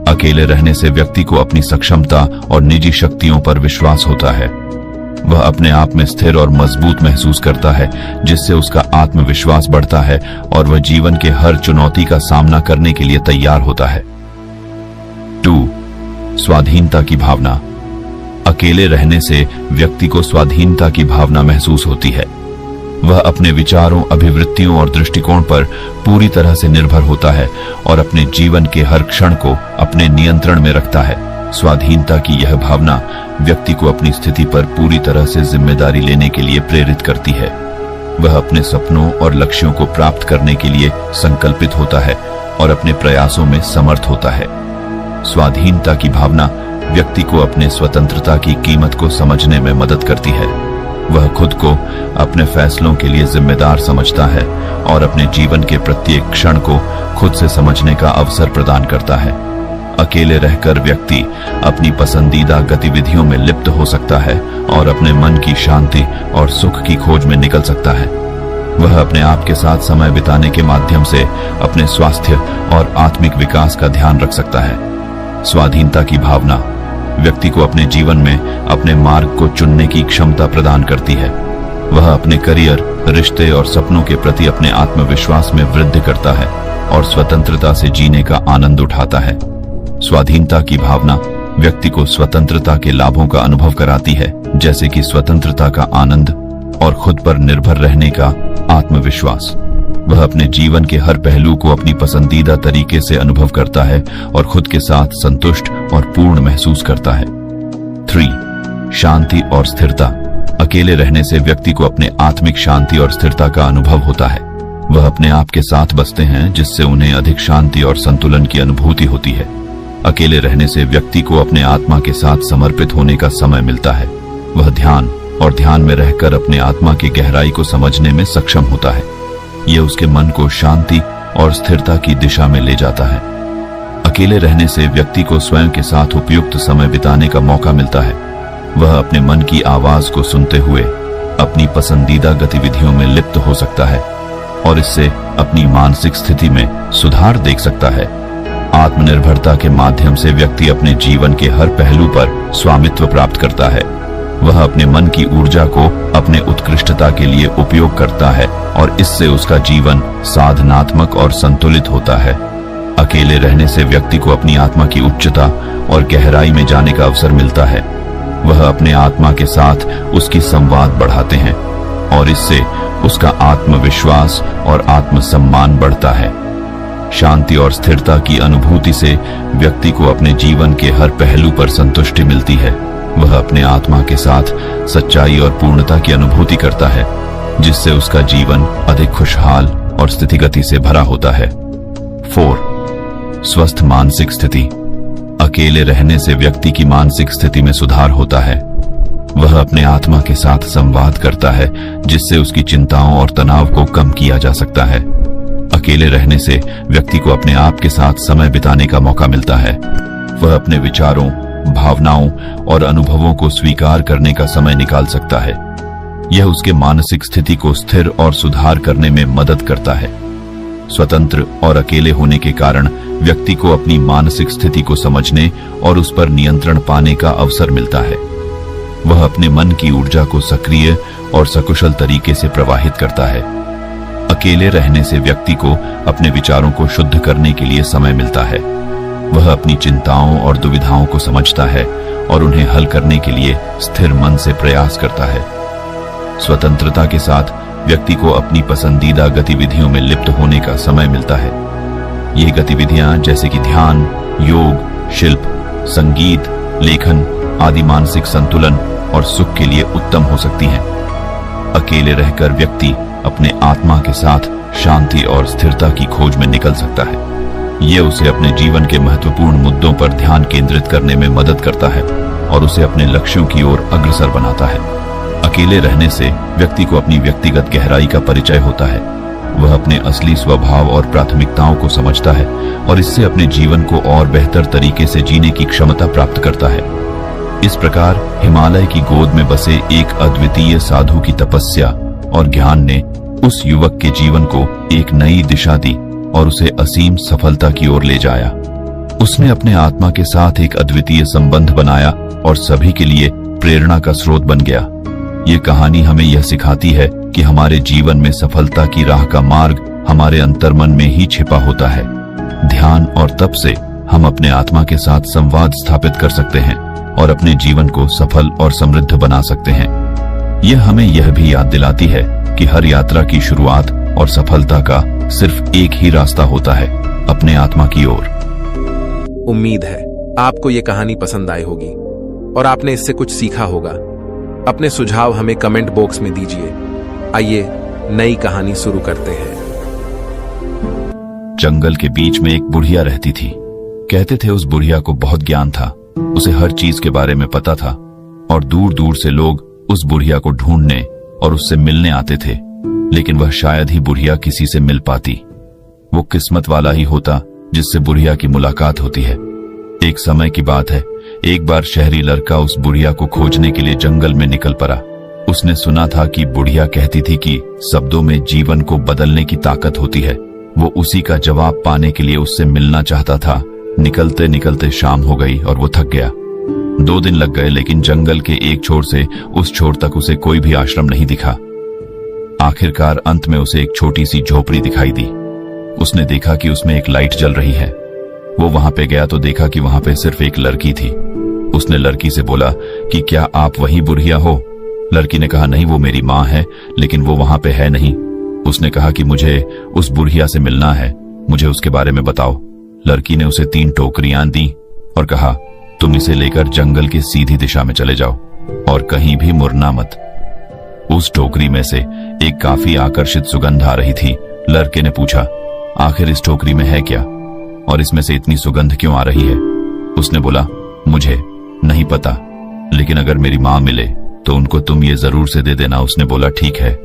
Speaker 3: अकेले रहने से व्यक्ति को अपनी सक्षमता और निजी शक्तियों पर विश्वास होता है। वह अपने आप में स्थिर और मजबूत महसूस करता है, जिससे उसका आत्मविश्वास बढ़ता है और वह जीवन के हर चुनौती का सामना करने के लिए तैयार होता है। 2. स्वाधीनता की भावना। अकेले रहने से व्यक्ति को स्वाधीनता की भावना महसूस होती है। वह अपने विचारों, अभिवृत्तियों और दृष्टिकोण पर पूरी तरह से निर्भर होता है और अपने जीवन के हर क्षण को अपने नियंत्रण में रखता है। स्वाधीनता की यह भावना व्यक्ति को अपनी स्थिति पर पूरी तरह से जिम्मेदारी लेने के लिए प्रेरित करती है। वह अपने सपनों और लक्ष्यों को प्राप्त करने के लिए संकल्पित होता है और अपने प्रयासों में समर्थ होता है। स्वाधीनता की भावना व्यक्ति को अपने स्वतंत्रता की कीमत को समझने में मदद करती है। वह खुद को अपने फैसलों के लिए जिम्मेदार समझता है और अपने जीवन के प्रत्येक क्षण को खुद से समझने का अवसर प्रदान करता है। अकेले रहकर व्यक्ति अपनी पसंदीदा गतिविधियों में लिप्त हो सकता है और अपने मन की शांति और सुख की खोज में निकल सकता है। वह अपने आप के साथ समय बिताने के माध्यम से अपने स्वास्थ्य और आत्मिक विकास का ध्यान रख सकता है। स्वाधीनता की भावना व्यक्ति को अपने जीवन में अपने मार्ग को चुनने की क्षमता प्रदान करती है। वह अपने करियर, रिश्ते और सपनों के प्रति अपने आत्मविश्वास में वृद्धि करता है और स्वतंत्रता से जीने का आनंद उठाता है। स्वाधीनता की भावना व्यक्ति को स्वतंत्रता के लाभों का अनुभव कराती है, जैसे कि स्वतंत्रता का आनंद और खुद पर निर्भर रहने का आत्मविश्वास। वह अपने जीवन के हर पहलू को अपनी पसंदीदा तरीके से अनुभव करता है और खुद के साथ संतुष्ट और पूर्ण महसूस करता है। 3. शांति और स्थिरता। अकेले रहने से व्यक्ति को अपने आत्मिक शांति और स्थिरता का अनुभव होता है। वह अपने आप के साथ बसते हैं, जिससे उन्हें अधिक शांति और संतुलन की अनुभूति होती है। अकेले रहने से व्यक्ति को अपने आत्मा के साथ समर्पित होने का समय मिलता है। वह ध्यान और ध्यान में रहकर अपने आत्मा की गहराई को समझने में सक्षम होता है। यह उसके मन को शांति और स्थिरता की दिशा में ले जाता है। अकेले रहने से व्यक्ति को स्वयं के साथ उपयुक्त समय बिताने का मौका मिलता है। वह अपने मन की आवाज को सुनते हुए अपनी पसंदीदा गतिविधियों में लिप्त हो सकता है और इससे अपनी मानसिक स्थिति में सुधार देख सकता है। आत्मनिर्भरता के माध्यम से व्यक्ति अपने जीवन के हर पहलू पर स्वामित्व प्राप्त करता है। वह अपने मन की ऊर्जा को अपने उत्कृष्टता के लिए उपयोग करता है और इससे उसका जीवन साधनात्मक और संतुलित होता है। अकेले रहने से व्यक्ति को अपनी आत्मा की उच्चता और गहराई में जाने का अवसर मिलता है। वह अपने आत्मा के साथ उसकी संवाद बढ़ाते हैं और इससे उसका आत्मविश्वास और आत्मसम्मान बढ़ता है। शांति और स्थिरता की अनुभूति से व्यक्ति को अपने जीवन के हर पहलू पर संतुष्टि मिलती है। वह अपने आत्मा के साथ सच्चाई और पूर्णता की अनुभूति करता है, जिससे उसका जीवन अधिक खुशहाल और स्थितिगति से भरा होता है। 4. स्वस्थ मानसिक स्थिति। अकेले रहने से व्यक्ति की मानसिक स्थिति में सुधार होता है। वह अपने आत्मा के साथ संवाद करता है, जिससे उसकी चिंताओं और तनाव को कम किया जा सकता है। अकेले रहने से व्यक्ति को अपने आप के साथ समय बिताने का मौका मिलता है। वह अपने विचारों, भावनाओं और अनुभवों को स्वीकार करने का समय निकाल सकता है। यह उसके मानसिक स्थिति को स्थिर और सुधार करने में मदद करता है। स्वतंत्र और अकेले होने के कारण व्यक्ति को अपनी मानसिक स्थिति को समझने और उस पर नियंत्रण पाने का अवसर मिलता है। वह अपने मन की ऊर्जा को सक्रिय और सकुशल तरीके से प्रवाहित करता है। अकेले रहने से व्यक्ति को अपने विचारों को शुद्ध करने के लिए समय मिलता है। वह अपनी चिंताओं और दुविधाओं को समझता है और उन्हें हल करने के लिए स्थिर मन से प्रयास करता है। स्वतंत्रता के साथ व्यक्ति को अपनी पसंदीदा गतिविधियों में लिप्त होने का समय मिलता है। ये गतिविधियां जैसे कि ध्यान, योग, शिल्प, संगीत, लेखन आदि मानसिक संतुलन और सुख के लिए उत्तम हो सकती हैं। अकेले रहकर व्यक्ति अपने आत्मा के साथ शांति और स्थिरता की खोज में निकल सकता है। यह उसे अपने जीवन के महत्वपूर्ण मुद्दों पर ध्यान केंद्रित करने में मदद करता है और उसे अपने लक्ष्यों की ओर अग्रसर बनाता है। अकेले रहने से व्यक्ति को अपनी व्यक्तिगत गहराई का परिचय होता है। वह अपने असली स्वभाव और प्राथमिकताओं को समझता है और इससे अपने जीवन को और बेहतर तरीके से जीने की क्षमता प्राप्त करता है। इस प्रकार हिमालय की गोद में बसे एक अद्वितीय साधु की तपस्या और ज्ञान ने उस युवक के जीवन को एक नई दिशा दी और उसे असीम सफलता की ओर ले जाया। उसने अपने आत्मा के साथ एक अद्वितीय संबंध बनाया और सभी के लिए प्रेरणा का स्रोत बन गया। ये कहानी हमें यह सिखाती है कि हमारे जीवन में सफलता की राह का मार्ग हमारे अंतर्मन में ही छिपा होता है। ध्यान और तप से हम अपने आत्मा के साथ संवाद स्थापित कर सकते हैं और अपने जीवन को सफल और समृद्ध बना सकते हैं। यह हमें यह भी याद दिलाती है कि हर यात्रा की शुरुआत और सफलता का सिर्फ एक ही रास्ता होता है, अपने आत्मा की ओर।
Speaker 2: उम्मीद है आपको ये कहानी पसंद आई होगी और आपने इससे कुछ सीखा होगा। अपने सुझाव हमें कमेंट बॉक्स में दीजिए। आइए नई कहानी शुरू करते हैं।
Speaker 3: जंगल के बीच में एक बुढ़िया रहती थी। कहते थे उस बुढ़िया को बहुत ज्ञान था, उसे हर चीज के बारे में पता था और दूर दूर से लोग उस बुढ़िया को ढूंढने और उससे मिलने आते थे, लेकिन वह शायद ही बुढ़िया किसी से मिल पाती। वो किस्मत वाला ही होता जिससे बुढ़िया की मुलाकात होती है। एक समय की बात है, एक बार शहरी लड़का उस बुढ़िया को खोजने के लिए जंगल में निकल पड़ा। उसने सुना था कि बुढ़िया कहती थी कि शब्दों में जीवन को बदलने की ताकत होती है। वो उसी का जवाब पाने के लिए उससे मिलना चाहता था। निकलते निकलते शाम हो गई और वो थक गया। 2 दिन लग गए, लेकिन जंगल के एक छोर से उस छोर तक उसे कोई भी आश्रम नहीं दिखा। आखिरकार अंत में उसे एक छोटी सी झोपड़ी दिखाई दी। उसने देखा कि उसमें एक लाइट जल रही है। वो वहां पे गया तो देखा कि वहां पे सिर्फ एक लड़की थी। उसने लड़की से बोला कि क्या आप वही बुढ़िया हो? लड़की ने कहा नहीं, वो मेरी माँ है, लेकिन वो वहां पे है नहीं। उसने कहा कि मुझे उस बुढ़िया से मिलना है, मुझे उसके बारे में बताओ। लड़की ने उसे 3 टोकरियां दी और कहा तुम इसे लेकर जंगल की सीधी दिशा में चले जाओ और कहीं भी मुड़ना मत। उस टोकरी में से एक काफी आकर्षित सुगंध आ रही थी। लड़के ने पूछा आखिर इस टोकरी में है क्या और इसमें से इतनी सुगंध क्यों आ रही है? उसने बोला मुझे नहीं पता, लेकिन अगर मेरी माँ मिले तो उनको तुम ये जरूर से दे देना। उसने बोला ठीक है,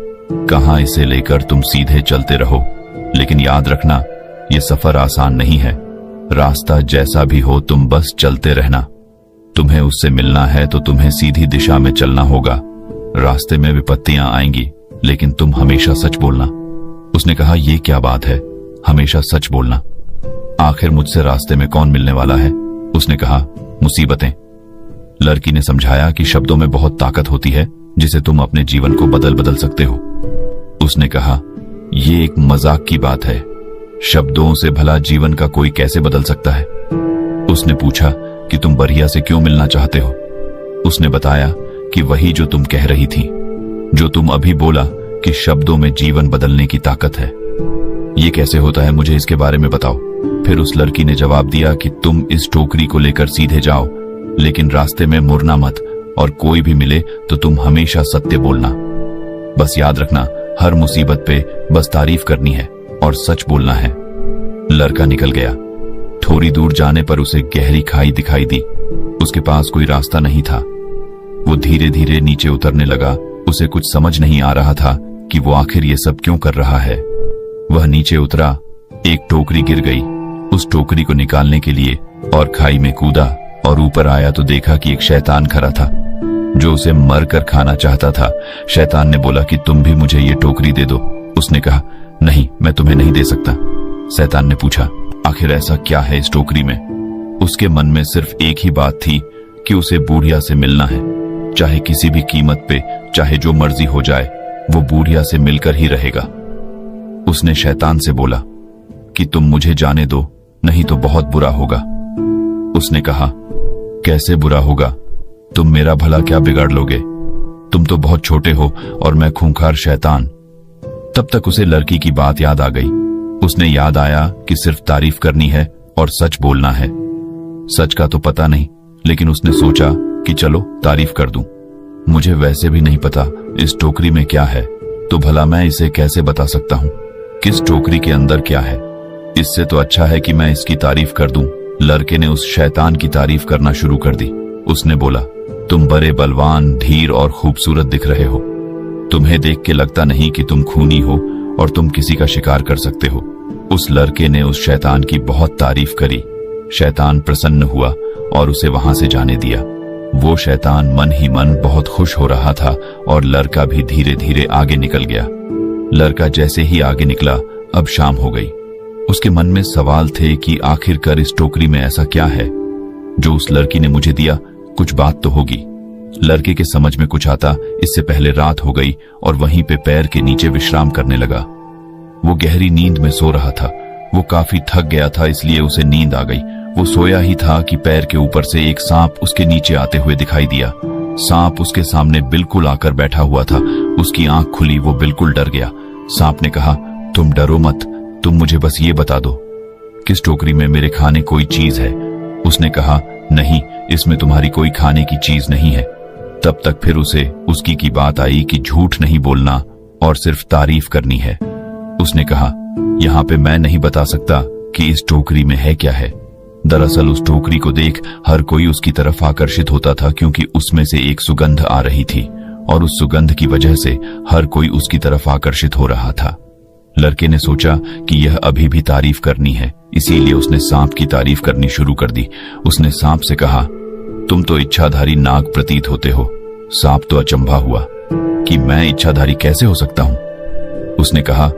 Speaker 3: कहां इसे लेकर तुम सीधे चलते रहो, लेकिन याद रखना ये सफर आसान नहीं है। रास्ता जैसा भी हो तुम बस चलते रहना। तुम्हें उससे मिलना है तो तुम्हें सीधी दिशा में चलना होगा। रास्ते में विपत्तियां आएंगी, लेकिन तुम हमेशा सच बोलना। उसने कहा ये क्या बात है, हमेशा सच बोलना? आखिर मुझसे रास्ते में कौन मिलने वाला है? उसने कहा मुसीबतें। लड़की ने समझाया कि शब्दों में बहुत ताकत होती है जिसे तुम अपने जीवन को बदल सकते हो। उसने कहा ये एक मजाक की बात है, शब्दों से भला जीवन का कोई कैसे बदल सकता है? उसने पूछा कि तुम बढ़िया से क्यों मिलना चाहते हो? उसने बताया कि वही जो तुम कह रही थी, जो तुम अभी बोला कि शब्दों में जीवन बदलने की ताकत है। ये कैसे होता है, मुझे इसके बारे में बताओ। फिर उस लड़की ने जवाब दिया कि तुम इस टोकरी को लेकर सीधे जाओ, लेकिन रास्ते में मुड़ना मत, और कोई भी मिले तो तुम हमेशा सत्य बोलना। बस याद रखना हर मुसीबत पे बस तारीफ करनी है और सच बोलना है। लड़का निकल गया। थोड़ी दूर जाने पर उसे गहरी खाई दिखाई दी। उसके पास कोई रास्ता नहीं था। वो धीरे धीरे नीचे उतरने लगा। उसे कुछ समझ नहीं आ रहा था कि वो आखिर ये सब क्यों कर रहा है। वह नीचे उतरा, एक टोकरी गिर गई। उस टोकरी को निकालने के लिए और खाई में कूदा और ऊपर आया तो देखा कि एक शैतान खड़ा था जो उसे मरकर खाना चाहता था। शैतान ने बोला कि तुम भी मुझे ये टोकरी दे दो। उसने कहा नहीं, मैं तुम्हें नहीं दे सकता। शैतान ने पूछा आखिर ऐसा क्या है इस टोकरी में? उसके मन में सिर्फ एक ही बात थी कि उसे बुढ़िया से मिलना है, चाहे किसी भी कीमत पे, चाहे जो मर्जी हो जाए, वो बुढ़िया से मिलकर ही रहेगा। उसने शैतान से बोला कि तुम मुझे जाने दो, नहीं तो बहुत बुरा होगा। उसने कहा कैसे बुरा होगा? तुम मेरा भला क्या बिगाड़ लोगे? तुम तो बहुत छोटे हो और मैं खूंखार शैतान। तब तक उसे लड़की की बात याद आ गई। उसने याद आया कि सिर्फ तारीफ करनी है और सच बोलना है। सच का तो पता नहीं, लेकिन उसने सोचा कि चलो तारीफ कर दूं। मुझे वैसे भी नहीं पता इस टोकरी में क्या है, तो भला मैं इसे कैसे बता सकता हूं किस टोकरी के अंदर क्या है? इससे तो अच्छा है कि मैं इसकी तारीफ कर दूं। लड़के ने उस शैतान की तारीफ करना शुरू कर दी। उसने बोला तुम बड़े बलवान, धीर और खूबसूरत दिख रहे हो। तुम्हें देख के लगता नहीं कि तुम खूनी हो और तुम किसी का शिकार कर सकते हो। उस लड़के ने उस शैतान की बहुत तारीफ करी। शैतान प्रसन्न हुआ और उसे वहां से जाने दिया। वो शैतान मन ही मन बहुत खुश हो रहा था और लड़का भी धीरे धीरे आगे निकल गया। लड़का जैसे ही आगे निकला, अब शाम हो गई। उसके मन में सवाल थे कि आखिरकार इस टोकरी में ऐसा क्या है जो उस लड़की ने मुझे दिया? कुछ बात तो होगी। लड़के के समझ में कुछ आता इससे पहले रात हो गई और वहीं पे पैर के नीचे विश्राम करने लगा। वो गहरी नींद में सो रहा था। वो काफी थक गया था, इसलिए उसे नींद आ गई। वो सोया ही था कि पैर के ऊपर से एक सांप उसके नीचे आते हुए दिखाई दिया। सांप उसके सामने बिल्कुल आकर बैठा हुआ था। उसकी आंख खुली, वो बिल्कुल डर गया। सांप ने कहा, तुम डरो मत, तुम मुझे बस ये बता दो, किस टोकरी में मेरे खाने कोई चीज है? उसने कहा, नहीं, इसमें तुम्हारी कोई खाने की चीज नहीं है। तब तक फिर उसे उसकी की बात आई कि झूठ नहीं बोलना और सिर्फ तारीफ करनी है। उसने कहा, यहाँ पे मैं नहीं बता सकता कि इस टोकरी में है क्या है। दरअसल उस टोकरी को देख हर कोई उसकी तरफ आकर्षित होता था, क्योंकि उसमें से एक सुगंध आ रही थी और उस सुगंध की वजह से हर कोई उसकी तरफ आकर्षित हो रहा था। लड़के ने सोचा कि यह अभी भी तारीफ करनी है, इसीलिए उसने सांप की तारीफ करनी शुरू कर दी। उसने सांप से कहा, तुम तो इच्छाधारी नाग प्रतीत होते हो। सांप तो अचंभा हुआ कि मैं इच्छाधारी कैसे हो सकता हूं। उसने कहा,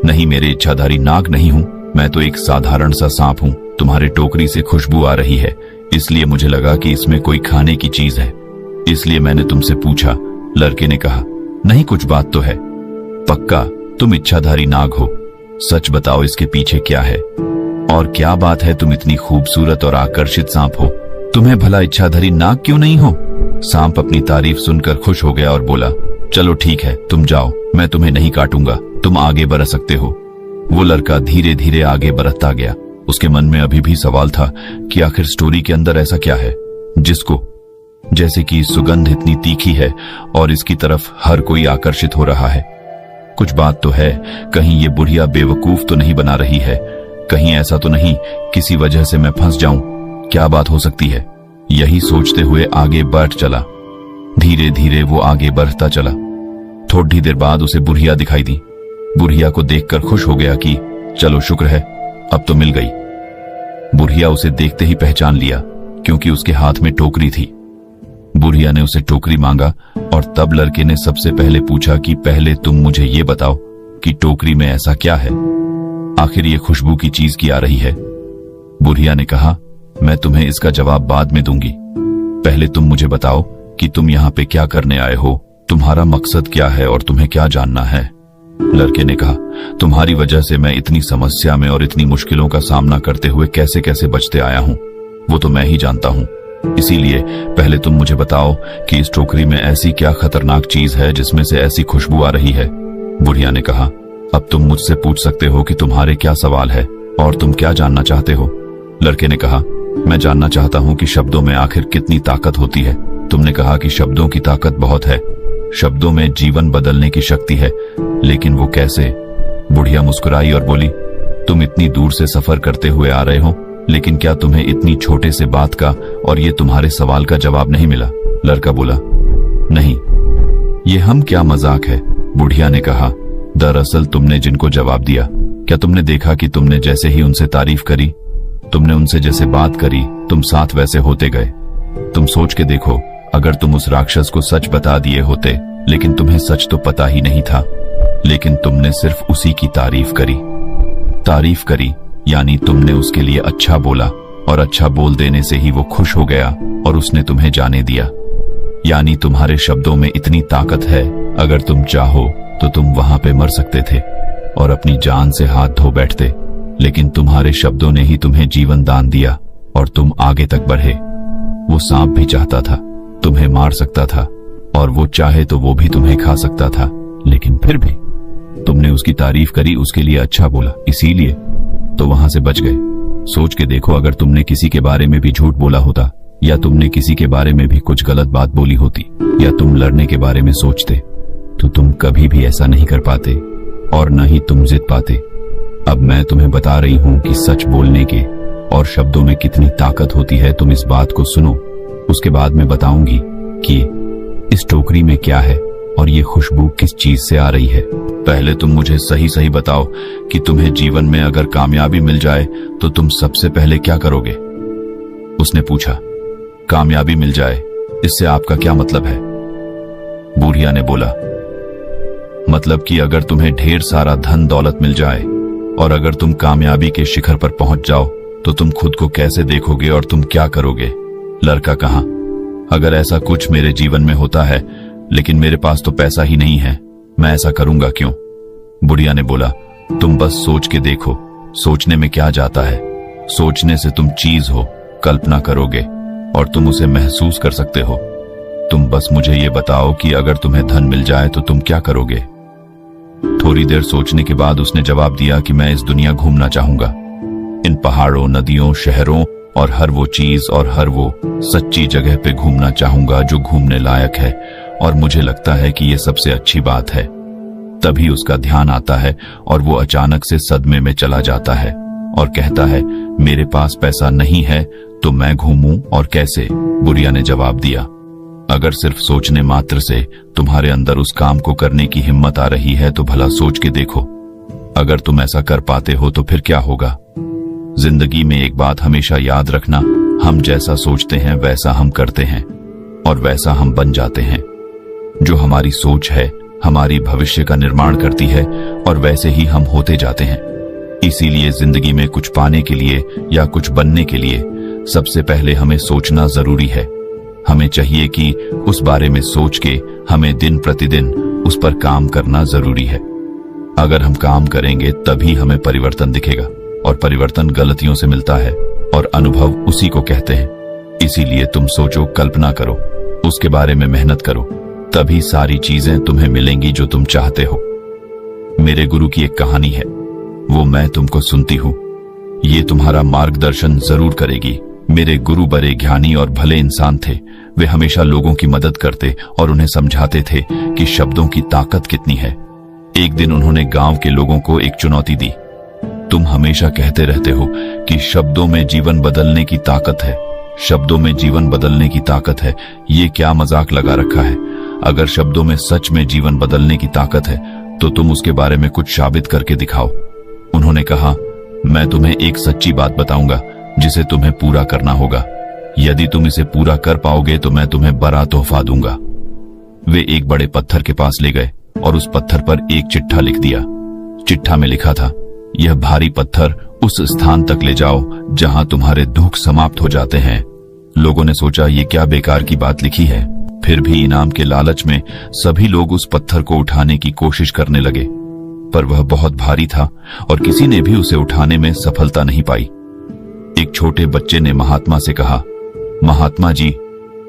Speaker 3: नहीं, मेरे इच्छाधारी नाग नहीं हूं, मैं तो एक साधारण सा सांप हूं। तुम्हारे टोकरी से खुशबू आ रही है, इसलिए मुझे लगा कि इसमें कोई खाने की चीज है, इसलिए मैंने तुमसे पूछा। लड़के ने कहा, नहीं, कुछ बात तो है। पक्का तुम इच्छाधारी नाग हो? सच बताओ, इसके पीछे क्या है और क्या बात है? तुम इतनी खूबसूरत और आकर्षित सांप हो, तुम्हें भला इच्छाधारी नाग क्यों नहीं हो? सांप अपनी तारीफ सुनकर खुश हो गया और बोला, चलो ठीक है, तुम जाओ, मैं तुम्हें नहीं काटूंगा, तुम आगे बढ़ सकते हो। वो लड़का धीरे धीरे आगे बढ़ता गया। उसके मन में अभी भी सवाल था कि आखिर स्टोरी के अंदर ऐसा क्या है जिसको, जैसे कि सुगंध इतनी तीखी है और इसकी तरफ हर कोई आकर्षित हो रहा है। कुछ बात तो है, कहीं ये बुढ़िया बेवकूफ तो नहीं बना रही है, कहीं ऐसा तो नहीं किसी वजह से मैं फंस जाऊं, क्या बात हो सकती है? यही सोचते हुए आगे बढ़ चला। धीरे धीरे वो आगे बढ़ता चला। थोड़ी देर बाद उसे बुढ़िया दिखाई दी। बुढ़िया को देखकर खुश हो गया कि चलो शुक्र है, अब तो मिल गई। बुढ़िया उसे देखते ही पहचान लिया, क्योंकि उसके हाथ में टोकरी थी। बुढ़िया ने उसे टोकरी मांगा और तब लड़के ने सबसे पहले पूछा कि पहले तुम मुझे ये बताओ कि टोकरी में ऐसा क्या है, आखिर ये खुशबू की चीज की आ रही है? बुढ़िया ने कहा, मैं तुम्हें इसका जवाब बाद में दूंगी, पहले तुम मुझे बताओ कि तुम यहाँ पे क्या करने आए हो, तुम्हारा मकसद क्या है और तुम्हें क्या जानना है? लड़के ने कहा, तुम्हारी वजह से मैं इतनी समस्या में और इतनी मुश्किलों का सामना करते हुए कैसे कैसे बचते आया हूँ, वो तो मैं ही जानता हूँ। इसीलिए पहले तुम मुझे बताओ कि इस टोकरी में ऐसी क्या खतरनाक चीज है जिसमें से ऐसी खुशबू आ रही है? बुढ़िया ने कहा, अब तुम मुझसे पूछ सकते हो कि तुम्हारे क्या सवाल है और तुम क्या जानना चाहते हो? लड़के ने कहा, मैं जानना चाहता हूं कि शब्दों में आखिर कितनी ताकत होती है। तुमने कहा कि शब्दों की ताकत बहुत है, शब्दों में जीवन बदलने की शक्ति है, लेकिन वो कैसे? बुढ़िया मुस्कुराई और बोली, तुम इतनी दूर से सफर करते हुए आ रहे हो, लेकिन क्या तुम्हें इतनी छोटे से बात का और ये तुम्हारे सवाल का जवाब नहीं मिला? लड़का बोला, नहीं, ये हम क्या मजाक है? बुढ़िया ने कहा, दरअसल तुमने जिनको जवाब दिया, क्या तुमने देखा कि तुमने जैसे ही उनसे तारीफ करी, तुमने उनसे जैसे बात करी, तुम साथ वैसे होते गए। तुम सोच के देखो, अगर तुम उस राक्षस को सच बता दिए होते, लेकिन तुम्हें सच तो पता ही नहीं था, लेकिन तुमने सिर्फ उसी की तारीफ करी, यानी तुमने उसके लिए अच्छा बोला और अच्छा बोल देने से ही वो खुश हो गया और उसने तुम्हें जाने दिया। यानी तुम्हारे शब्दों में इतनी ताकत है, अगर तुम चाहो तो तुम वहां पे मर सकते थे और अपनी जान से हाथ धो बैठते, लेकिन तुम्हारे शब्दों ने ही तुम्हें जीवन दान दिया और तुम आगे तक बढ़े। वो सांप भी चाहता था, तुम्हें मार सकता था, और वो चाहे तो वो भी तुम्हें खा सकता था, लेकिन फिर भी तुमने उसकी तारीफ करी, उसके लिए अच्छा बोला, इसीलिए तो वहां से बच गए। सोच के देखो, अगर तुमने किसी के बारे में भी झूठ बोला होता, या तुमने किसी के बारे में भी कुछ गलत बात बोली होती, या तुम लड़ने के बारे में सोचते, तो तुम कभी भी ऐसा नहीं कर पाते और न ही तुम जित पाते। अब मैं तुम्हें बता रही हूं कि सच बोलने के और शब्दों में कितनी ताकत होती है। तुम इस बात को सुनो, उसके बाद मैं बताऊंगी कि इस टोकरी में क्या है और ये खुशबू किस चीज से आ रही है। पहले तुम मुझे सही सही बताओ कि तुम्हें जीवन में अगर कामयाबी मिल जाए तो तुम सबसे पहले क्या करोगे? उसने पूछा। कामयाबी मिल जाए, इससे आपका क्या मतलब है? बुढ़िया ने बोला, मतलब कि अगर तुम्हें ढेर सारा धन दौलत मिल जाए और अगर तुम कामयाबी के शिखर पर पहुंच जाओ तो तुम खुद को कैसे देखोगे और तुम क्या करोगे? लड़का कहा, अगर ऐसा कुछ मेरे जीवन में होता है, लेकिन मेरे पास तो पैसा ही नहीं है, मैं ऐसा करूंगा क्यों? बुढ़िया ने बोला, तुम बस सोच के देखो, सोचने में क्या जाता है? सोचने से तुम चीज हो, कल्पना करोगे और तुम उसे महसूस कर सकते हो। तुम बस मुझे ये बताओ कि अगर तुम्हें धन मिल जाए तो तुम क्या करोगे? थोड़ी देर सोचने के बाद उसने जवाब दिया कि मैं इस दुनिया घूमना चाहूंगा, इन पहाड़ों, नदियों, शहरों और हर वो चीज और हर वो सच्ची जगह पे घूमना चाहूंगा जो घूमने लायक है, और मुझे लगता है कि ये सबसे अच्छी बात है। तभी उसका ध्यान आता है और वो अचानक से सदमे में चला जाता है और कहता है, मेरे पास पैसा नहीं है तो मैं घूमूं और कैसे? बुढ़िया ने जवाब दिया, अगर सिर्फ सोचने मात्र से तुम्हारे अंदर उस काम को करने की हिम्मत आ रही है तो भला सोच के देखो। अगर तुम ऐसा कर पाते हो तो फिर क्या होगा? जिंदगी में एक बात हमेशा याद रखना, हम जैसा सोचते हैं वैसा हम करते हैं और वैसा हम बन जाते हैं। जो हमारी सोच है हमारी भविष्य का निर्माण करती है और वैसे ही हम होते जाते हैं। इसीलिए जिंदगी में कुछ पाने के लिए या कुछ बनने के लिए सबसे पहले हमें सोचना जरूरी है। हमें चाहिए कि उस बारे में सोच के हमें दिन प्रतिदिन उस पर काम करना जरूरी है। अगर हम काम करेंगे तभी हमें परिवर्तन दिखेगा, और परिवर्तन गलतियों से मिलता है और अनुभव उसी को कहते हैं। इसीलिए तुम सोचो, कल्पना करो, उसके बारे में मेहनत करो, तभी सारी चीजें तुम्हें मिलेंगी जो तुम चाहते हो। मेरे गुरु की एक कहानी है, वो मैं तुमको सुनती हूँ। ये तुम्हारा मार्गदर्शन जरूर करेगी। मेरे गुरु बड़े ज्ञानी और भले इंसान थे। वे हमेशा लोगों की मदद करते और उन्हें समझाते थे कि शब्दों की ताकत कितनी है। एक दिन उन्होंने गांव के लोगों को एक चुनौती दी। तुम हमेशा कहते रहते हो कि शब्दों में जीवन बदलने की ताकत है, शब्दों में जीवन बदलने की ताकत है। ये क्या मजाक लगा रखा है? अगर शब्दों में सच में जीवन बदलने की ताकत है तो तुम उसके बारे में कुछ साबित करके दिखाओ। उन्होंने कहा, मैं तुम्हें एक सच्ची बात बताऊंगा जिसे तुम्हें पूरा करना होगा। यदि तुम इसे पूरा कर पाओगे तो मैं तुम्हें बड़ा तोहफा दूंगा। वे एक बड़े पत्थर के पास ले गए और उस पत्थर पर एक चिट्ठा लिख दिया। चिट्ठा में लिखा था, यह भारी पत्थर उस स्थान तक ले जाओ जहां तुम्हारे दुख समाप्त हो जाते हैं। लोगों ने सोचा, ये क्या बेकार की बात लिखी है। फिर भी इनाम के लालच में सभी लोग उस पत्थर को उठाने की कोशिश करने लगे, पर वह बहुत भारी था और किसी ने भी उसे उठाने में सफलता नहीं पाई। एक छोटे बच्चे ने महात्मा से कहा, महात्मा जी,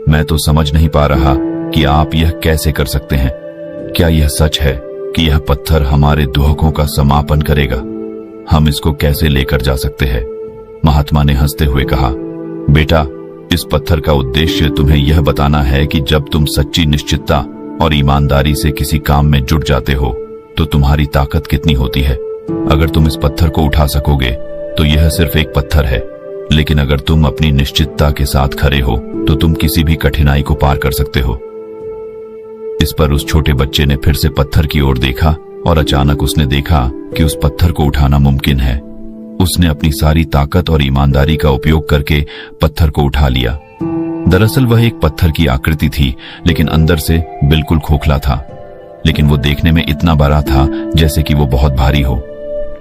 Speaker 3: मैं तो समझ नहीं पा रहा कि आप यह कैसे कर सकते हैं। क्या यह सच है कि यह पत्थर हमारे दुखों का समापन करेगा? हम इसको कैसे लेकर जा सकते हैं? महात्मा ने हंसते हुए कहा, बेटा, इस पत्थर का उद्देश्य तुम्हें यह बताना है कि जब तुम सच्ची निश्चितता और ईमानदारी से किसी काम में जुट जाते हो तो तुम्हारी ताकत कितनी होती है। अगर तुम इस पत्थर को उठा सकोगे तो यह सिर्फ एक पत्थर है, लेकिन अगर तुम अपनी निश्चितता के साथ खड़े हो तो तुम किसी भी कठिनाई को पार कर सकते हो। इस पर उस छोटे बच्चे ने फिर से पत्थर की ओर देखा और अचानक उसने देखा कि उस पत्थर को उठाना मुमकिन है। उसने अपनी सारी ताकत और ईमानदारी का उपयोग करके पत्थर को उठा लिया। दरअसल वह एक पत्थर की आकृति थी, लेकिन अंदर से बिल्कुल खोखला था। लेकिन वो देखने में इतना बड़ा था जैसे कि वो बहुत भारी हो।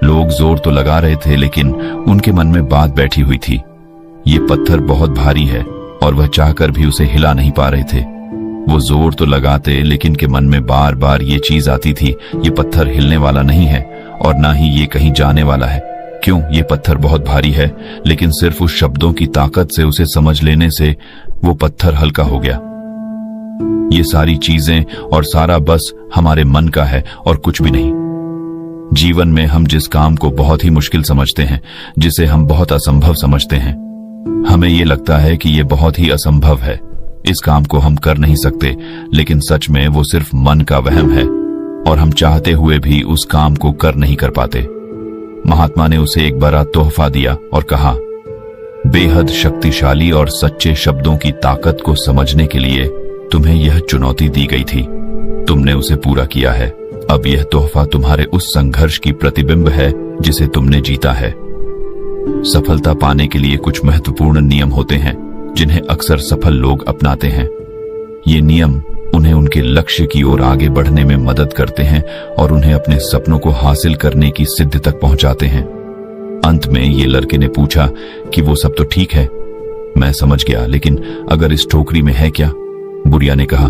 Speaker 3: लोग जोर तो लगा रहे थे, लेकिन उनके मन में बात बैठी हुई थी, ये पत्थर बहुत भारी है, और वह चाहकर भी उसे हिला नहीं पा रहे थे। वो जोर तो लगाते, लेकिन के मन में बार बार ये चीज आती थी, ये पत्थर हिलने वाला नहीं है और ना ही ये कहीं जाने वाला है। क्यों? ये पत्थर बहुत भारी है, लेकिन सिर्फ उस शब्दों की ताकत से उसे समझ लेने से वो पत्थर हल्का हो गया। ये सारी चीजें और सारा बस हमारे मन का है और कुछ भी नहीं। जीवन में हम जिस काम को बहुत ही मुश्किल समझते हैं, जिसे हम बहुत असंभव समझते हैं, हमें ये लगता है कि ये बहुत ही असंभव है, इस काम को हम कर नहीं सकते, लेकिन सच में वो सिर्फ मन का वहम है और हम चाहते हुए भी उस काम को कर नहीं कर पाते। महात्मा ने उसे एक बड़ा तोहफा दिया और कहा, बेहद शक्तिशाली और सच्चे शब्दों की ताकत को समझने के लिए तुम्हें यह चुनौती दी गई थी, तुमने उसे पूरा किया है। अब यह तोहफा तुम्हारे उस संघर्ष की प्रतिबिंब है जिसे तुमने जीता है। सफलता पाने के लिए कुछ महत्वपूर्ण नियम होते हैं जिन्हें अक्सर सफल लोग अपनाते हैं। ये नियम उन्हें उनके लक्ष्य की ओर आगे बढ़ने में मदद करते हैं और उन्हें अपने सपनों को हासिल करने की सिद्धि तक पहुंचाते हैं। अंत में ये लड़के ने पूछा कि वो सब तो ठीक है, मैं समझ गया, लेकिन अगर इस टोकरी में है क्या? बुढ़िया ने कहा,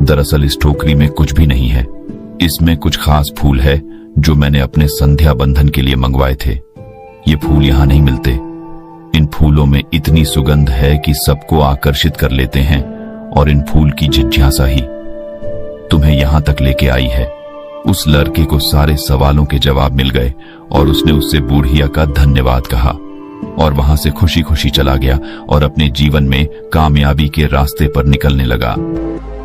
Speaker 3: दरअसल इस टोकरी में कुछ भी नहीं है। इसमें कुछ खास फूल है जो मैंने अपने संध्या बंधन के लिए मंगवाए थे। ये फूल यहां नहीं मिलते। इन फूलों में इतनी सुगंध है कि सबको आकर्षित कर लेते हैं, और इन फूल की जिज्ञासा ही तुम्हें यहां तक लेके आई है। उस लड़के को सारे सवालों के जवाब मिल गए और उसने उससे बूढ़िया का धन्यवाद कहा और वहां से खुशी खुशी चला गया और अपने जीवन में कामयाबी के रास्ते पर निकलने लगा।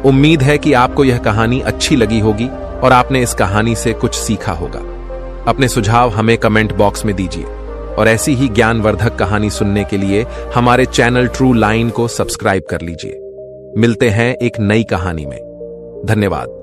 Speaker 2: उम्मीद है कि आपको यह कहानी अच्छी लगी होगी और आपने इस कहानी से कुछ सीखा होगा। अपने सुझाव हमें कमेंट बॉक्स में दीजिए और ऐसी ही ज्ञानवर्धक कहानी सुनने के लिए हमारे चैनल ट्रू लाइन को सब्सक्राइब कर लीजिए। मिलते हैं एक नई कहानी में। धन्यवाद।